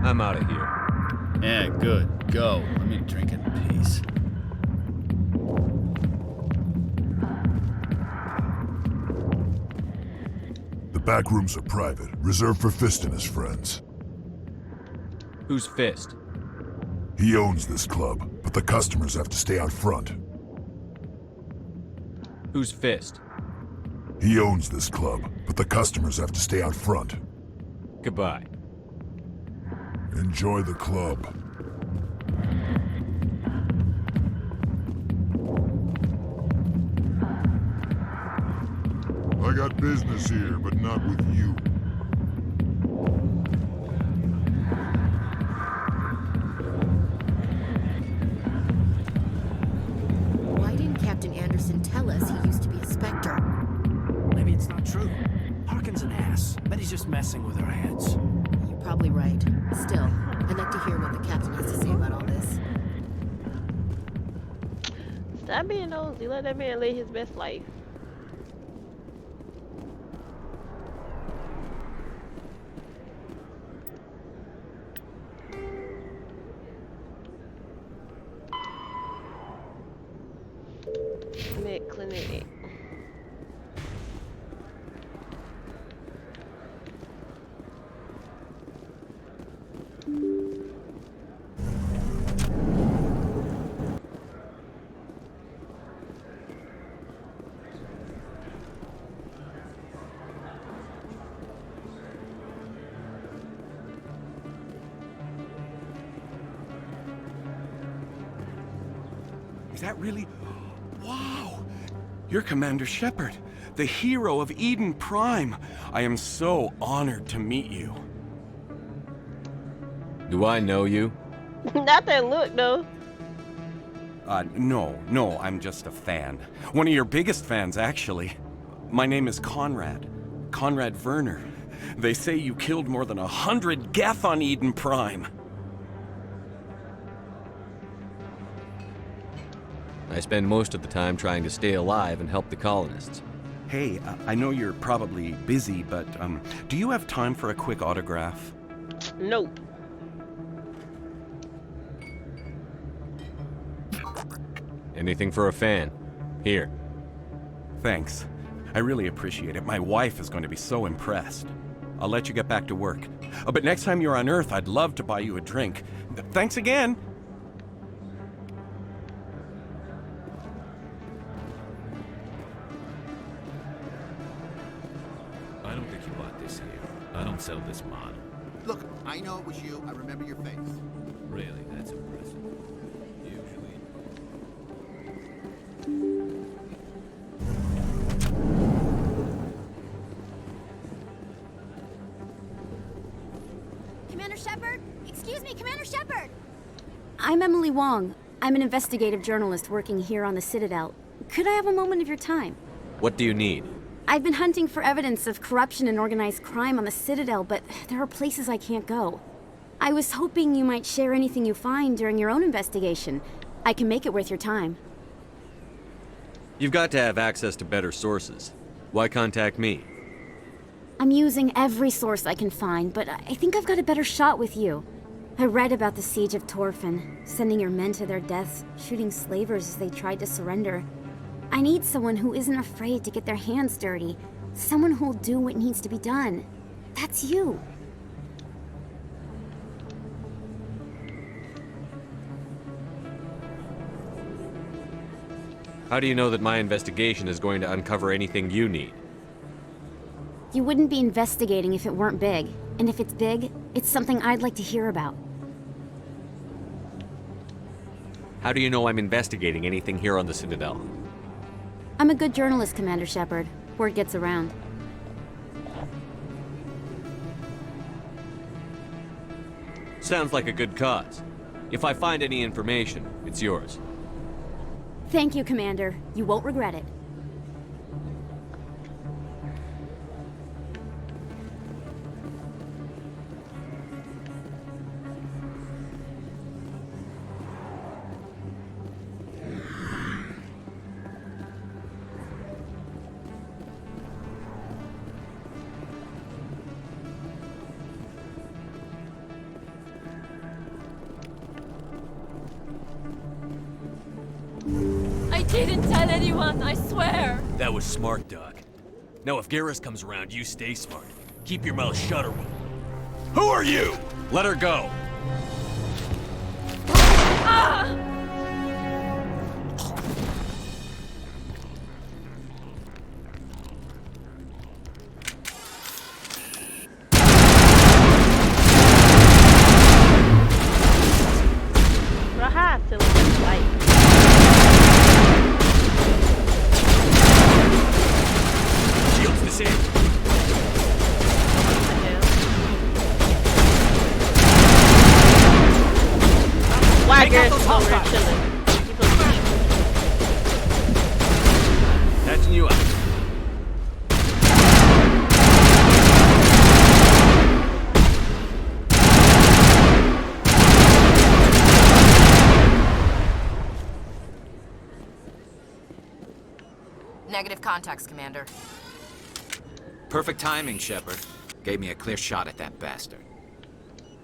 I'm out of here. Yeah, good. Go. Let me drink in peace. The back rooms are private, reserved for Fist and his friends. Who's Fist? He owns this club, but the customers have to stay out front. Who's Fist? He owns this club, but the customers have to stay out front. Goodbye. Enjoy the club. I got business here, but not with you. Why didn't Captain Anderson tell us he used to be a Spectre? Maybe it's not true. Harkin's an ass. Bet he's just messing with our heads. You're probably right. Still, I'd like to hear what the captain has to say about all this. Stop being nosy. Let that man live his best life. Clinic. Is that really? Wow! You're Commander Shepard, the hero of Eden Prime. I am so honored to meet you. Do I know you? Not that look, though. No, I'm just a fan. One of your biggest fans, actually. My name is Conrad Werner. They say you killed more than 100 Geth on Eden Prime. I spend most of the time trying to stay alive and help the colonists. Hey, I know you're probably busy, but do you have time for a quick autograph? Nope. Anything for a fan. Here. Thanks. I really appreciate it. My wife is going to be so impressed. I'll let you get back to work. Oh, but next time you're on Earth, I'd love to buy you a drink. Thanks again! I don't think you bought this here. I don't sell this model. Look, I know it was you. I remember your face. Really, that's impressive. Usually... Commander Shepard? Excuse me, Commander Shepard! I'm Emily Wong. I'm an investigative journalist working here on the Citadel. Could I have a moment of your time? What do you need? I've been hunting for evidence of corruption and organized crime on the Citadel, but there are places I can't go. I was hoping you might share anything you find during your own investigation. I can make it worth your time. You've got to have access to better sources. Why contact me? I'm using every source I can find, but I think I've got a better shot with you. I read about the siege of Torfin, sending your men to their deaths, shooting slavers as they tried to surrender. I need someone who isn't afraid to get their hands dirty. Someone who'll do what needs to be done. That's you. How do you know that my investigation is going to uncover anything you need? You wouldn't be investigating if it weren't big. And if it's big, it's something I'd like to hear about. How do you know I'm investigating anything here on the Citadel? I'm a good journalist, Commander Shepard. Word gets around. Sounds like a good cause. If I find any information, it's yours. Thank you, Commander. You won't regret it. I didn't tell anyone, I swear! That was smart, Doc. Now if Garrus comes around, you stay smart. Keep your mouth shut or we'll... Who are you? Let her go! Ah! Raha still looks like. Shields disabled. Why Garrus over there chilling? Catching you up. Negative contacts, Commander. Perfect timing, Shepard. Gave me a clear shot at that bastard.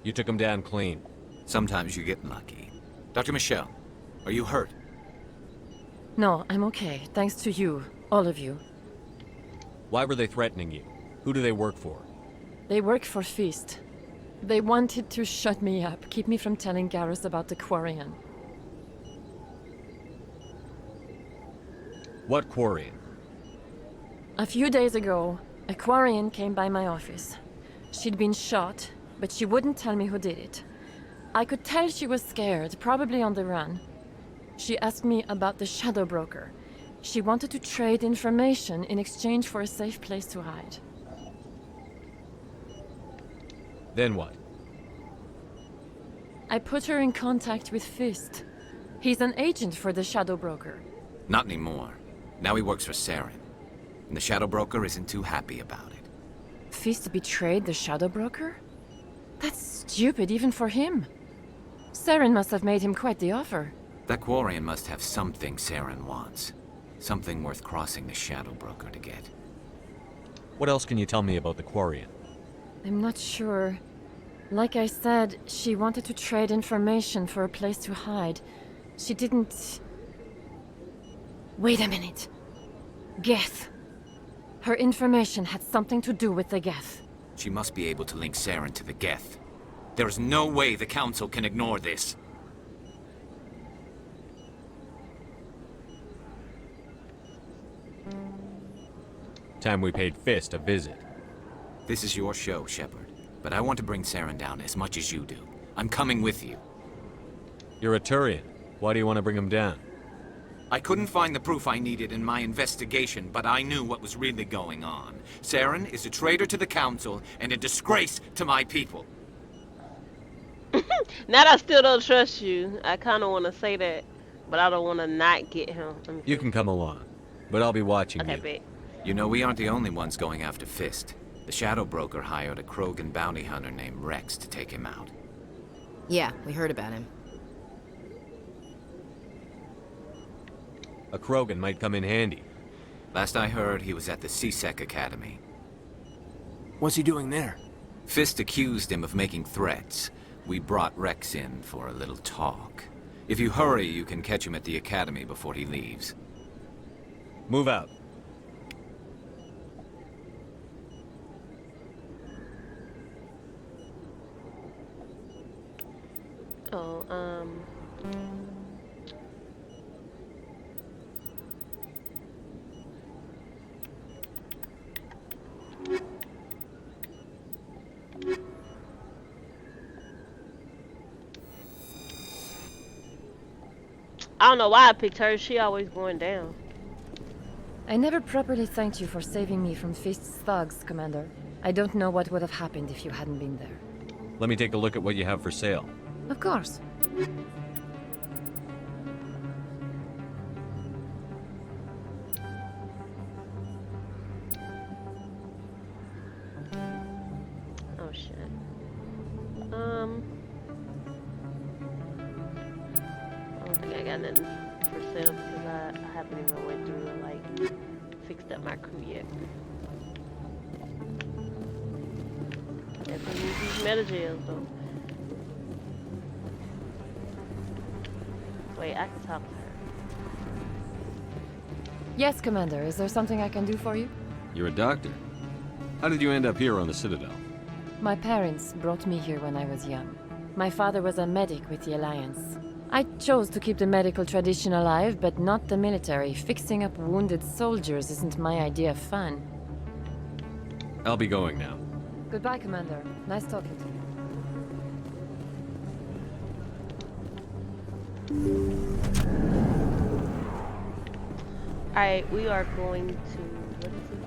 You took him down clean. Sometimes you get lucky. Dr. Michelle, are you hurt? No, I'm okay. Thanks to you. All of you. Why were they threatening you? Who do they work for? They work for Feast. They wanted to shut me up, keep me from telling Garrus about the Quarian. What Quarian? A few days ago, a Quarian came by my office. She'd been shot, but she wouldn't tell me who did it. I could tell she was scared, probably on the run. She asked me about the Shadow Broker. She wanted to trade information in exchange for a safe place to hide. Then what? I put her in contact with Fist. He's an agent for the Shadow Broker. Not anymore. Now he works for Saren. And the Shadow Broker isn't too happy about it. Fist betrayed the Shadow Broker? That's stupid even for him. Saren must have made him quite the offer. That Quarian must have something Saren wants. Something worth crossing the Shadow Broker to get. What else can you tell me about the Quarian? I'm not sure. Like I said, she wanted to trade information for a place to hide. She didn't... Wait a minute. Geth. Her information had something to do with the Geth. She must be able to link Saren to the Geth. There is no way the Council can ignore this. Time we paid Fist a visit. This is your show, Shepard. But I want to bring Saren down as much as you do. I'm coming with you. You're a Turian. Why do you want to bring him down? I couldn't find the proof I needed in my investigation, but I knew what was really going on. Saren is a traitor to the Council and a disgrace to my people. Now I still don't trust you. I kind of want to say that, but I don't want to not get him. You can come along, but I'll be watching you. Bet. You know, we aren't the only ones going after Fist. The Shadow Broker hired a Krogan bounty hunter named Rex to take him out. Yeah, we heard about him. A Krogan might come in handy. Last I heard, he was at the CSEC Academy. What's he doing there? Fist accused him of making threats. We brought Rex in for a little talk. If you hurry, you can catch him at the Academy before he leaves. Move out. Oh, I don't know why I picked her. She always going down. I never properly thanked you for saving me from Fist's thugs, Commander. I don't know what would have happened if you hadn't been there. Let me take a look at what you have for sale. Of course. Oh shit. I don't think I got nothing for sale because I haven't even went through and like fixed up my crew yet. Definitely need these metagels though. Wait, I can talk to her. Yes, Commander. Is there something I can do for you? You're a doctor. How did you end up here on the Citadel? My parents brought me here when I was young. My father was a medic with the Alliance. I chose to keep the medical tradition alive, but not the military. Fixing up wounded soldiers isn't my idea of fun. I'll be going now. Goodbye, Commander. Nice talking to you. Alright, we are going to... what is it?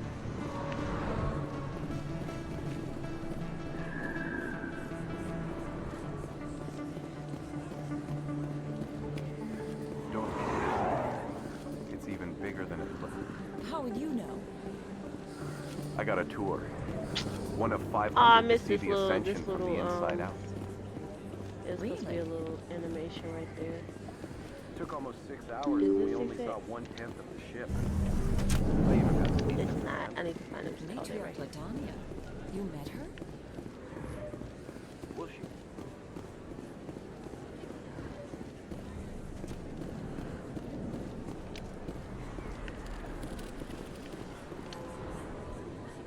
Don't. It's even bigger than it looks. How would you know? I got a tour. One of 500 I to missed see this the little, ascension from the inside out. It's supposed to be a little animation right there. Took almost 6 hours and we only saw 1/10 of the ship. I even had to It's not. I need to find him. Oh, there, right. Platania. You met her? Will she?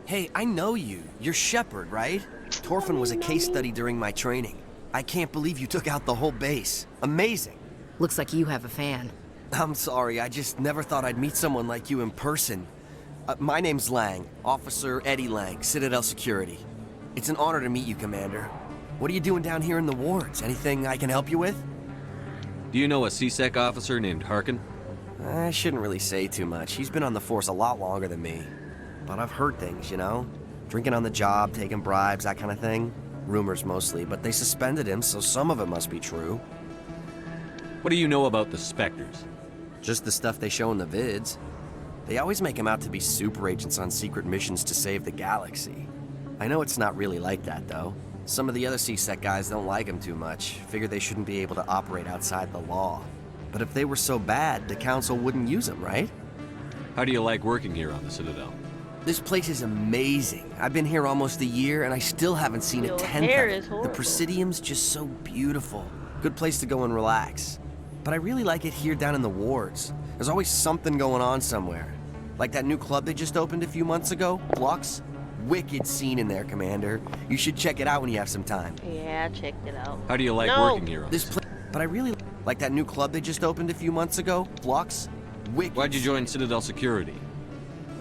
Hey, I know you. You're Shepard, right? Torfin was a case study during my training. I can't believe you took out the whole base. Amazing. Looks like you have a fan. I'm sorry, I just never thought I'd meet someone like you in person. My name's Lang, Officer Eddie Lang, Citadel Security. It's an honor to meet you, Commander. What are you doing down here in the wards? Anything I can help you with? Do you know a CSEC officer named Harkin? I shouldn't really say too much. He's been on the force a lot longer than me. But I've heard things, you know? Drinking on the job, taking bribes, that kind of thing. Rumors mostly, but they suspended him, so some of it must be true. What do you know about the Spectres? Just the stuff they show in the vids. They always make him out to be super agents on secret missions to save the galaxy. I know it's not really like that, though. Some of the other CSEC guys don't like him too much. Figure they shouldn't be able to operate outside the law. But if they were so bad, the council wouldn't use them, right? How do you like working here on the Citadel? This place is amazing. I've been here almost a year, and I still haven't seen a Your tenth of hair it. is The horrible. Presidium's just so beautiful. Good place to go and relax. But I really like it here down in the wards. There's always something going on somewhere. Like that new club they just opened a few months ago, Flux. Wicked scene in there, Commander. You should check it out when you have some time. Yeah, I checked it out. How do you like No. working here on This place, but I really like that new club they just opened a few months ago, Flux. Wicked. Why'd you join Citadel Security?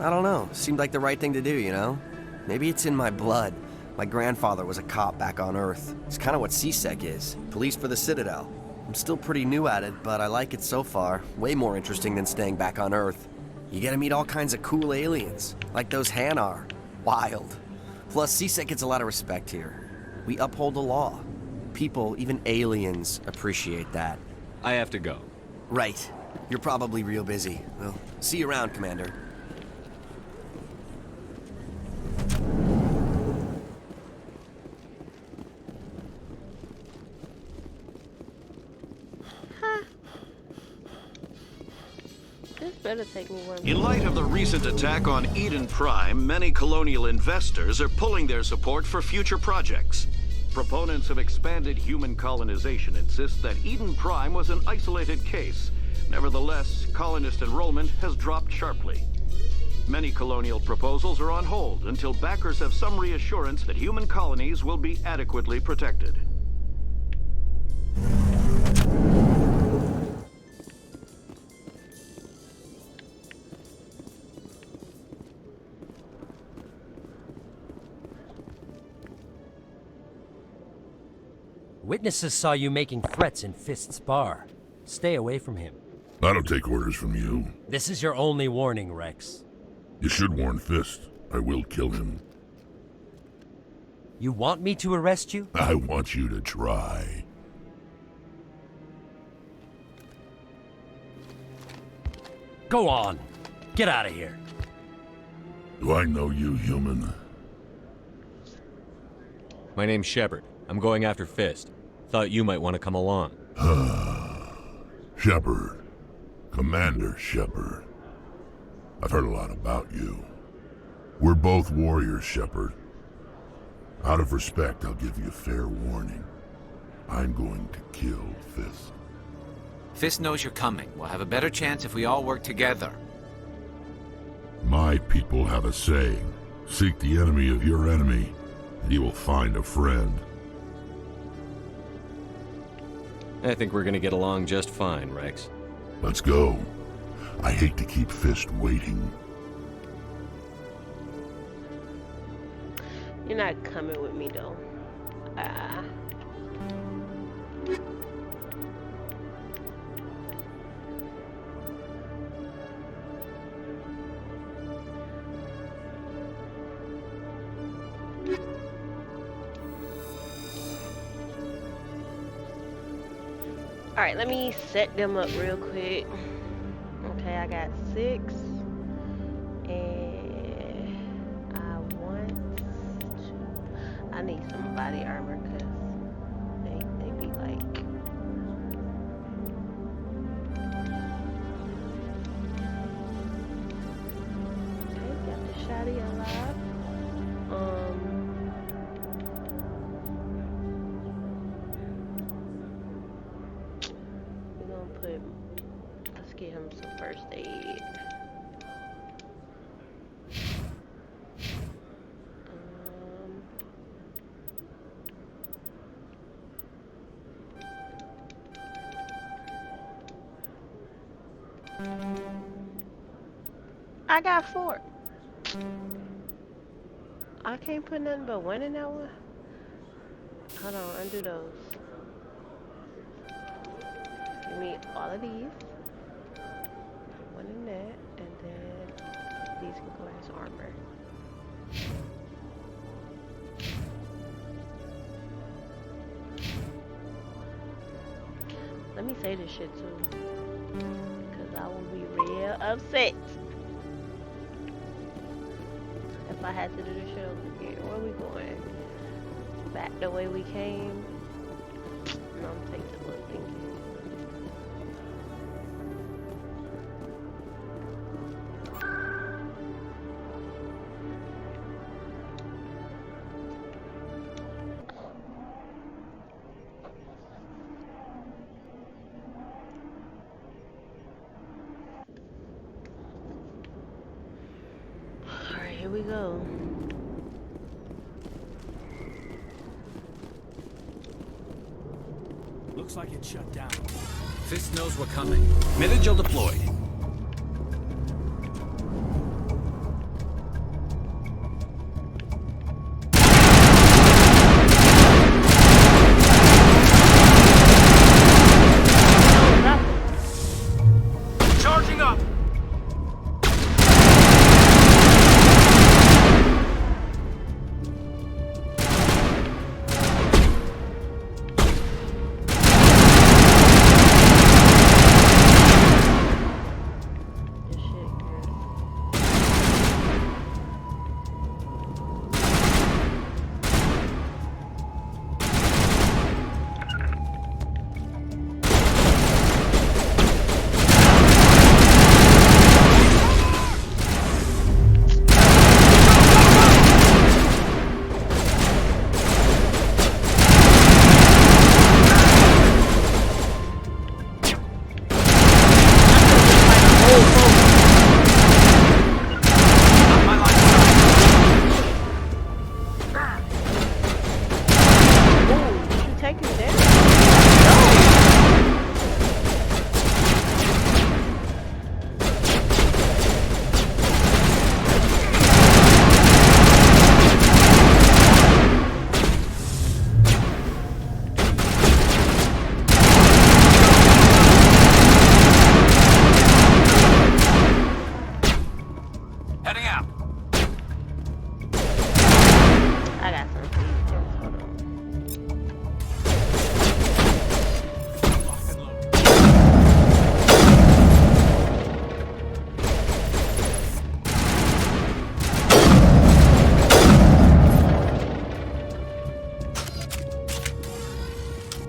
I don't know. Seemed like the right thing to do, you know? Maybe it's in my blood. My grandfather was a cop back on Earth. It's kind of what CSEC is. Police for the Citadel. I'm still pretty new at it, but I like it so far. Way more interesting than staying back on Earth. You get to meet all kinds of cool aliens, like those Hanar. Wild. Plus, CSEC gets a lot of respect here. We uphold the law. People, even aliens, appreciate that. I have to go. Right. You're probably real busy. Well, see you around, Commander. This better take me one. In light of the recent attack on Eden Prime, many colonial investors are pulling their support for future projects. Proponents of expanded human colonization insist that Eden Prime was an isolated case. Nevertheless, colonist enrollment has dropped sharply. Many colonial proposals are on hold until backers have some reassurance that human colonies will be adequately protected. Witnesses saw you making threats in Fist's bar. Stay away from him. I don't take orders from you. This is your only warning, Rex. You should warn Fist. I will kill him. You want me to arrest you? I want you to try. Go on. Get out of here. Do I know you, human? My name's Shepard. I'm going after Fist. Thought you might want to come along. Shepard. Commander Shepard. I've heard a lot about you. We're both warriors, Shepard. Out of respect, I'll give you fair warning. I'm going to kill Fist. Fist knows you're coming. We'll have a better chance if we all work together. My people have a saying. Seek the enemy of your enemy, and you will find a friend. I think we're gonna get along just fine, Rex. Let's go. I hate to keep Fist waiting. You're not coming with me though. Alright, let me set them up real quick. Okay, I got 6. And I need some body armor because they be like... Okay, got the shotty alive. We're gonna put... Let's get him some first aid. I got 4. I can't put nothing but 1 in that one. Hold on, undo those. Give me all of these. 1 in that, and then these can go as armor. Let me say this shit too, because I will be real upset if I had to do this shit over again. Where we going? Back the way we came? No, I'm taking the little thingy. Here we go. Looks like it's shut down. Fist knows we're coming. Minigel deployed. Charging up!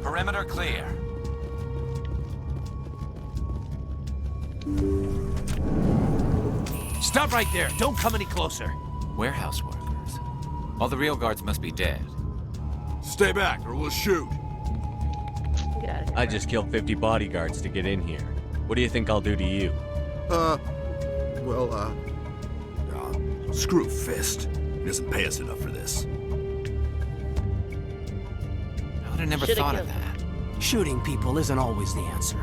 Perimeter clear. Stop right there. Don't come any closer. Warehouse workers. All the real guards must be dead. Stay back or we'll shoot. I just killed 50 bodyguards to get in here. What do you think I'll do to you? Screw Fist. He doesn't pay us enough for this. I would have never thought of that. Shooting people isn't always the answer.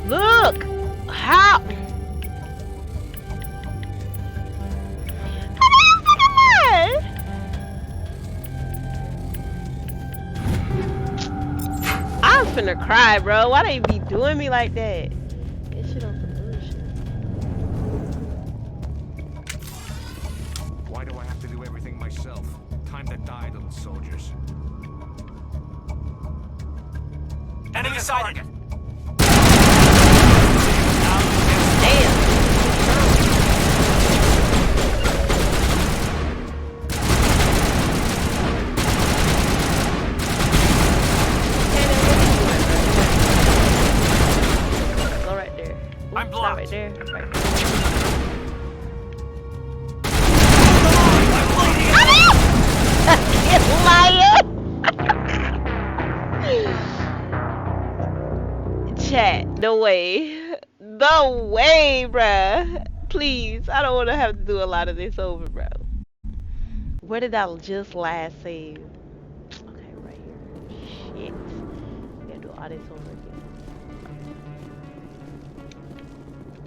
Look! How? I'm finna cry, bro. Why they be doing me like that? That shit on some bullshit. Why do I have to do everything myself? Time to die, little soldiers. Enemy sighted. I'm blocked. Right there. Right there. Chat, no way. No way, bruh. Please, I don't want to have to do a lot of this over, bro. Where did I just last save? Okay, right here. Shit. Gotta do all this over again.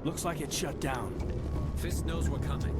Looks like it's shut down. Fist knows we're coming.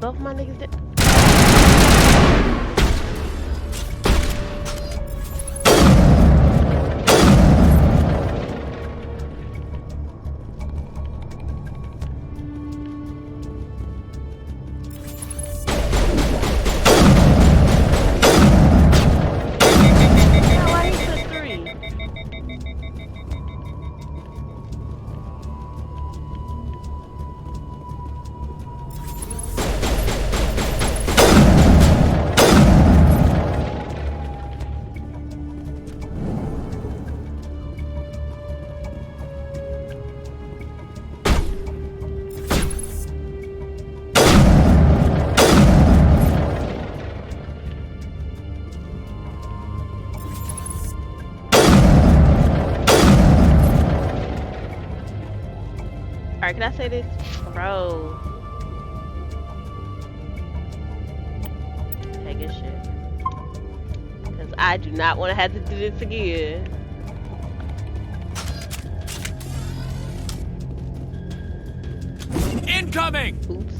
both my niggas dead. Why he took 3? Alright, can I say this? Bro. Okay, good shit. Because I do not want to have to do this again. Incoming! Oops.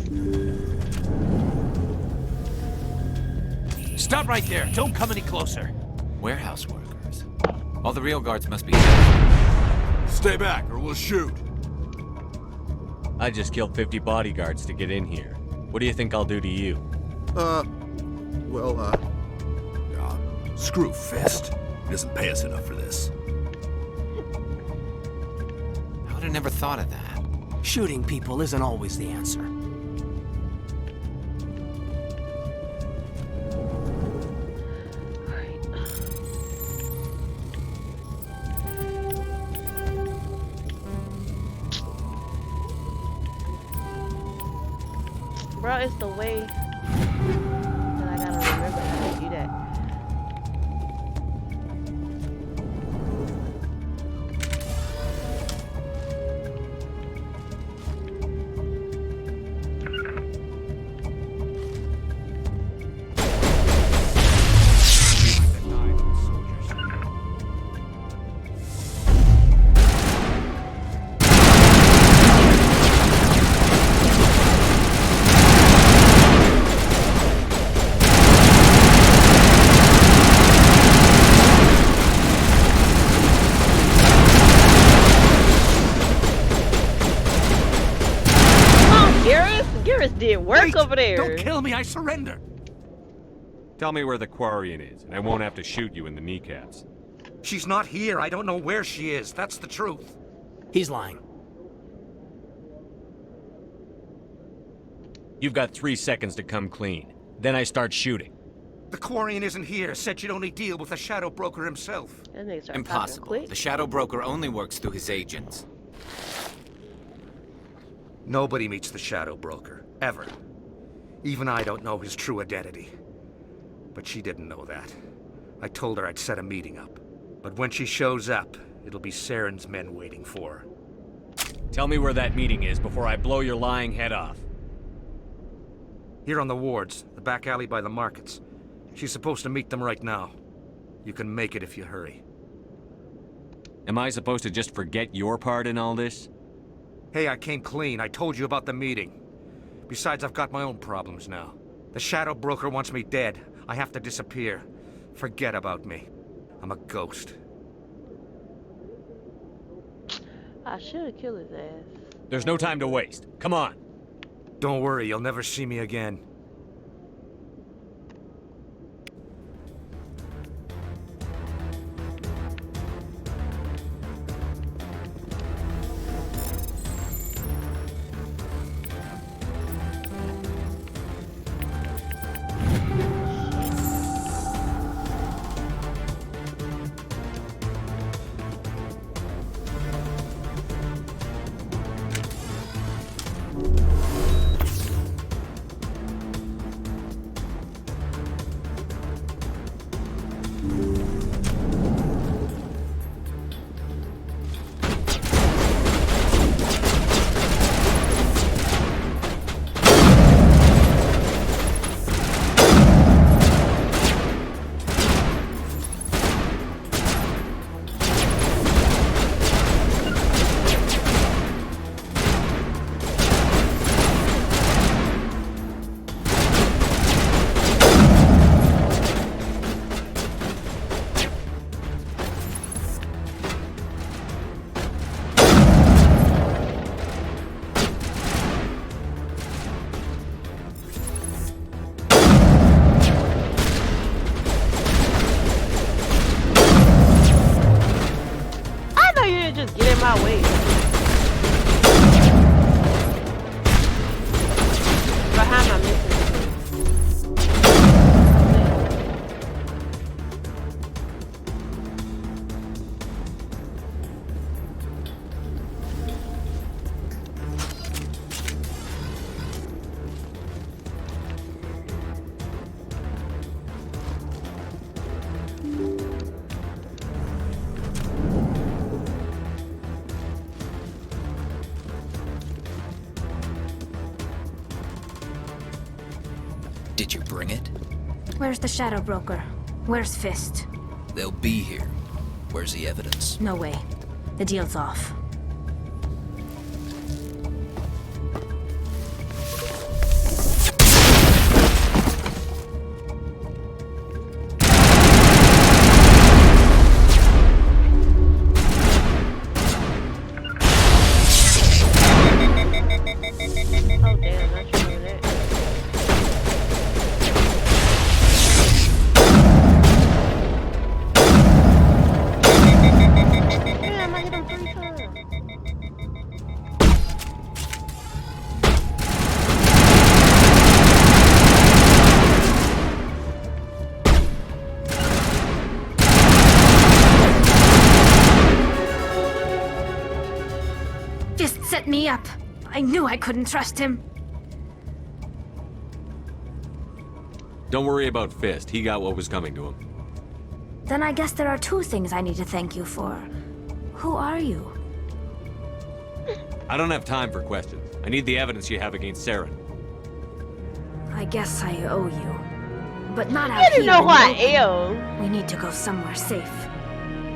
Stop right there. Don't come any closer. Warehouse workers. All the real guards must be. Stay back or we'll shoot. I just killed 50 bodyguards to get in here. What do you think I'll do to you? Screw Fist. He doesn't pay us enough for this. I would have never thought of that. Shooting people isn't always the answer. Bro, it's the way that I gotta remember how to do that. Did work over there. Don't kill me, I surrender. Tell me where the Quarian is, and I won't have to shoot you in the kneecaps. She's not here. I don't know where she is. That's the truth. He's lying. You've got 3 seconds to come clean. Then I start shooting. The Quarian isn't here. Said you'd only deal with the Shadow Broker himself. Impossible. The Shadow Broker only works through his agents. Nobody meets the Shadow Broker. Ever. Even I don't know his true identity. But she didn't know that. I told her I'd set a meeting up. But when she shows up, it'll be Saren's men waiting for her. Tell me where that meeting is before I blow your lying head off. Here on the wards, the back alley by the markets. She's supposed to meet them right now. You can make it if you hurry. Am I supposed to just forget your part in all this? Hey, I came clean. I told you about the meeting. Besides, I've got my own problems now. The Shadow Broker wants me dead. I have to disappear. Forget about me. I'm a ghost. I should kill his ass. There's no time to waste. Come on. Don't worry, you'll never see me again. my way. But how am I missing? Did you bring it? Where's the Shadow Broker? Where's Fist? They'll be here. Where's the evidence? No way. The deal's off. Fist set me up. I knew I couldn't trust him. Don't worry about Fist. He got what was coming to him. Then I guess there are two things I need to thank you for. Who are you? I don't have time for questions. I need the evidence you have against Saren. I guess I owe you. But not out I don't here. know in who I the open. am. We need to go somewhere safe.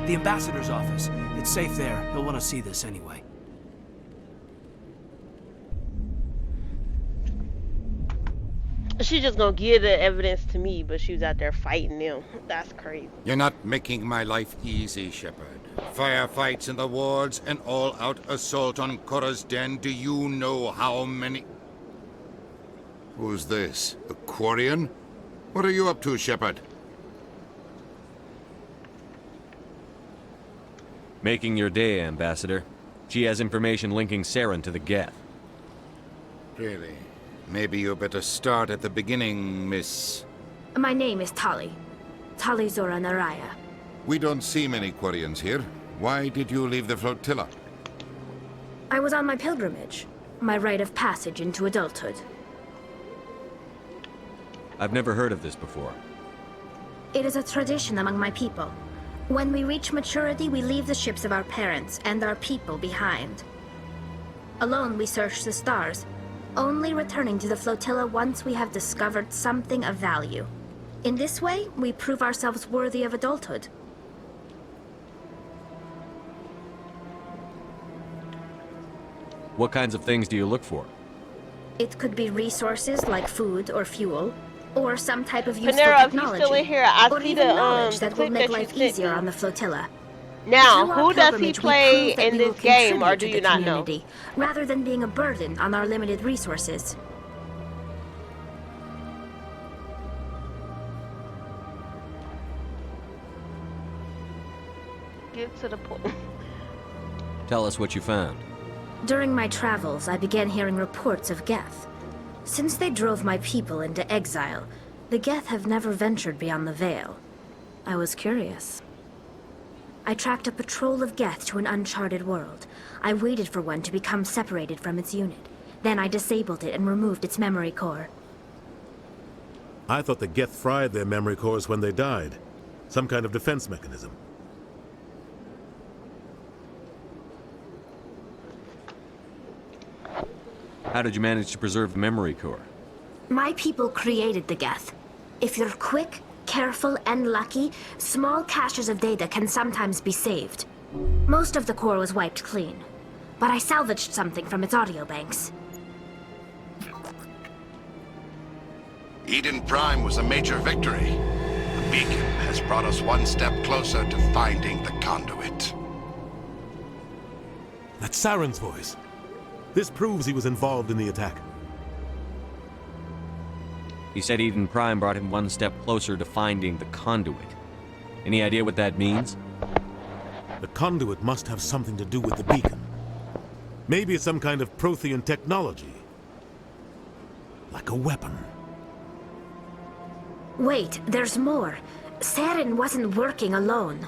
The ambassador's office. It's safe there. He'll want to see this anyway. She's just gonna give the evidence to me, but she was out there fighting them. That's crazy. You're not making my life easy, Shepard. Firefights in the wards, an all-out assault on Korra's den. Do you know how many... Who's this? A Quarian? What are you up to, Shepard? Making your day, Ambassador. She has information linking Saren to the Geth. Really? Maybe you better start at the beginning, Miss... My name is Tali. Tali Zora Naraya. We don't see many Quarians here. Why did you leave the flotilla? I was on my pilgrimage. My rite of passage into adulthood. I've never heard of this before. It is a tradition among my people. When we reach maturity, we leave the ships of our parents and our people behind. Alone, we search the stars, only returning to the flotilla once we have discovered something of value. In this way, we prove ourselves worthy of adulthood. What kinds of things do you look for? It could be resources like food or fuel, or some type of useful Panera, if you technology, still in here, I or see even the knowledge that will clip make that you life sent easier me. on the flotilla. Now, Through our who does he pilgrimage, we play prove that in we this will game, or contribute do to you the not know? community, rather than being a burden on our limited resources. Get to the point. Tell us what you found. During my travels, I began hearing reports of Geth. Since they drove my people into exile, the Geth have never ventured beyond the Veil. I was curious. I tracked a patrol of Geth to an uncharted world. I waited for one to become separated from its unit. Then I disabled it and removed its memory core. I thought the Geth fried their memory cores when they died. Some kind of defense mechanism. How did you manage to preserve the memory core? My people created the Geth. If you're quick, careful, and lucky, small caches of data can sometimes be saved. Most of the core was wiped clean, but I salvaged something from its audio banks. Eden Prime was a major victory. The beacon has brought us one step closer to finding the conduit. That's Saren's voice. This proves he was involved in the attack. He said Eden Prime brought him one step closer to finding the conduit. Any idea what that means? The conduit must have something to do with the beacon. Maybe it's some kind of Prothean technology. Like a weapon. Wait, there's more. Saren wasn't working alone.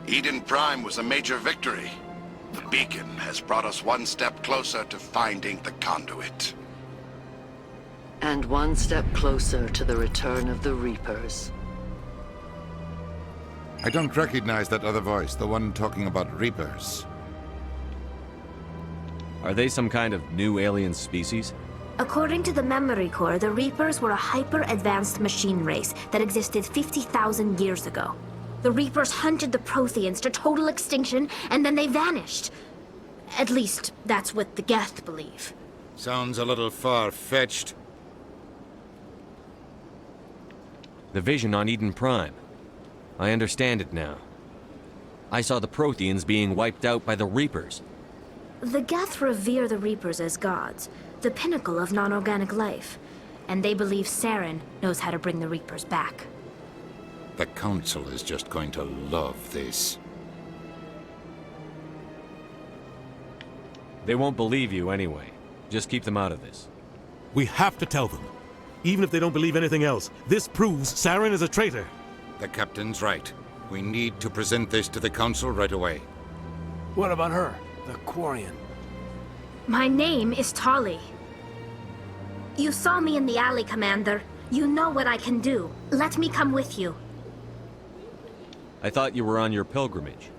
Eden Prime was a major victory. The beacon has brought us one step closer to finding the conduit. And one step closer to the return of the Reapers. I don't recognize that other voice, the one talking about Reapers. Are they some kind of new alien species? According to the Memory Core, the Reapers were a hyper-advanced machine race that existed 50,000 years ago. The Reapers hunted the Protheans to total extinction, and then they vanished. At least, that's what the Geth believe. Sounds a little far-fetched. The vision on Eden Prime. I understand it now. I saw the Protheans being wiped out by the Reapers. The Geth revere the Reapers as gods, the pinnacle of non-organic life, and they believe Saren knows how to bring the Reapers back. The Council is just going to love this. They won't believe you anyway. Just keep them out of this. We have to tell them. Even if they don't believe anything else, this proves Saren is a traitor. The Captain's right. We need to present this to the Council right away. What about her? The Quarian. My name is Tali. You saw me in the alley, Commander. You know what I can do. Let me come with you. I thought you were on your pilgrimage.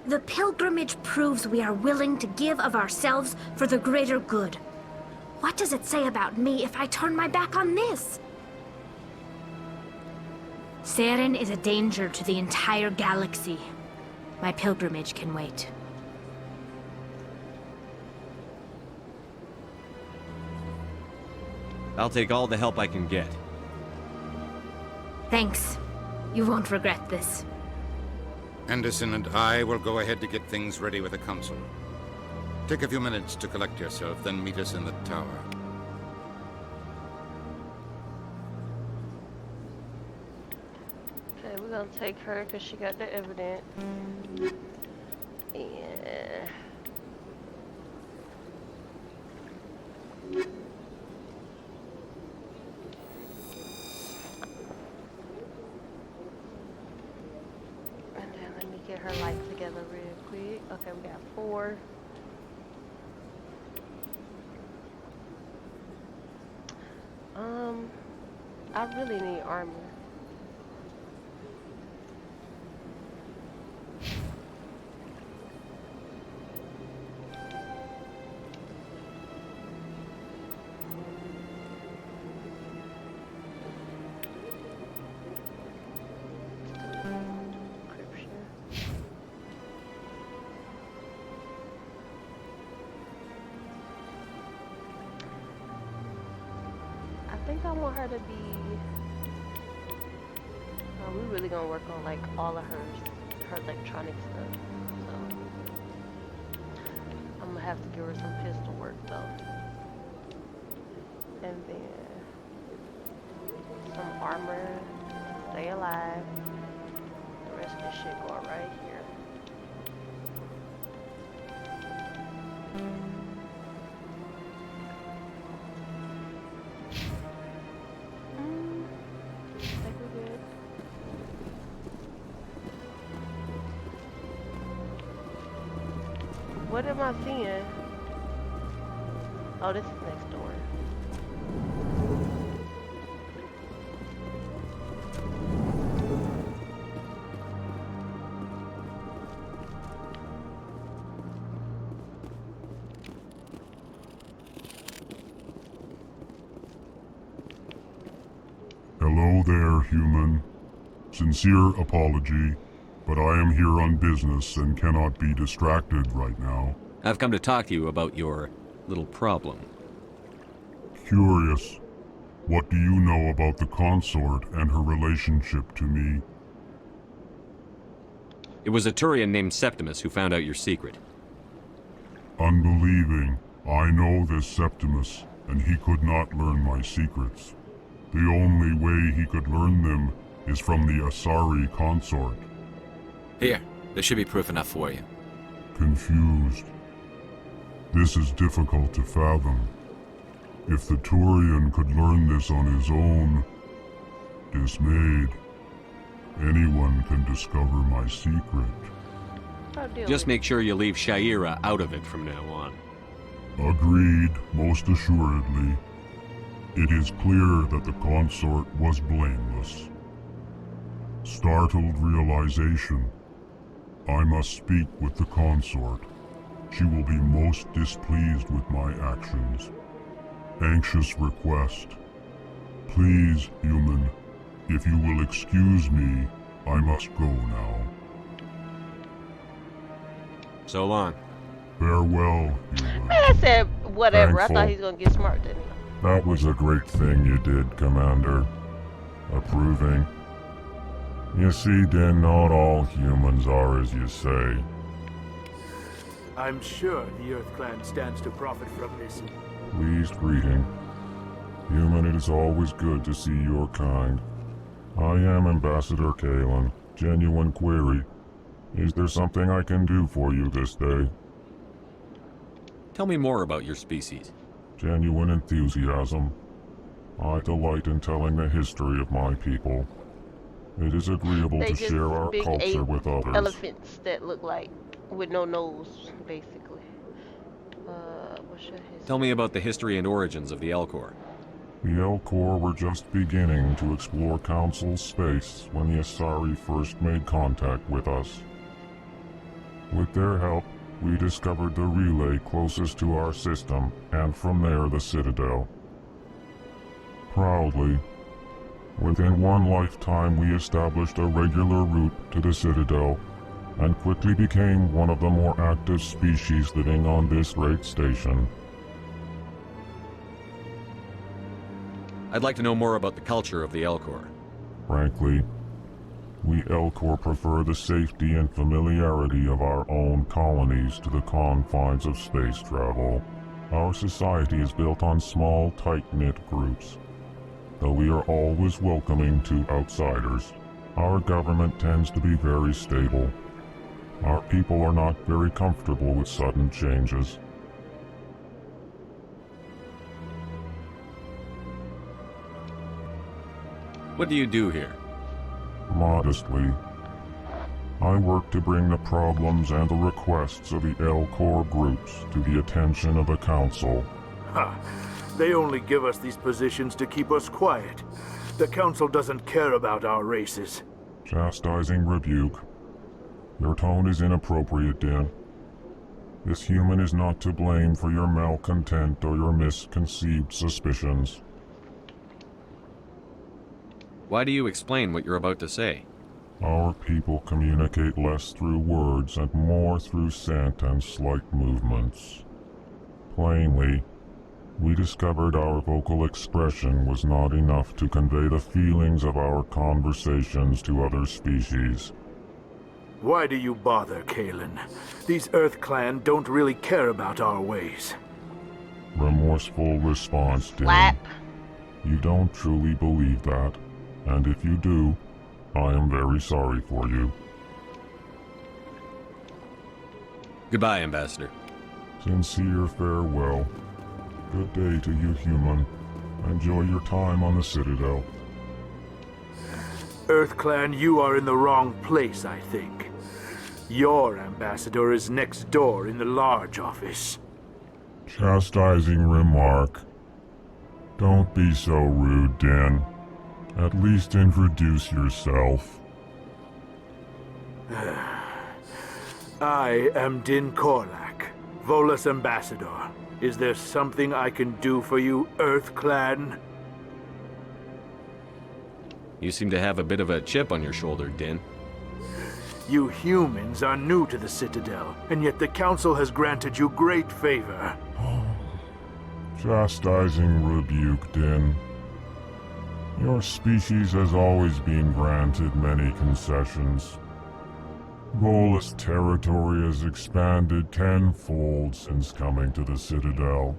The pilgrimage proves we are willing to give of ourselves for the greater good. What does it say about me if I turn my back on this? Saren is a danger to the entire galaxy. My pilgrimage can wait. I'll take all the help I can get. Thanks. You won't regret this. Anderson and I will go ahead to get things ready with the Council. Take a few minutes to collect yourself, then meet us in the tower. Okay, we're gonna take her because she got the evidence. And then let me get her life together real quick. Okay, we got 4. I really need armor. I think I want her to be. We really gonna work on like all of her electronic stuff. So I'm gonna have to give her some pistol work though, and then some armor. Stay alive. The rest of this shit going right here. What am I seeing? Oh, this is next door. Hello there, human. Sincere apology, but I am here on business and cannot be distracted right now. I've come to talk to you about your little problem. Curious. What do you know about the consort and her relationship to me? It was a Turian named Septimus who found out your secret. Unbelieving. I know this Septimus, and he could not learn my secrets. The only way he could learn them is from the Asari consort. Here, there should be proof enough for you. Confused. This is difficult to fathom. If the Turian could learn this on his own, dismayed, anyone can discover my secret. Just make sure you leave Shaira out of it from now on. Agreed, most assuredly. It is clear that the consort was blameless. Startled realization. I must speak with the consort. She will be most displeased with my actions. Anxious request. Please, human, if you will excuse me, I must go now. So long. Farewell, human. I said whatever. Thankful. I thought he was gonna get smart, didn't he? That was a great thing you did, Commander. Approving. You see, Din, not all humans are as you say. I'm sure the Earth Clan stands to profit from this. Pleased greeting. Human, it is always good to see your kind. I am Ambassador Kalen. Genuine query. Is there something I can do for you this day? Tell me more about your species. Genuine enthusiasm. I delight in telling the history of my people. It is agreeable They to just share our big culture ape with others. elephants that look like with no nose, basically. What's your history? Tell me about the history and origins of the Elcor. The Elcor were just beginning to explore Council space when the Asari first made contact with us. With their help, we discovered the relay closest to our system, and from there the Citadel. Proudly, within one lifetime we established a regular route to the Citadel, and quickly became one of the more active species living on this great station. I'd like to know more about the culture of the Elcor. Frankly, we Elcor prefer the safety and familiarity of our own colonies to the confines of space travel. Our society is built on small, tight-knit groups. Though we are always welcoming to outsiders, our government tends to be very stable. Our people are not very comfortable with sudden changes. What do you do here? Modestly, I work to bring the problems and the requests of the Elcor groups to the attention of the Council. Ha! They only give us these positions to keep us quiet. The Council doesn't care about our races. Chastising rebuke. Your tone is inappropriate, Din. This human is not to blame for your malcontent or your misconceived suspicions. Why do you explain what you're about to say? Our people communicate less through words and more through scent and slight movements. Plainly, we discovered our vocal expression was not enough to convey the feelings of our conversations to other species. Why do you bother, Kalen? These Earth Clan don't really care about our ways. Remorseful response, Din. Slap. You don't truly believe that, and if you do, I am very sorry for you. Goodbye, Ambassador. Sincere farewell. Good day to you, human. Enjoy your time on the Citadel. Earth Clan, you are in the wrong place, I think. Your ambassador is next door in the large office. Chastising remark. Don't be so rude, Din. At least introduce yourself. I am Din Korlak, Volus ambassador. Is there something I can do for you, Earth Clan? You seem to have a bit of a chip on your shoulder, Din. You humans are new to the Citadel, and yet the Council has granted you great favor. Chastising rebuke, Din. Your species has always been granted many concessions. Volus territory has expanded tenfold since coming to the Citadel.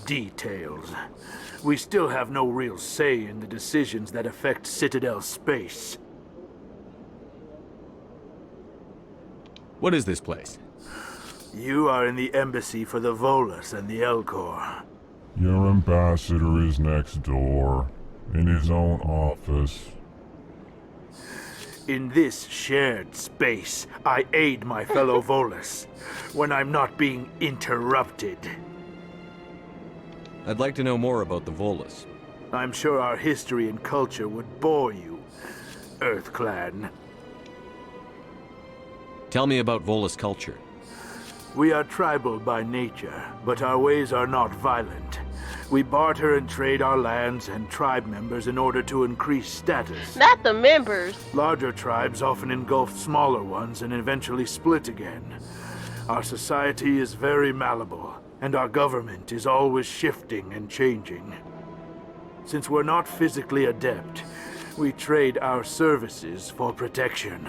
Details. We still have no real say in the decisions that affect Citadel space. What is this place? You are in the embassy for the Volus and the Elcor. Your ambassador is next door, in his own office. In this shared space, I aid my fellow Volus when I'm not being interrupted. I'd like to know more about the Volus. I'm sure our history and culture would bore you, EarthClan. Tell me about Volus culture. We are tribal by nature, but our ways are not violent. We barter and trade our lands and tribe members in order to increase status. Not the members. Larger tribes often engulf smaller ones and eventually split again. Our society is very malleable, and our government is always shifting and changing. Since we're not physically adept, we trade our services for protection.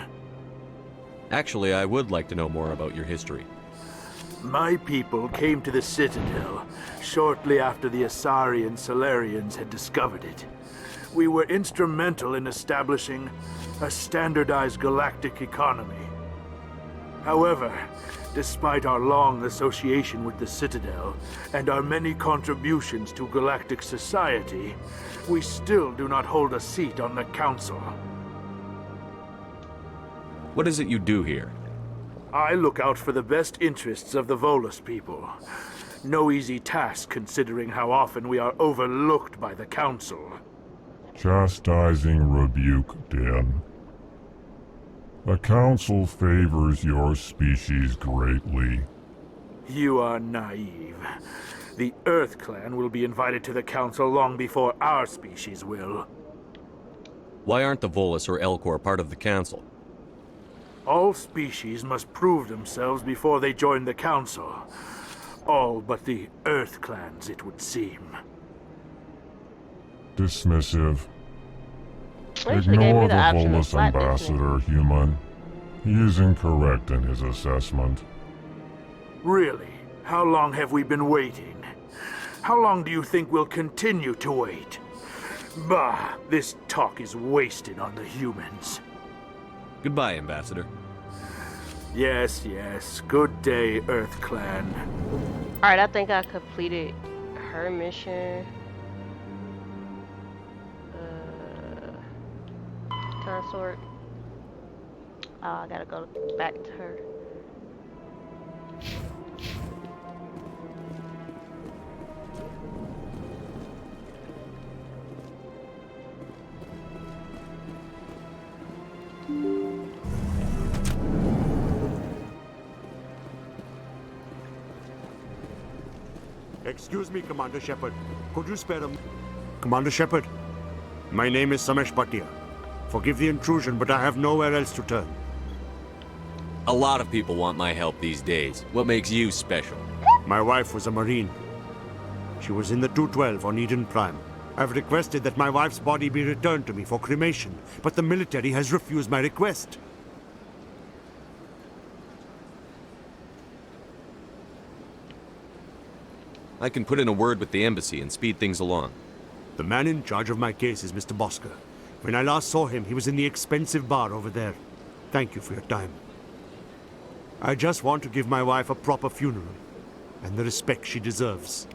Actually, I would like to know more about your history. My people came to the Citadel shortly after the Asari and Solarians had discovered it. We were instrumental in establishing a standardized galactic economy. However, despite our long association with the Citadel and our many contributions to galactic society, we still do not hold a seat on the Council. What is it you do here? I look out for the best interests of the Volus people. No easy task considering how often we are overlooked by the Council. Chastising rebuke, Dan. The Council favors your species greatly. You are naive. The EarthClan will be invited to the Council long before our species will. Why aren't the Volus or Elcor part of the Council? All species must prove themselves before they join the Council. All but the EarthClans, it would seem. Dismissive. They should've gave me Ignore the the option to Volus slap this ambassador, human. He is incorrect in his assessment. Really? How long have we been waiting? How long do you think we'll continue to wait? Bah, this talk is wasted on the humans. Goodbye, Ambassador. Yes, yes. Good day, EarthClan. Alright, I think I completed her mission. Consort. Oh, I gotta go back to her. Excuse me, Commander Shepard. Could you spare him? Commander Shepard, my name is Samesh Bhatia. Forgive the intrusion, but I have nowhere else to turn. A lot of people want my help these days. What makes you special? My wife was a Marine. She was in the 212 on Eden Prime. I've requested that my wife's body be returned to me for cremation, but the military has refused my request. I can put in a word with the embassy and speed things along. The man in charge of my case is Mr. Bosker. When I last saw him, he was in the expensive bar over there. Thank you for your time. I just want to give my wife a proper funeral, and the respect she deserves.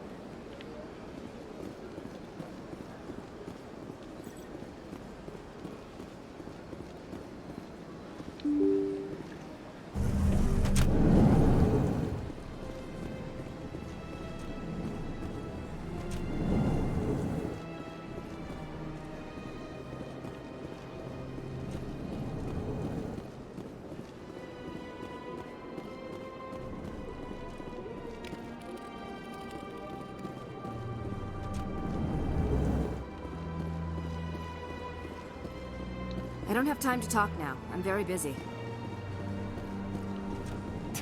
I don't have time to talk now. I'm very busy.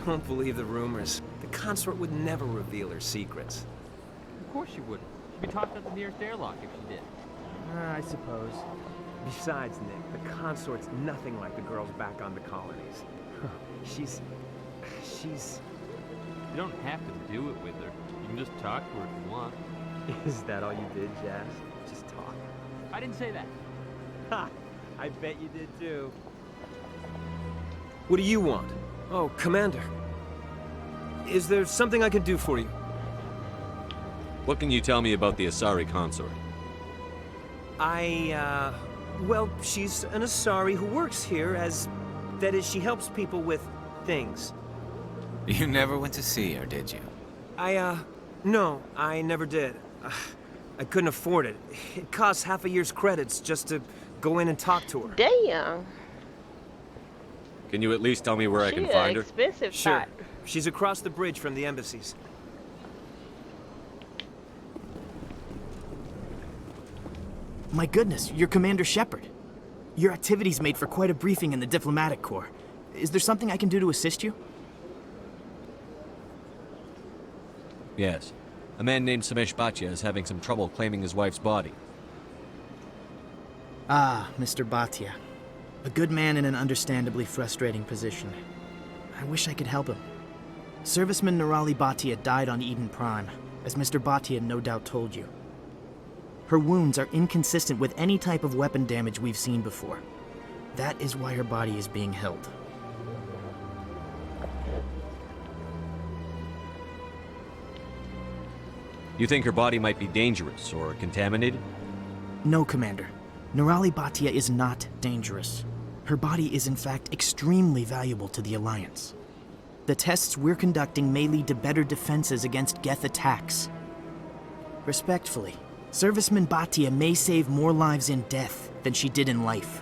Don't believe the rumors. The consort would never reveal her secrets. Of course she wouldn't. She'd be tossed out the nearest airlock if she did. I suppose. Besides, Nick, the consort's nothing like the girls back on the colonies. She's... You don't have to do it with her. You can just talk to her if you want. Is that all you did, Jazz? Just talk? I didn't say that. Ha! I bet you did too. What do you want? Oh, Commander. Is there something I can do for you? What can you tell me about the Asari consort? Well, she's an Asari who works here as... That is, she helps people with things. You never went to see her, did you? No, I never did. I couldn't afford it. It costs half a year's credits just to go in and talk to her. Damn. Can you at least tell me where I can find her? Expensive Sure. shot. She's across the bridge from the embassies. My goodness, you're Commander Shepard. Your activities made for quite a briefing in the diplomatic corps. Is there something I can do to assist you? Yes. A man named Samesh Bhatia is having some trouble claiming his wife's body. Ah, Mr. Bhatia. A good man in an understandably frustrating position. I wish I could help him. Serviceman Nirali Bhatia died on Eden Prime, as Mr. Bhatia no doubt told you. Her wounds are inconsistent with any type of weapon damage we've seen before. That is why her body is being held. You think her body might be dangerous or contaminated? No, Commander. Nirali Bhatia is not dangerous. Her body is in fact extremely valuable to the Alliance. The tests we're conducting may lead to better defenses against Geth attacks. Respectfully, Serviceman Bhatia may save more lives in death than she did in life.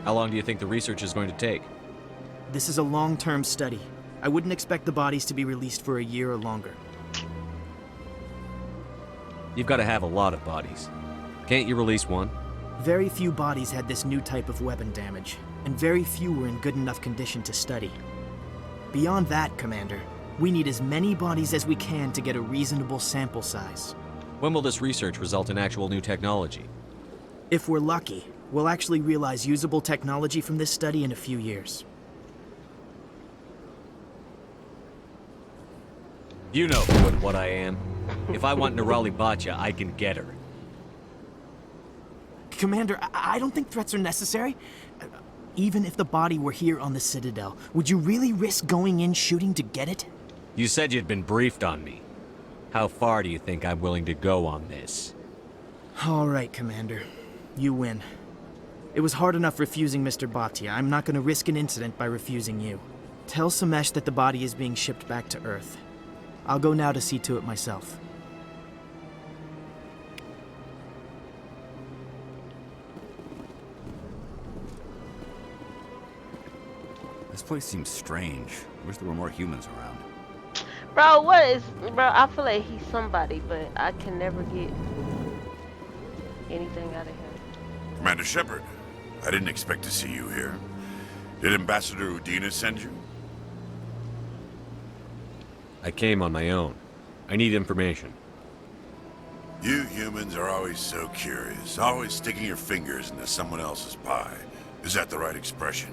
How long do you think the research is going to take? This is a long-term study. I wouldn't expect the bodies to be released for a year or longer. You've got to have a lot of bodies. Can't you release one? Very few bodies had this new type of weapon damage, and very few were in good enough condition to study. Beyond that, Commander, we need as many bodies as we can to get a reasonable sample size. When will this research result in actual new technology? If we're lucky, we'll actually realize usable technology from this study in a few years. You know who and what I am. If I want Nirali Bhatia, I can get her. Commander, I don't think threats are necessary. Even if the body were here on the Citadel, would you really risk going in shooting to get it? You said you'd been briefed on me. How far do you think I'm willing to go on this? All right, Commander. You win. It was hard enough refusing Mr. Bhatia. I'm not going to risk an incident by refusing you. Tell Samesh that the body is being shipped back to Earth. I'll go now to see to it myself. This place seems strange. I wish there were more humans around. Bro, what is... Bro, I feel like he's somebody, but I can never get anything out of him. Commander Shepard, I didn't expect to see you here. Did Ambassador Udina send you? I came on my own. I need information. You humans are always so curious, always sticking your fingers into someone else's pie. Is that the right expression?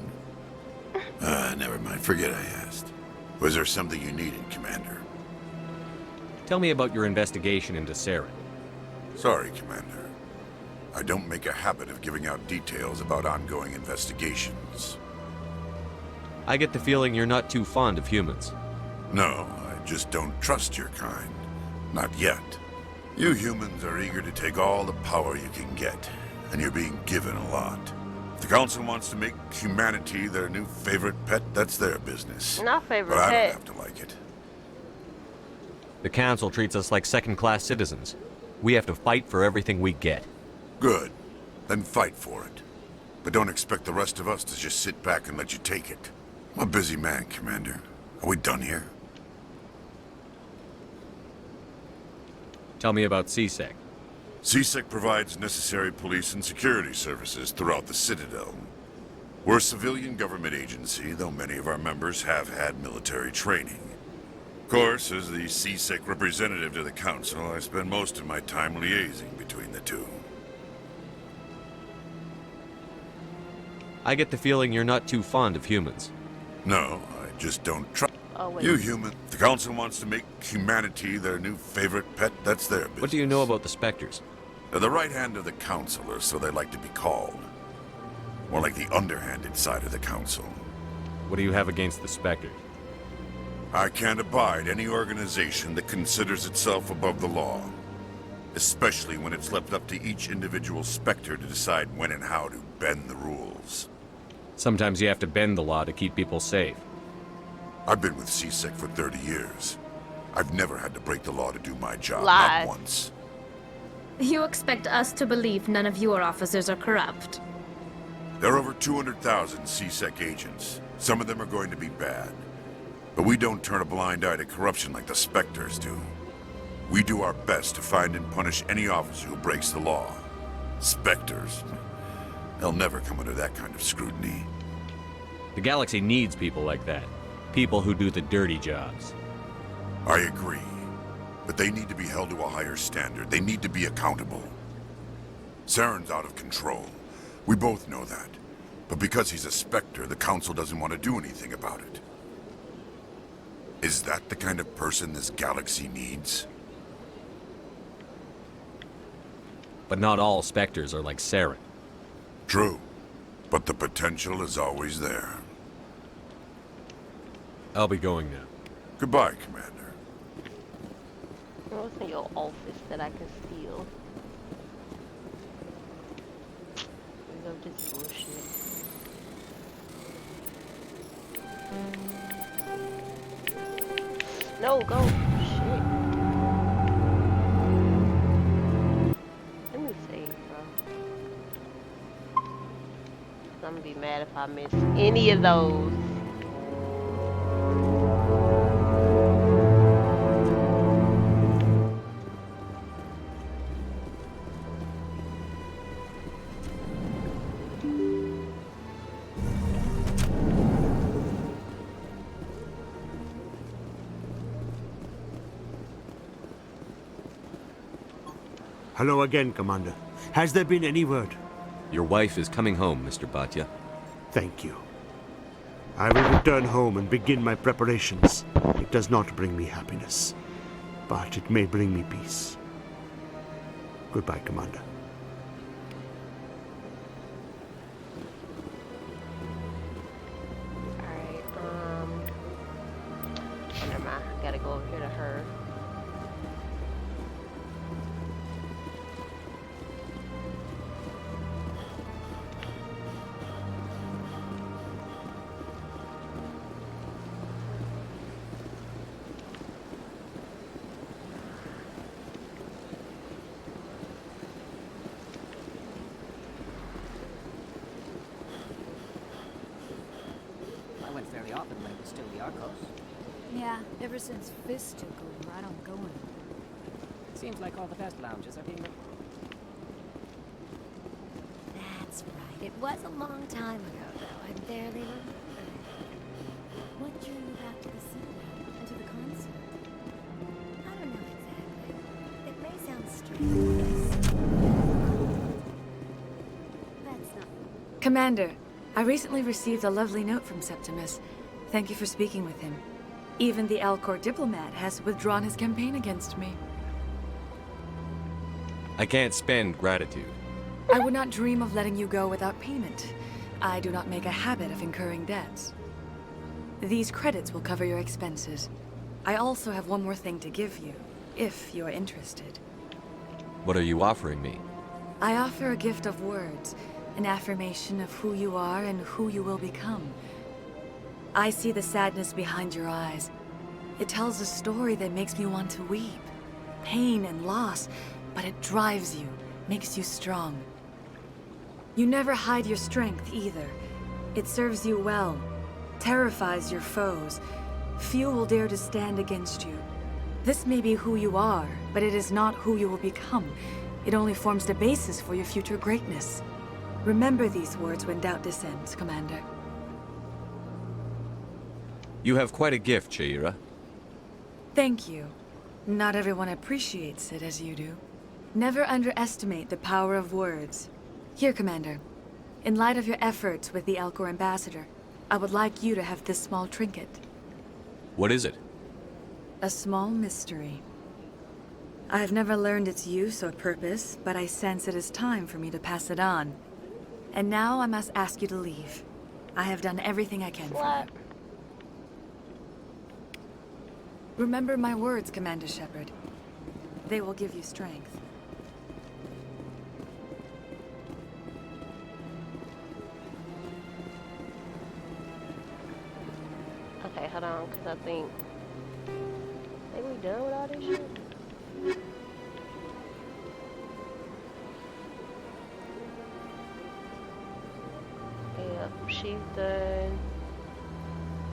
Never mind. Forget I asked. Was there something you needed, Commander? Tell me about your investigation into Saren. Sorry, Commander. I don't make a habit of giving out details about ongoing investigations. I get the feeling you're not too fond of humans. No, I just don't trust your kind. Not yet. You humans are eager to take all the power you can get, and you're being given a lot. If the Council wants to make humanity their new favorite pet, that's their business. Not favorite but I pet. don't have to like it. The Council treats us like second-class citizens. We have to fight for everything we get. Good. Then fight for it. But don't expect the rest of us to just sit back and let you take it. I'm a busy man, Commander. Are we done here? Tell me about CSEC. CSEC provides necessary police and security services throughout the Citadel. We're a civilian government agency, though many of our members have had military training. Of course, as the CSEC representative to the Council, I spend most of my time liaising between the two. I get the feeling you're not too fond of humans. No, I just don't try. Oh, wait. You human. If the Council wants to make humanity their new favorite pet, that's their business. What do you know about the Spectres? They're the right hand of the Council, or so they like to be called. More like the underhanded side of the Council. What do you have against the Spectres? I can't abide any organization that considers itself above the law. Especially when it's left up to each individual Spectre to decide when and how to bend the rules. Sometimes you have to bend the law to keep people safe. I've been with CSEC for 30 years. I've never had to break the law to do my job, Lies. not once. You expect us to believe none of your officers are corrupt? There are over 200,000 CSEC agents. Some of them are going to be bad. But we don't turn a blind eye to corruption like the Spectres do. We do our best to find and punish any officer who breaks the law. Spectres. They'll never come under that kind of scrutiny. The galaxy needs people like that. People who do the dirty jobs. I agree. But they need to be held to a higher standard. They need to be accountable. Saren's out of control. We both know that. But because he's a Spectre, the Council doesn't want to do anything about it. Is that the kind of person this galaxy needs? But not all Spectres are like Saren. True. But the potential is always there. I'll be going now. Goodbye, Commander. What's in your office that I can steal? I love this bullshit. No, go. Shit. Let me save, bro. I'm gonna be mad if I miss any of those. Hello again, Commander. Has there been any word? Your wife is coming home, Mr. Bhatia. Thank you. I will return home and begin my preparations. It does not bring me happiness, but it may bring me peace. Goodbye, Commander. Alright, never mind. I gotta go over here to her. Fairly often when it was still the Arcos. Yeah, ever since Fist took over, I don't go anymore. Seems like all the best lounges are being... That's right. It was a long time ago, though. I barely remember. What drew you back to the cinema and to the concert? I don't know exactly. It may sound strange. That's not... Commander, I recently received a lovely note from Septimus. Thank you for speaking with him. Even the Alcor diplomat has withdrawn his campaign against me. I can't spend gratitude. I would not dream of letting you go without payment. I do not make a habit of incurring debts. These credits will cover your expenses. I also have one more thing to give you, if you are interested. What are you offering me? I offer a gift of words. An affirmation of who you are and who you will become. I see the sadness behind your eyes. It tells a story that makes me want to weep. Pain and loss, but it drives you, makes you strong. You never hide your strength either. It serves you well, terrifies your foes. Few will dare to stand against you. This may be who you are, but it is not who you will become. It only forms the basis for your future greatness. Remember these words when doubt descends, Commander. You have quite a gift, Shaira. Thank you. Not everyone appreciates it as you do. Never underestimate the power of words. Here, Commander. In light of your efforts with the Alcor ambassador, I would like you to have this small trinket. What is it? A small mystery. I have never learned its use or purpose, but I sense it is time for me to pass it on. And now I must ask you to leave. I have done everything I can for you. Remember my words, Commander Shepard. They will give you strength. Okay, hold on, because I think we done with all this shit? Yep, she's done.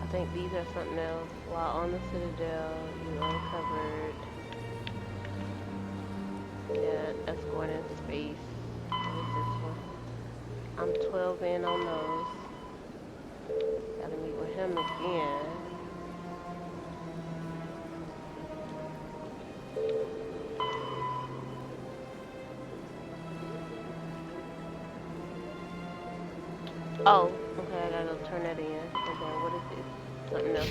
I think these are something else. While on the Citadel, you uncovered. Yeah, escort in space. What is this one? I'm 12 in on those. Gotta meet with him again. Oh, okay, I gotta turn that in. Okay, what is this? Something else.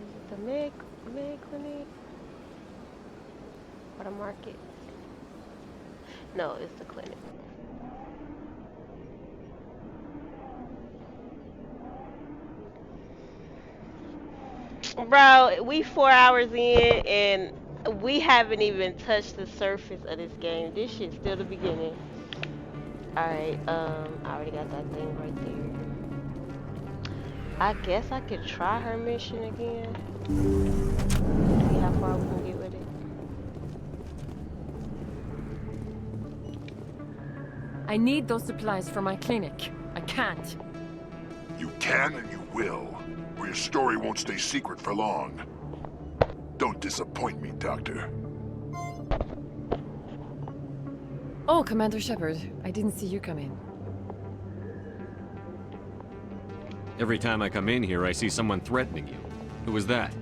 Is it the Meg Clinic? Or the market? No, it's the clinic. Bro, we 4 hours in and we haven't even touched the surface of this game. This shit's still the beginning. Alright, I already got that thing right there. I guess I could try her mission again. See how far we can get with it. I need those supplies for my clinic. I can't. You can and you will, or your story won't stay secret for long. Don't disappoint me, Doctor. Oh, Commander Shepard. I didn't see you come in. Every time I come in here, I see someone threatening you. Who was that?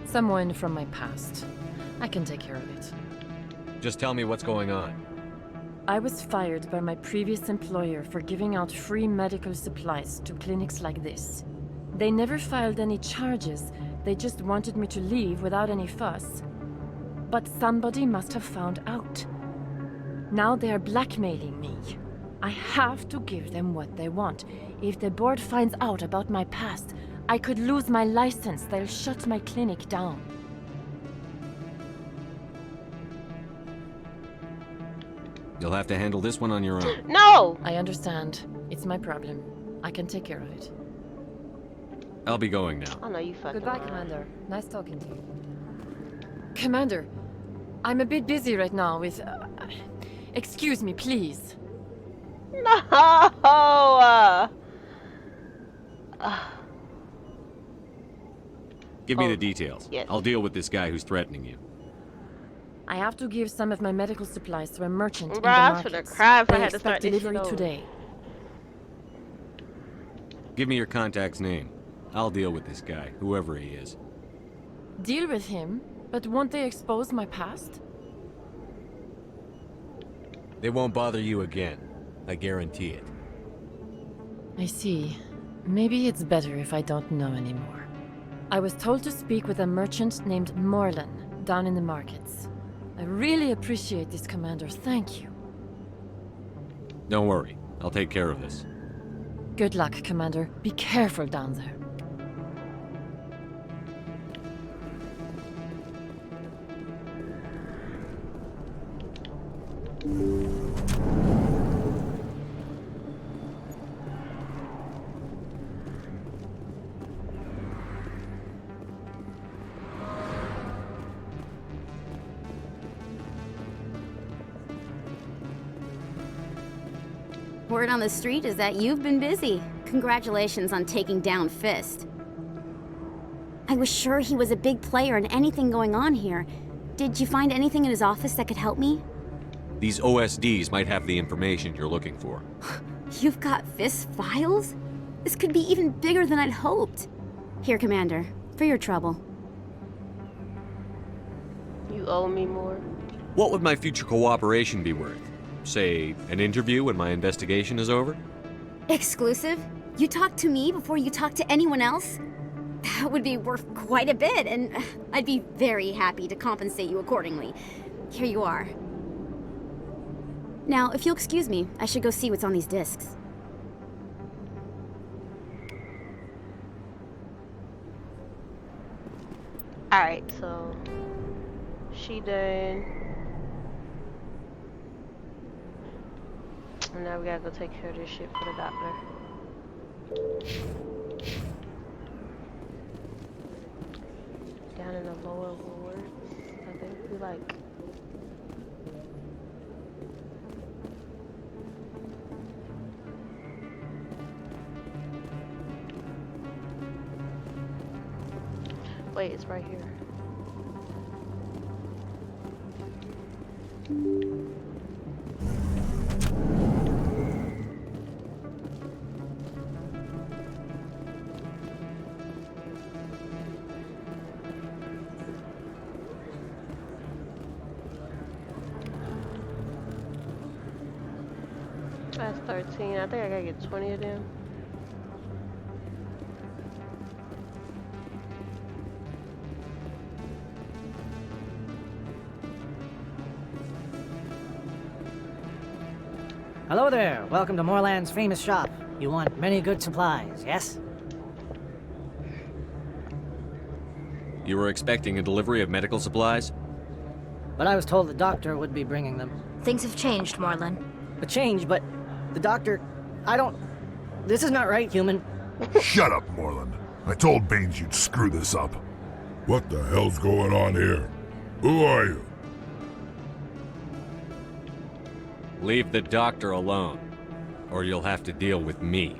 Someone from my past. I can take care of it. Just tell me what's going on. I was fired by my previous employer for giving out free medical supplies to clinics like this. They never filed any charges, they just wanted me to leave without any fuss. But somebody must have found out. Now they are blackmailing me. I have to give them what they want. If the board finds out about my past, I could lose my license. They'll shut my clinic down. You'll have to handle this one on your own. No! I understand. It's my problem. I can take care of it. I'll be going now. Oh no, you fucking Goodbye, lying. Commander. Nice talking to you. Commander, I'm a bit busy right now with... excuse me, please. No! Give me the details. yes. I'll deal with this guy who's threatening you. I have to give some of my medical supplies to a merchant in the Bruh, I was market. finna cry if I They had to expect start this shit delivery over. today. Give me your contact's name. I'll deal with this guy, whoever he is. Deal with him, but won't they expose my past? They won't bother you again. I guarantee it. I see. Maybe it's better if I don't know anymore. I was told to speak with a merchant named Morlan down in the markets. I really appreciate this, Commander. Thank you. Don't worry. I'll take care of this. Good luck, Commander. Be careful down there. Word on the street is that you've been busy. Congratulations on taking down Fist. I was sure he was a big player in anything going on here. Did you find anything in his office that could help me? These OSDs might have the information you're looking for. You've got Fisk's files? This could be even bigger than I'd hoped. Here, Commander, for your trouble. You owe me more. What would my future cooperation be worth? Say, an interview when my investigation is over? Exclusive? You talk to me before you talk to anyone else? That would be worth quite a bit, and I'd be very happy to compensate you accordingly. Here you are. Now, if you'll excuse me, I should go see what's on these discs. Alright, so she done. And now we gotta go take care of this shit for the doctor. Down in the lower wards, I think we like. Wait, it's right here. That's 13. I think I gotta get 20 of them. Hello there. Welcome to Moorland's famous shop. You want many good supplies, yes? You were expecting a delivery of medical supplies? But I was told the doctor would be bringing them. Things have changed, Moorland. A change, but the doctor... I don't... This is not right, human. Shut up, Moorland. I told Baines you'd screw this up. What the hell's going on here? Who are you? Leave the doctor alone, or you'll have to deal with me.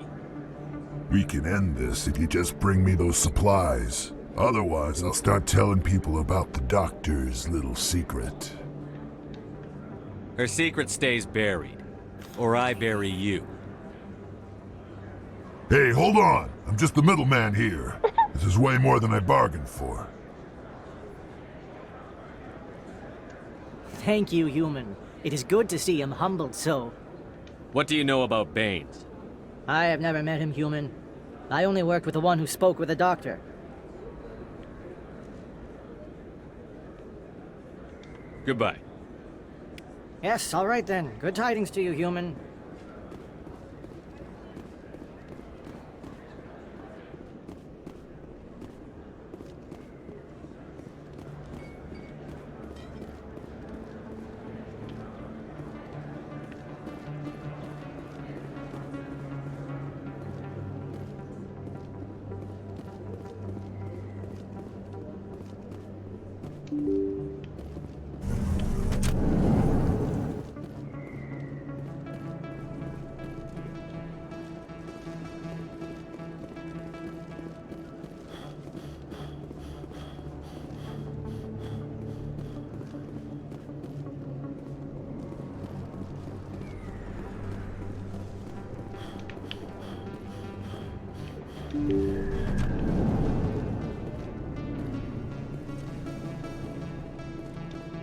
We can end this if you just bring me those supplies. Otherwise, I'll start telling people about the doctor's little secret. Her secret stays buried, or I bury you. Hey, hold on! I'm just the middleman here. This is way more than I bargained for. Thank you, human. It is good to see him humbled so. What do you know about Baines? I have never met him, human. I only worked with the one who spoke with the doctor. Goodbye. Yes, all right then. Good tidings to you, human.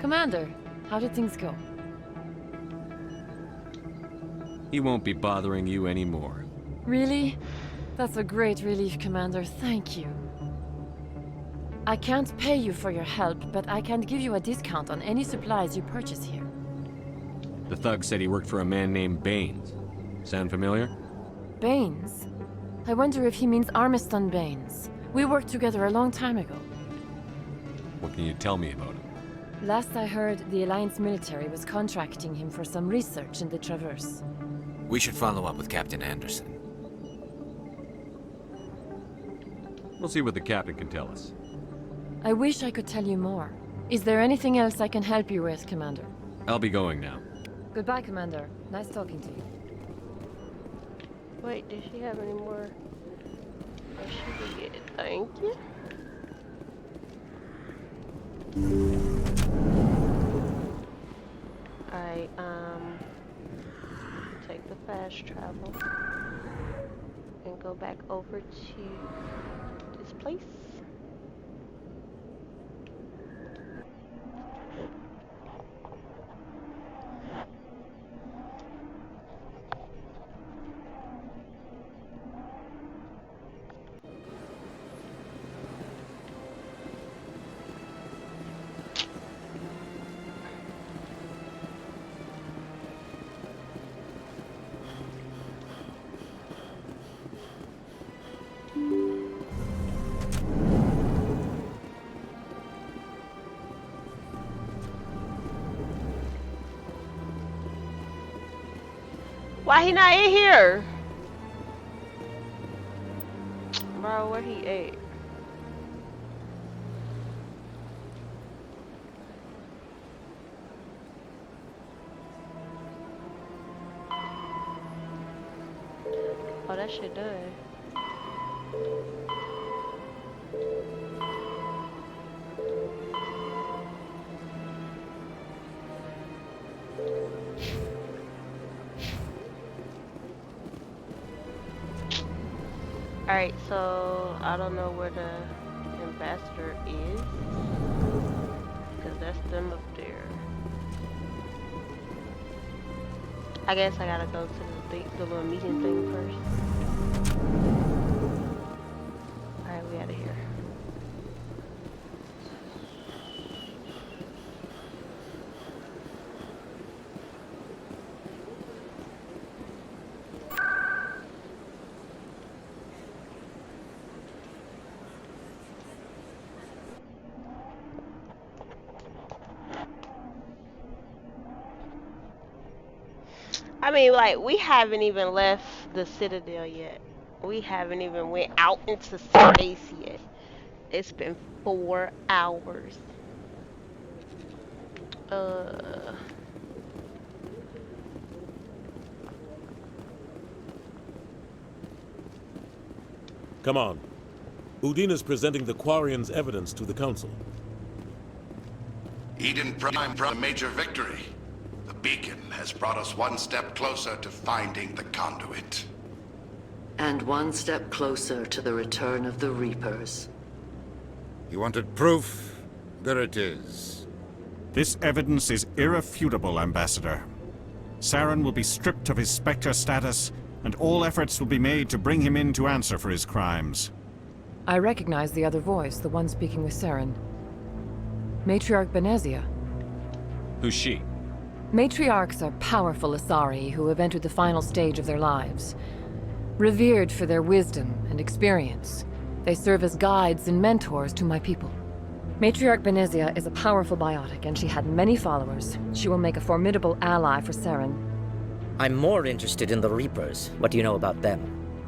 Commander, how did things go? He won't be bothering you anymore. Really? That's a great relief, Commander. Thank you. I can't pay you for your help, but I can give you a discount on any supplies you purchase here. The thug said he worked for a man named Baines. Sound familiar? Baines? I wonder if he means Armiston Baines. We worked together a long time ago. What can you tell me about him? Last I heard, the Alliance military was contracting him for some research in the Traverse. We should follow up with Captain Anderson. We'll see what the captain can tell us. I wish I could tell you more. Is there anything else I can help you with, Commander? I'll be going now. Goodbye, Commander. Nice talking to you. Wait, did she have any more? Oh, she did get it. Thank you. fast travel and go back over to this place. Why he not in here? Bro, where he at? Oh, that shit done. Alright, so I don't know where the ambassador is, because that's them up there. I guess I gotta go to the little meeting thing first. Alright, we out of here. I mean, like, we haven't even left the Citadel yet. We haven't even went out into space yet. It's been 4 hours. Come on. Udina's presenting the Quarians' evidence to the Council. Eden Prime brought a major victory. The beacon has brought us one step closer to finding the conduit. And one step closer to the return of the Reapers. You wanted proof? There it is. This evidence is irrefutable, Ambassador. Saren will be stripped of his Spectre status, and all efforts will be made to bring him in to answer for his crimes. I recognize the other voice, the one speaking with Saren. Matriarch Benezia. Who's she? Matriarchs are powerful Asari who have entered the final stage of their lives. Revered for their wisdom and experience, they serve as guides and mentors to my people. Matriarch Benezia is a powerful biotic, and she had many followers. She will make a formidable ally for Saren. I'm more interested in the Reapers. What do you know about them?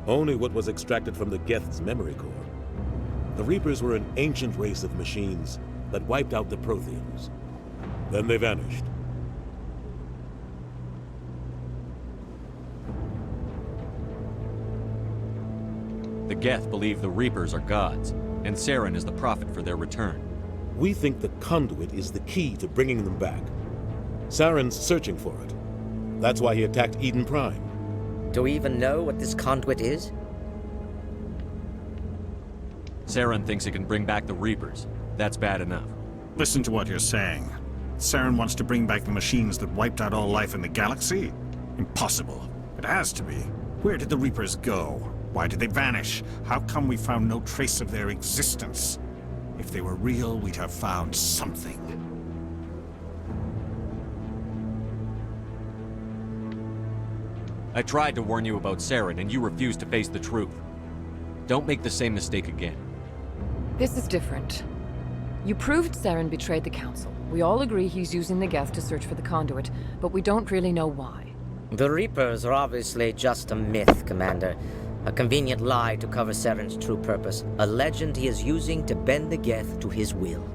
Only what was extracted from the Geth's memory core. The Reapers were an ancient race of machines that wiped out the Protheans. Then they vanished. The Geth believe the Reapers are gods, and Saren is the prophet for their return. We think the conduit is the key to bringing them back. Saren's searching for it. That's why he attacked Eden Prime. Do we even know what this conduit is? Saren thinks it can bring back the Reapers. That's bad enough. Listen to what you're saying. Saren wants to bring back the machines that wiped out all life in the galaxy? Impossible. It has to be. Where did the Reapers go? Why did they vanish? How come we found no trace of their existence? If they were real, we'd have found something. I tried to warn you about Saren, and you refused to face the truth. Don't make the same mistake again. This is different. You proved Saren betrayed the Council. We all agree he's using the Geth to search for the conduit, but we don't really know why. The Reapers are obviously just a myth, Commander. A convenient lie to cover Saren's true purpose. A legend he is using to bend the Geth to his will.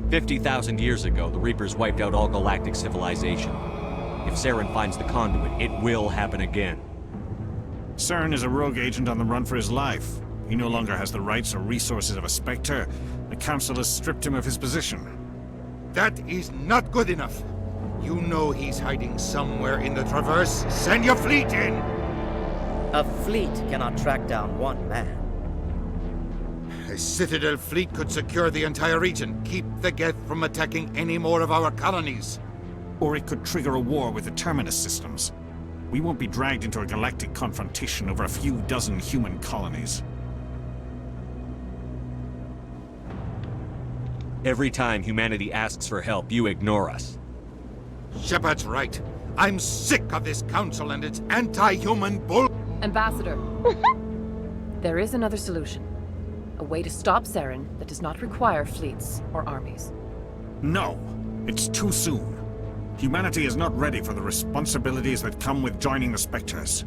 "50,000 years ago, the Reapers wiped out all galactic civilization. If Saren finds the conduit, it will happen again." Saren is a rogue agent on the run for his life. He no longer has the rights or resources of a Spectre. The Council has stripped him of his position. That is not good enough. You know he's hiding somewhere in the Traverse. Send your fleet in! A fleet cannot track down one man. A Citadel fleet could secure the entire region. Keep the Geth from attacking any more of our colonies. Or it could trigger a war with the Terminus systems. We won't be dragged into a galactic confrontation over a few dozen human colonies. Every time humanity asks for help, you ignore us. Shepard's right. I'm sick of this council and its anti-human bull... Ambassador. There is another solution. A way to stop Saren that does not require fleets or armies. No! It's too soon. Humanity is not ready for the responsibilities that come with joining the Spectres.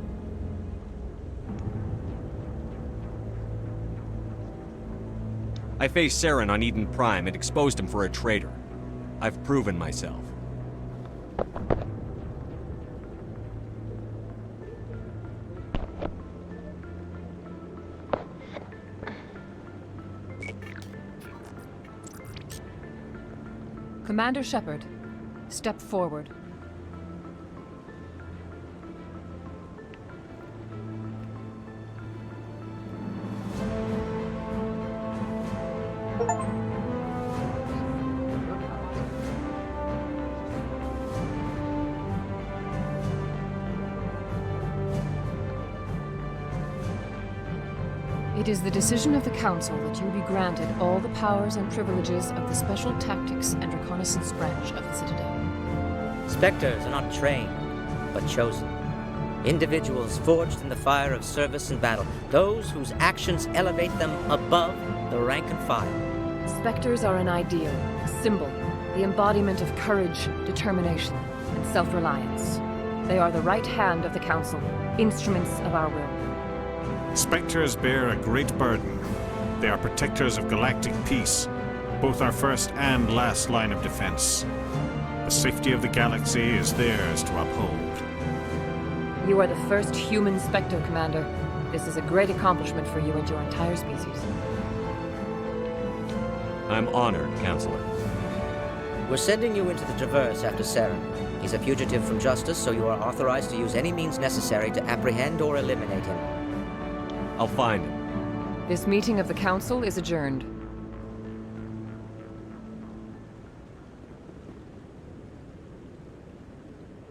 I faced Saren on Eden Prime and exposed him for a traitor. I've proven myself. Commander Shepard, step forward. It is the decision of the Council that you be granted all the powers and privileges of the Special Tactics and Reconnaissance branch of the Citadel. Spectres are not trained, but chosen. Individuals forged in the fire of service and battle. Those whose actions elevate them above the rank and file. Spectres are an ideal, a symbol, the embodiment of courage, determination, and self-reliance. They are the right hand of the Council, instruments of our will. Spectres bear a great burden. They are protectors of galactic peace, both our first and last line of defense. The safety of the galaxy is theirs to uphold. You are the first human Spectre, Commander. This is a great accomplishment for you and your entire species. I'm honored, Counselor. We're sending you into the Traverse after Saren. He's a fugitive from justice, so you are authorized to use any means necessary to apprehend or eliminate him. I'll find him. This meeting of the Council is adjourned.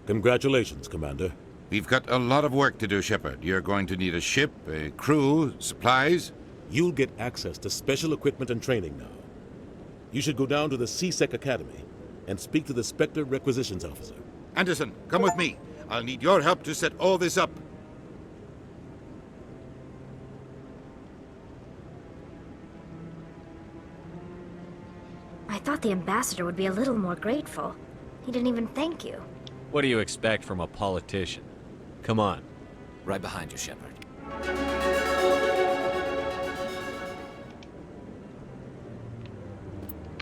Congratulations, Commander. We've got a lot of work to do, Shepard. You're going to need a ship, a crew, supplies. You'll get access to special equipment and training now. You should go down to the C-Sec Academy and speak to the Spectre Requisitions Officer. Anderson, come with me. I'll need your help to set all this up. I thought the ambassador would be a little more grateful. He didn't even thank you. What do you expect from a politician? Come on. Right behind you, Shepard.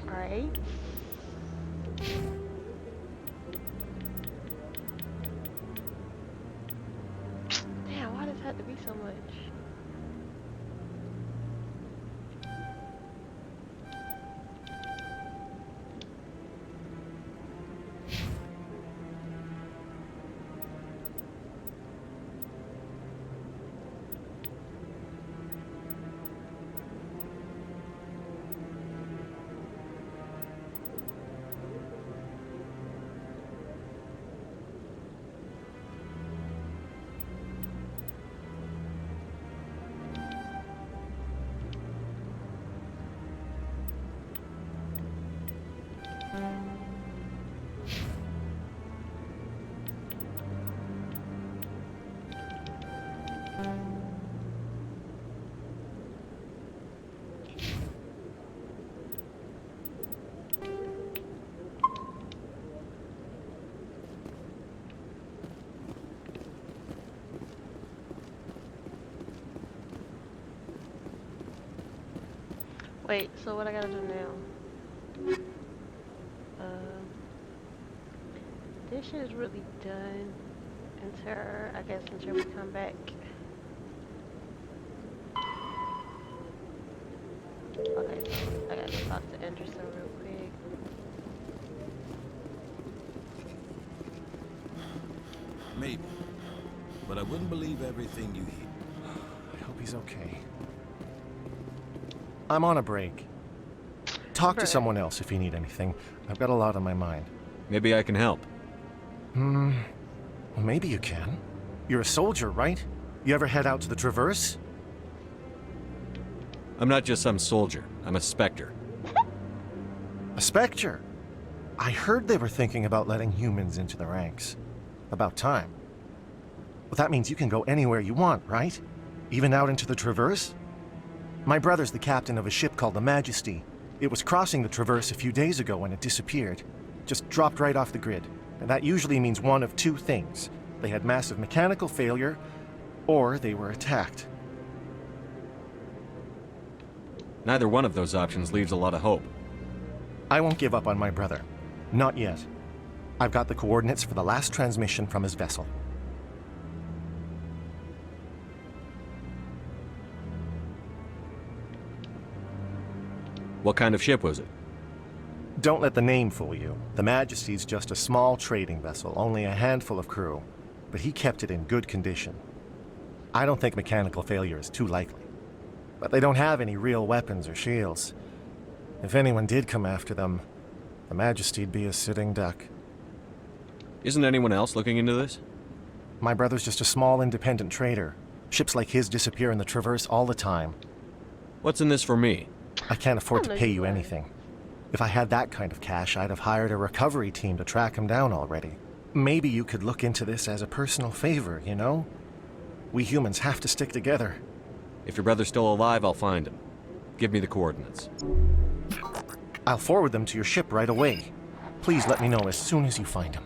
Alright. Damn, why does it have to be so much? Wait, so what I gotta do now? This shit is really done until, I guess, until we come back. Okay, so I gotta talk to Anderson real quick. Wouldn't believe everything you hear. I hope he's okay. I'm on a break. Talk to someone else if you need anything. I've got a lot on my mind. Maybe I can help. Well, maybe you can. You're a soldier, right? You ever head out to the Traverse? I'm not just some soldier. I'm a Spectre. A Spectre? I heard they were thinking about letting humans into the ranks. About time. Well, that means you can go anywhere you want, right? Even out into the Traverse? My brother's the captain of a ship called the Majesty. It was crossing the Traverse a few days ago when it disappeared. Just dropped right off the grid. And that usually means one of two things. They had massive mechanical failure, or they were attacked. Neither one of those options leaves a lot of hope. I won't give up on my brother. Not yet. I've got the coordinates for the last transmission from his vessel. What kind of ship was it? Don't let the name fool you. The Majesty's just a small trading vessel, only a handful of crew. But he kept it in good condition. I don't think mechanical failure is too likely. But they don't have any real weapons or shields. If anyone did come after them, the Majesty'd be a sitting duck. Isn't anyone else looking into this? My brother's just a small independent trader. Ships like his disappear in the Traverse all the time. What's in this for me? I can't afford to pay you anything. If I had that kind of cash, I'd have hired a recovery team to track him down already. Maybe you could look into this as a personal favor, you know? We humans have to stick together. If your brother's still alive, I'll find him. Give me the coordinates. I'll forward them to your ship right away. Please let me know as soon as you find him.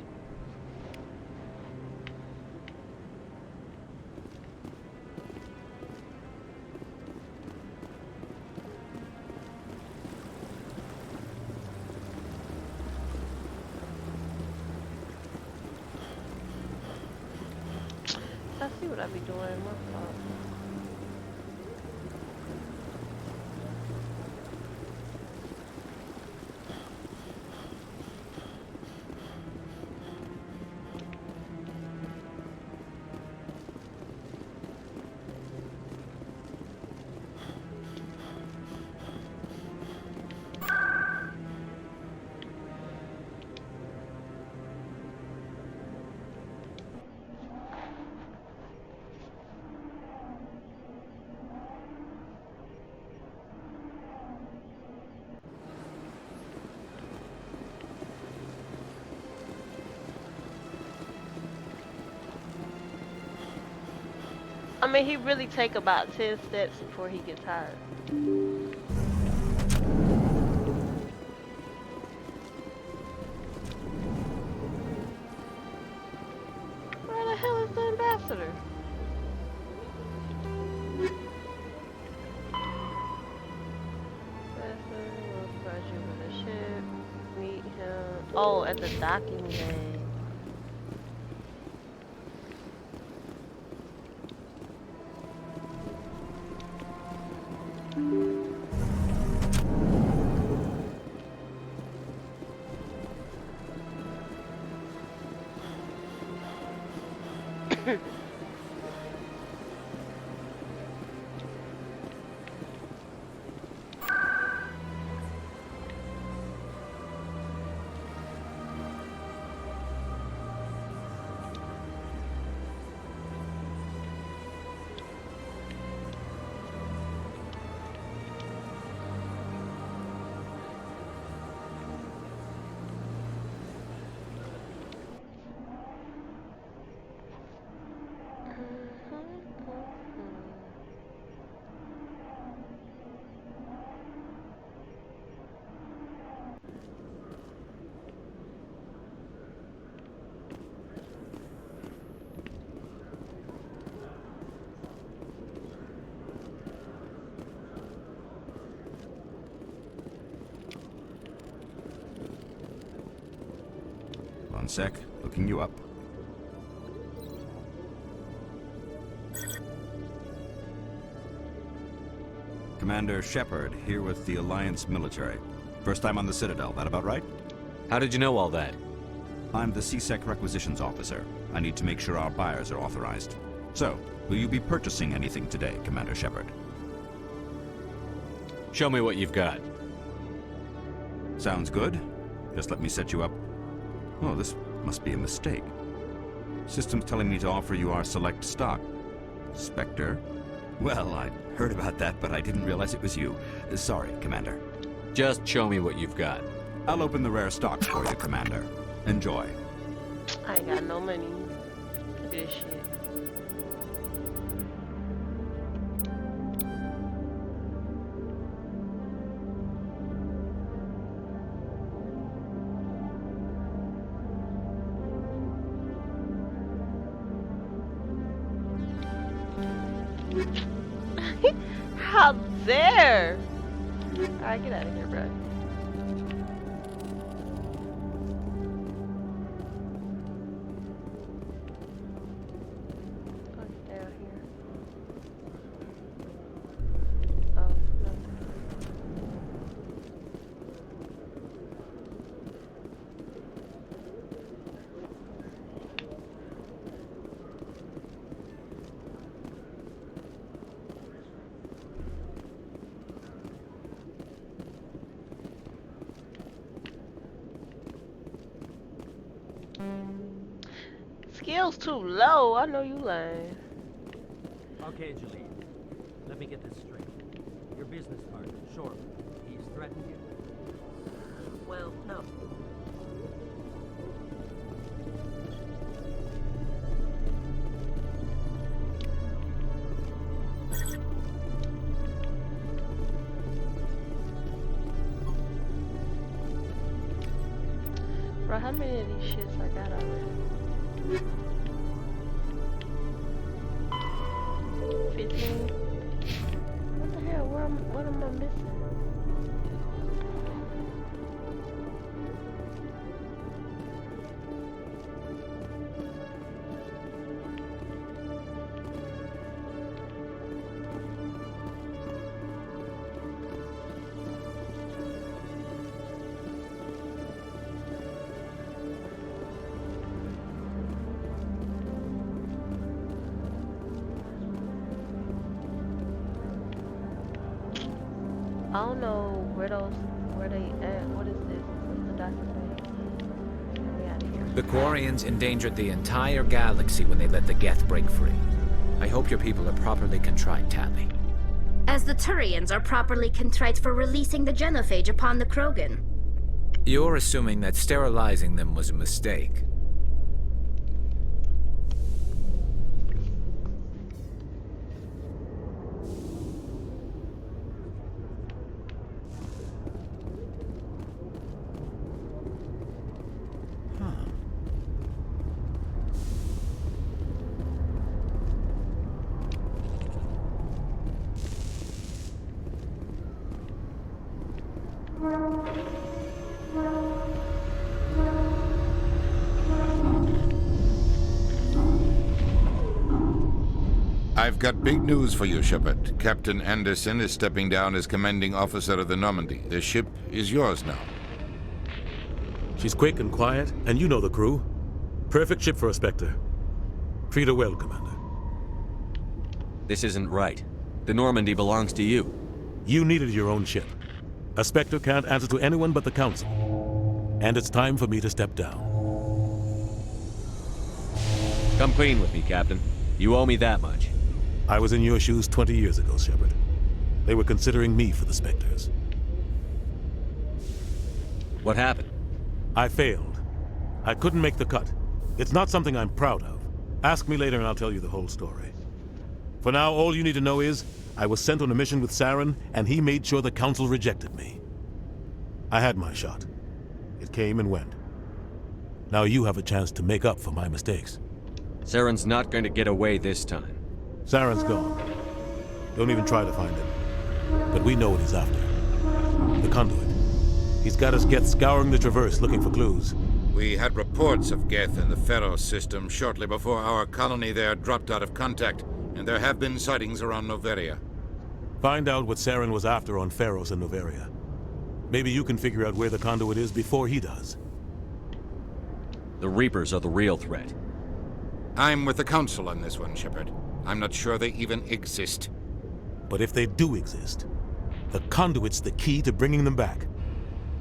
I see what I be doing. My fault. I mean, he really take about 10 steps before he gets tired. Where the hell is the ambassador? Ambassador will provide you with a ship. Meet him. Oh, at the docking bay. One sec, looking you up. Commander Shepard, here with the Alliance military. First time on the Citadel, that about right? How did you know all that? I'm the CSEC requisitions officer. I need to make sure our buyers are authorized. So, will you be purchasing anything today, Commander Shepard? Show me what you've got. Sounds good. Just let me set you up. Oh, this must be a mistake. System's telling me to offer you our select stock. Spectre? Well, I heard about that, but I didn't realize it was you. Sorry, Commander. Just show me what you've got. I'll open the rare stock for you, Commander. Enjoy. I ain't got no money. Look at this shit. How dare! Alright, get out of here, bro. Skills too low. I know you lying. Okay, Jalene. Let me get this straight. Your business partner, sure. He's threatened you? Well, no. Bro, how many of these shits I got already? 15. What the hell? What am I missing? I don't know where they at. What is this? What's the doctor say? Get me out of here. The Quarians endangered the entire galaxy when they let the Geth break free. I hope your people are properly contrite, Tally. As the Turians are properly contrite for releasing the genophage upon the Krogan. You're assuming that sterilizing them was a mistake. I've got big news for you, Shepard. Captain Anderson is stepping down as commanding officer of the Normandy. The ship is yours now. She's quick and quiet, and you know the crew. Perfect ship for a Spectre. Treat her well, Commander. This isn't right. The Normandy belongs to you. You needed your own ship. A Spectre can't answer to anyone but the Council. And it's time for me to step down. Come clean with me, Captain. You owe me that much. I was in your shoes 20 years ago, Shepard. They were considering me for the Spectres. What happened? I failed. I couldn't make the cut. It's not something I'm proud of. Ask me later and I'll tell you the whole story. For now, all you need to know is, I was sent on a mission with Saren, and he made sure the Council rejected me. I had my shot. It came and went. Now you have a chance to make up for my mistakes. Saren's not going to get away this time. Saren's gone. Don't even try to find him. But we know what he's after. The conduit. He's got us Geth scouring the Traverse looking for clues. We had reports of Geth in the Pharos system shortly before our colony there dropped out of contact, and there have been sightings around Noveria. Find out what Saren was after on Pharos and Noveria. Maybe you can figure out where the conduit is before he does. The Reapers are the real threat. I'm with the Council on this one, Shepard. I'm not sure they even exist. But if they do exist, the conduit's the key to bringing them back.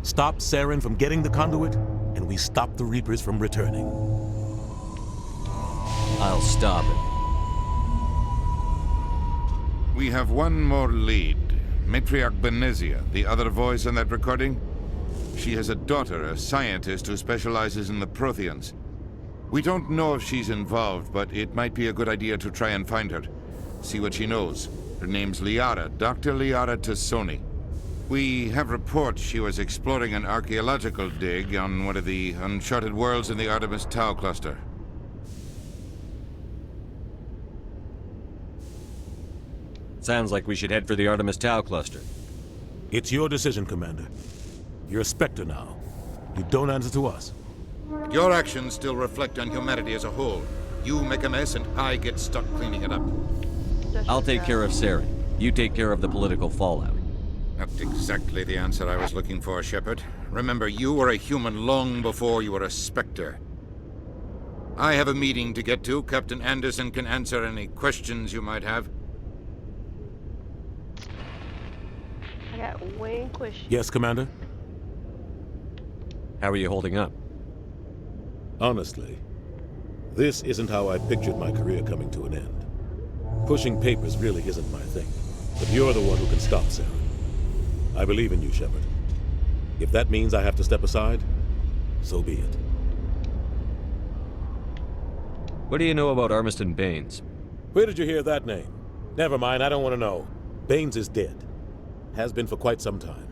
Stop Saren from getting the conduit, and we stop the Reapers from returning. I'll stop it. We have one more lead. Matriarch Benezia, the other voice in that recording. She has a daughter, a scientist who specializes in the Protheans. We don't know if she's involved, but it might be a good idea to try and find her. See what she knows. Her name's Liara, Dr. Liara Tassoni. We have reports she was exploring an archaeological dig on one of the uncharted worlds in the Artemis Tau cluster. Sounds like we should head for the Artemis Tau cluster. It's your decision, Commander. You're a Spectre now. You don't answer to us. Your actions still reflect on humanity as a whole. You make a mess and I get stuck cleaning it up. I'll take care of Saren. You take care of the political fallout. Not exactly the answer I was looking for, Shepard. Remember, you were a human long before you were a Spectre. I have a meeting to get to. Captain Anderson can answer any questions you might have. I got one question. Yes, Commander? How are you holding up? Honestly, this isn't how I pictured my career coming to an end. Pushing papers really isn't my thing. But you're the one who can stop Saren. I believe in you, Shepard. If that means I have to step aside, so be it. What do you know about Armiston Baines? Where did you hear that name? Never mind, I don't want to know. Baines is dead. Has been for quite some time.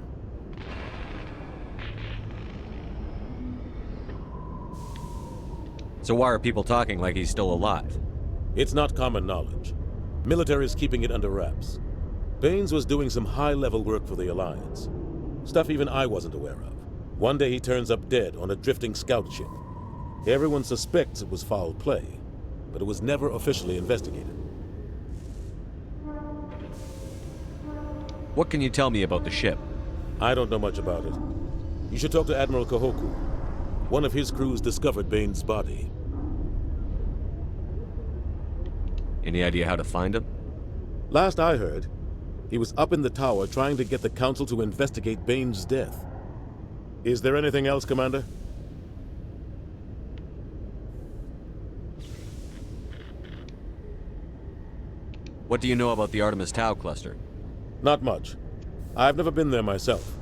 So why are people talking like he's still alive? It's not common knowledge. Military's keeping it under wraps. Baines was doing some high-level work for the Alliance. Stuff even I wasn't aware of. One day he turns up dead on a drifting scout ship. Everyone suspects it was foul play, but it was never officially investigated. What can you tell me about the ship? I don't know much about it. You should talk to Admiral Kahoku. One of his crews discovered Baines' body. Any idea how to find him? Last I heard, he was up in the tower trying to get the Council to investigate Baines' death. Is there anything else, Commander? What do you know about the Artemis Tau cluster? Not much. I've never been there myself.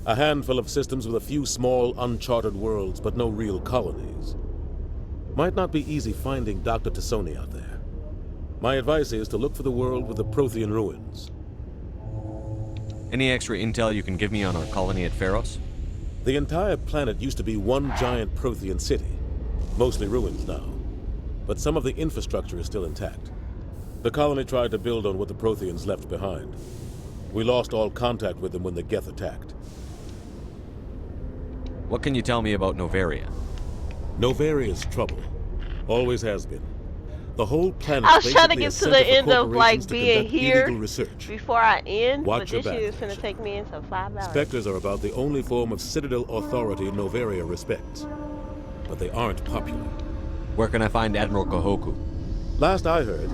A handful of systems with a few small, uncharted worlds, but no real colonies. Might not be easy finding Dr. Tassoni out there. My advice is to look for the world with the Prothean ruins. Any extra intel you can give me on our colony at Pharos? The entire planet used to be one giant Prothean city. Mostly ruins now. But some of the infrastructure is still intact. The colony tried to build on what the Protheans left behind. We lost all contact with them when the Geth attacked. What can you tell me about Noveria? Novaria's trouble. Always has been. The whole planet. I was trying to get to the end of like being here before I end, Watch but this your shit is back, gonna take me into 5 hours. Spectres are about the only form of Citadel authority Noveria respects. But they aren't popular. Where can I find Admiral Kahoku? Last I heard,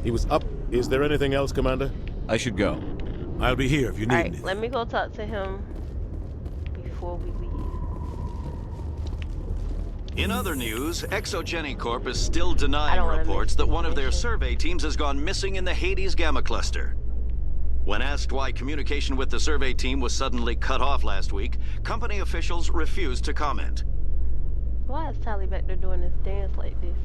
he was up. Is there anything else, Commander? I should go. I'll be here if you need Alright, me. let me go talk to him before we leave. In other news, Exogeny Corp is still denying reports that one of their survey teams has gone missing in the Hades Gamma Cluster. When asked why communication with the survey team was suddenly cut off last week, company officials refused to comment. Why is Tally back there doing this dance like this?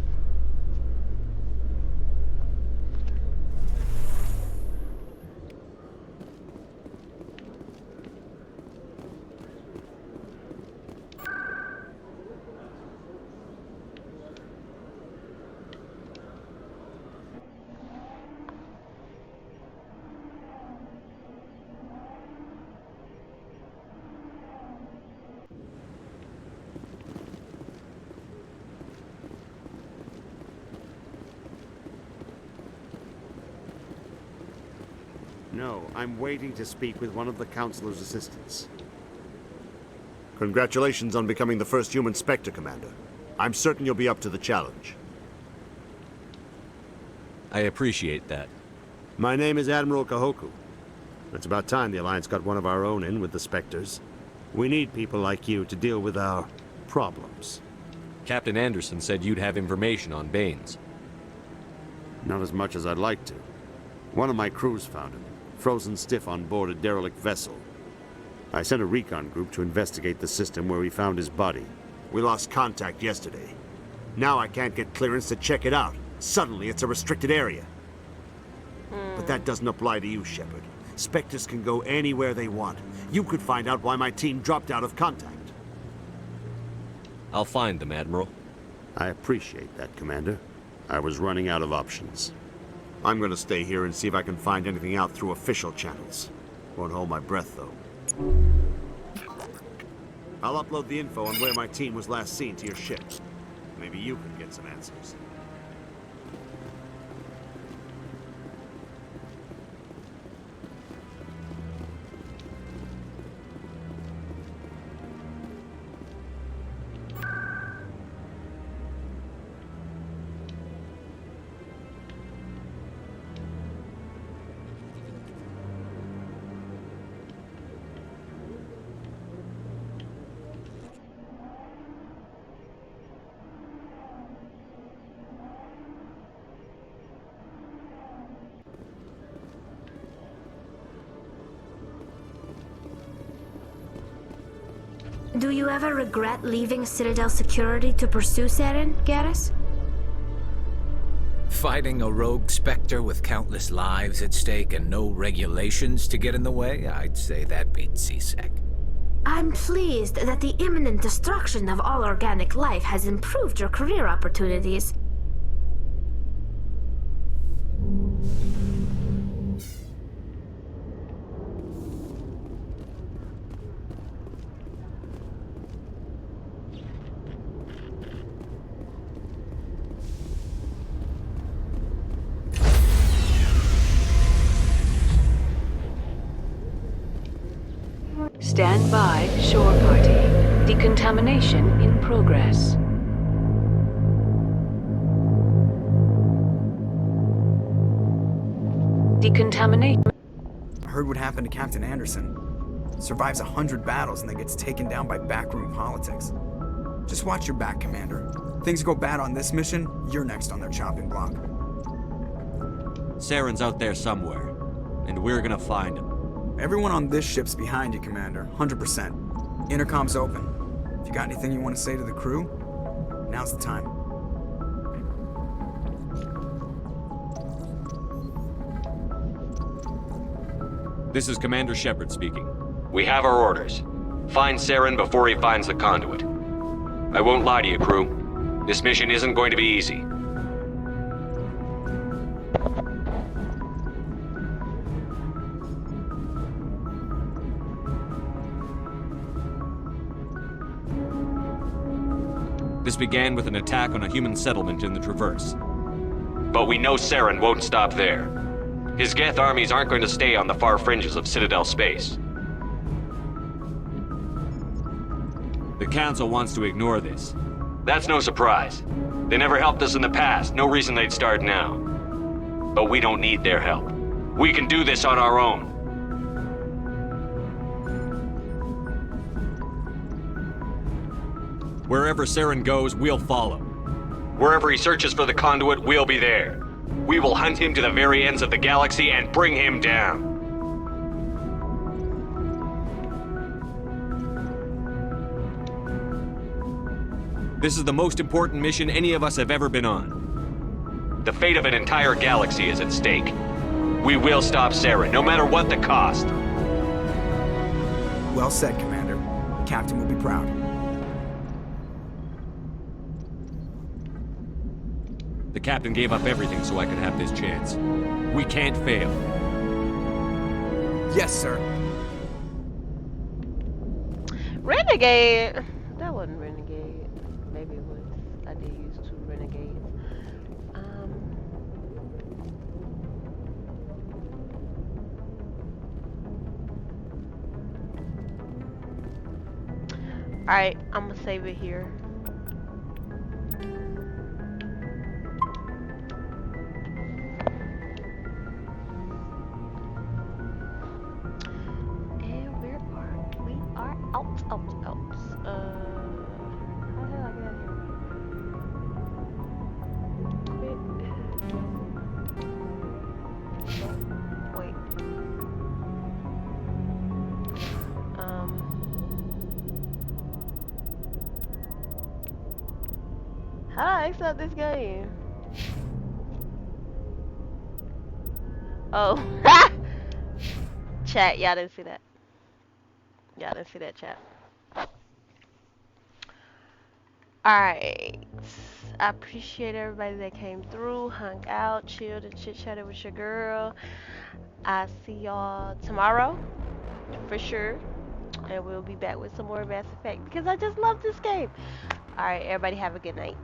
No, I'm waiting to speak with one of the Councilor's assistants. Congratulations on becoming the first human Spectre, Commander. I'm certain you'll be up to the challenge. I appreciate that. My name is Admiral Kahoku. It's about time the Alliance got one of our own in with the Spectres. We need people like you to deal with our problems. Captain Anderson said you'd have information on Baines. Not as much as I'd like to. One of my crews found him, frozen stiff on board a derelict vessel. I sent a recon group to investigate the system where we found his body. We lost contact yesterday. Now I can't get clearance to check it out. Suddenly it's a restricted area. But that doesn't apply to you, Shepard. Spectres can go anywhere they want. You could find out why my team dropped out of contact. I'll find them, Admiral. I appreciate that, Commander. I was running out of options. I'm gonna stay here and see if I can find anything out through official channels. Won't hold my breath, though. I'll upload the info on where my team was last seen to your ship. Maybe you can get some answers. Do you ever regret leaving Citadel Security to pursue Saren, Garrus? Fighting a rogue Spectre with countless lives at stake and no regulations to get in the way? I'd say that beats CSEC. I'm pleased that the imminent destruction of all organic life has improved your career opportunities. Stand by, shore party. Decontamination in progress. Decontamination. I heard what happened to Captain Anderson. Survives 100 battles and then gets taken down by backroom politics. Just watch your back, Commander. Things go bad on this mission, you're next on their chopping block. Saren's out there somewhere, and we're gonna find him. Everyone on this ship's behind you, Commander. 100%. Intercom's open. If you got anything you want to say to the crew, now's the time. This is Commander Shepard speaking. We have our orders. Find Saren before he finds the conduit. I won't lie to you, crew. This mission isn't going to be easy. This began with an attack on a human settlement in the Traverse. But we know Saren won't stop there. His Geth armies aren't going to stay on the far fringes of Citadel space. The Council wants to ignore this. That's no surprise. They never helped us in the past, no reason they'd start now. But we don't need their help. We can do this on our own. Wherever Saren goes, we'll follow. Wherever he searches for the conduit, we'll be there. We will hunt him to the very ends of the galaxy and bring him down. This is the most important mission any of us have ever been on. The fate of an entire galaxy is at stake. We will stop Saren, no matter what the cost. Well said, Commander. The Captain will be proud. The Captain gave up everything so I could have this chance. We can't fail. Yes, sir. Renegade! That wasn't Renegade. Maybe it was. I did use 2 Renegades. Alright, I'm gonna save it here. Out. How the hell I get out here? Quit. Wait. How do I exit this game? Oh. Chat, y'all didn't see that. Y'all didn't see that, chat. Alright. I appreciate everybody that came through, hung out, chilled, and chit-chatted with your girl. I see y'all tomorrow, for sure. And we'll be back with some more Mass Effect because I just love this game. Alright, everybody have a good night.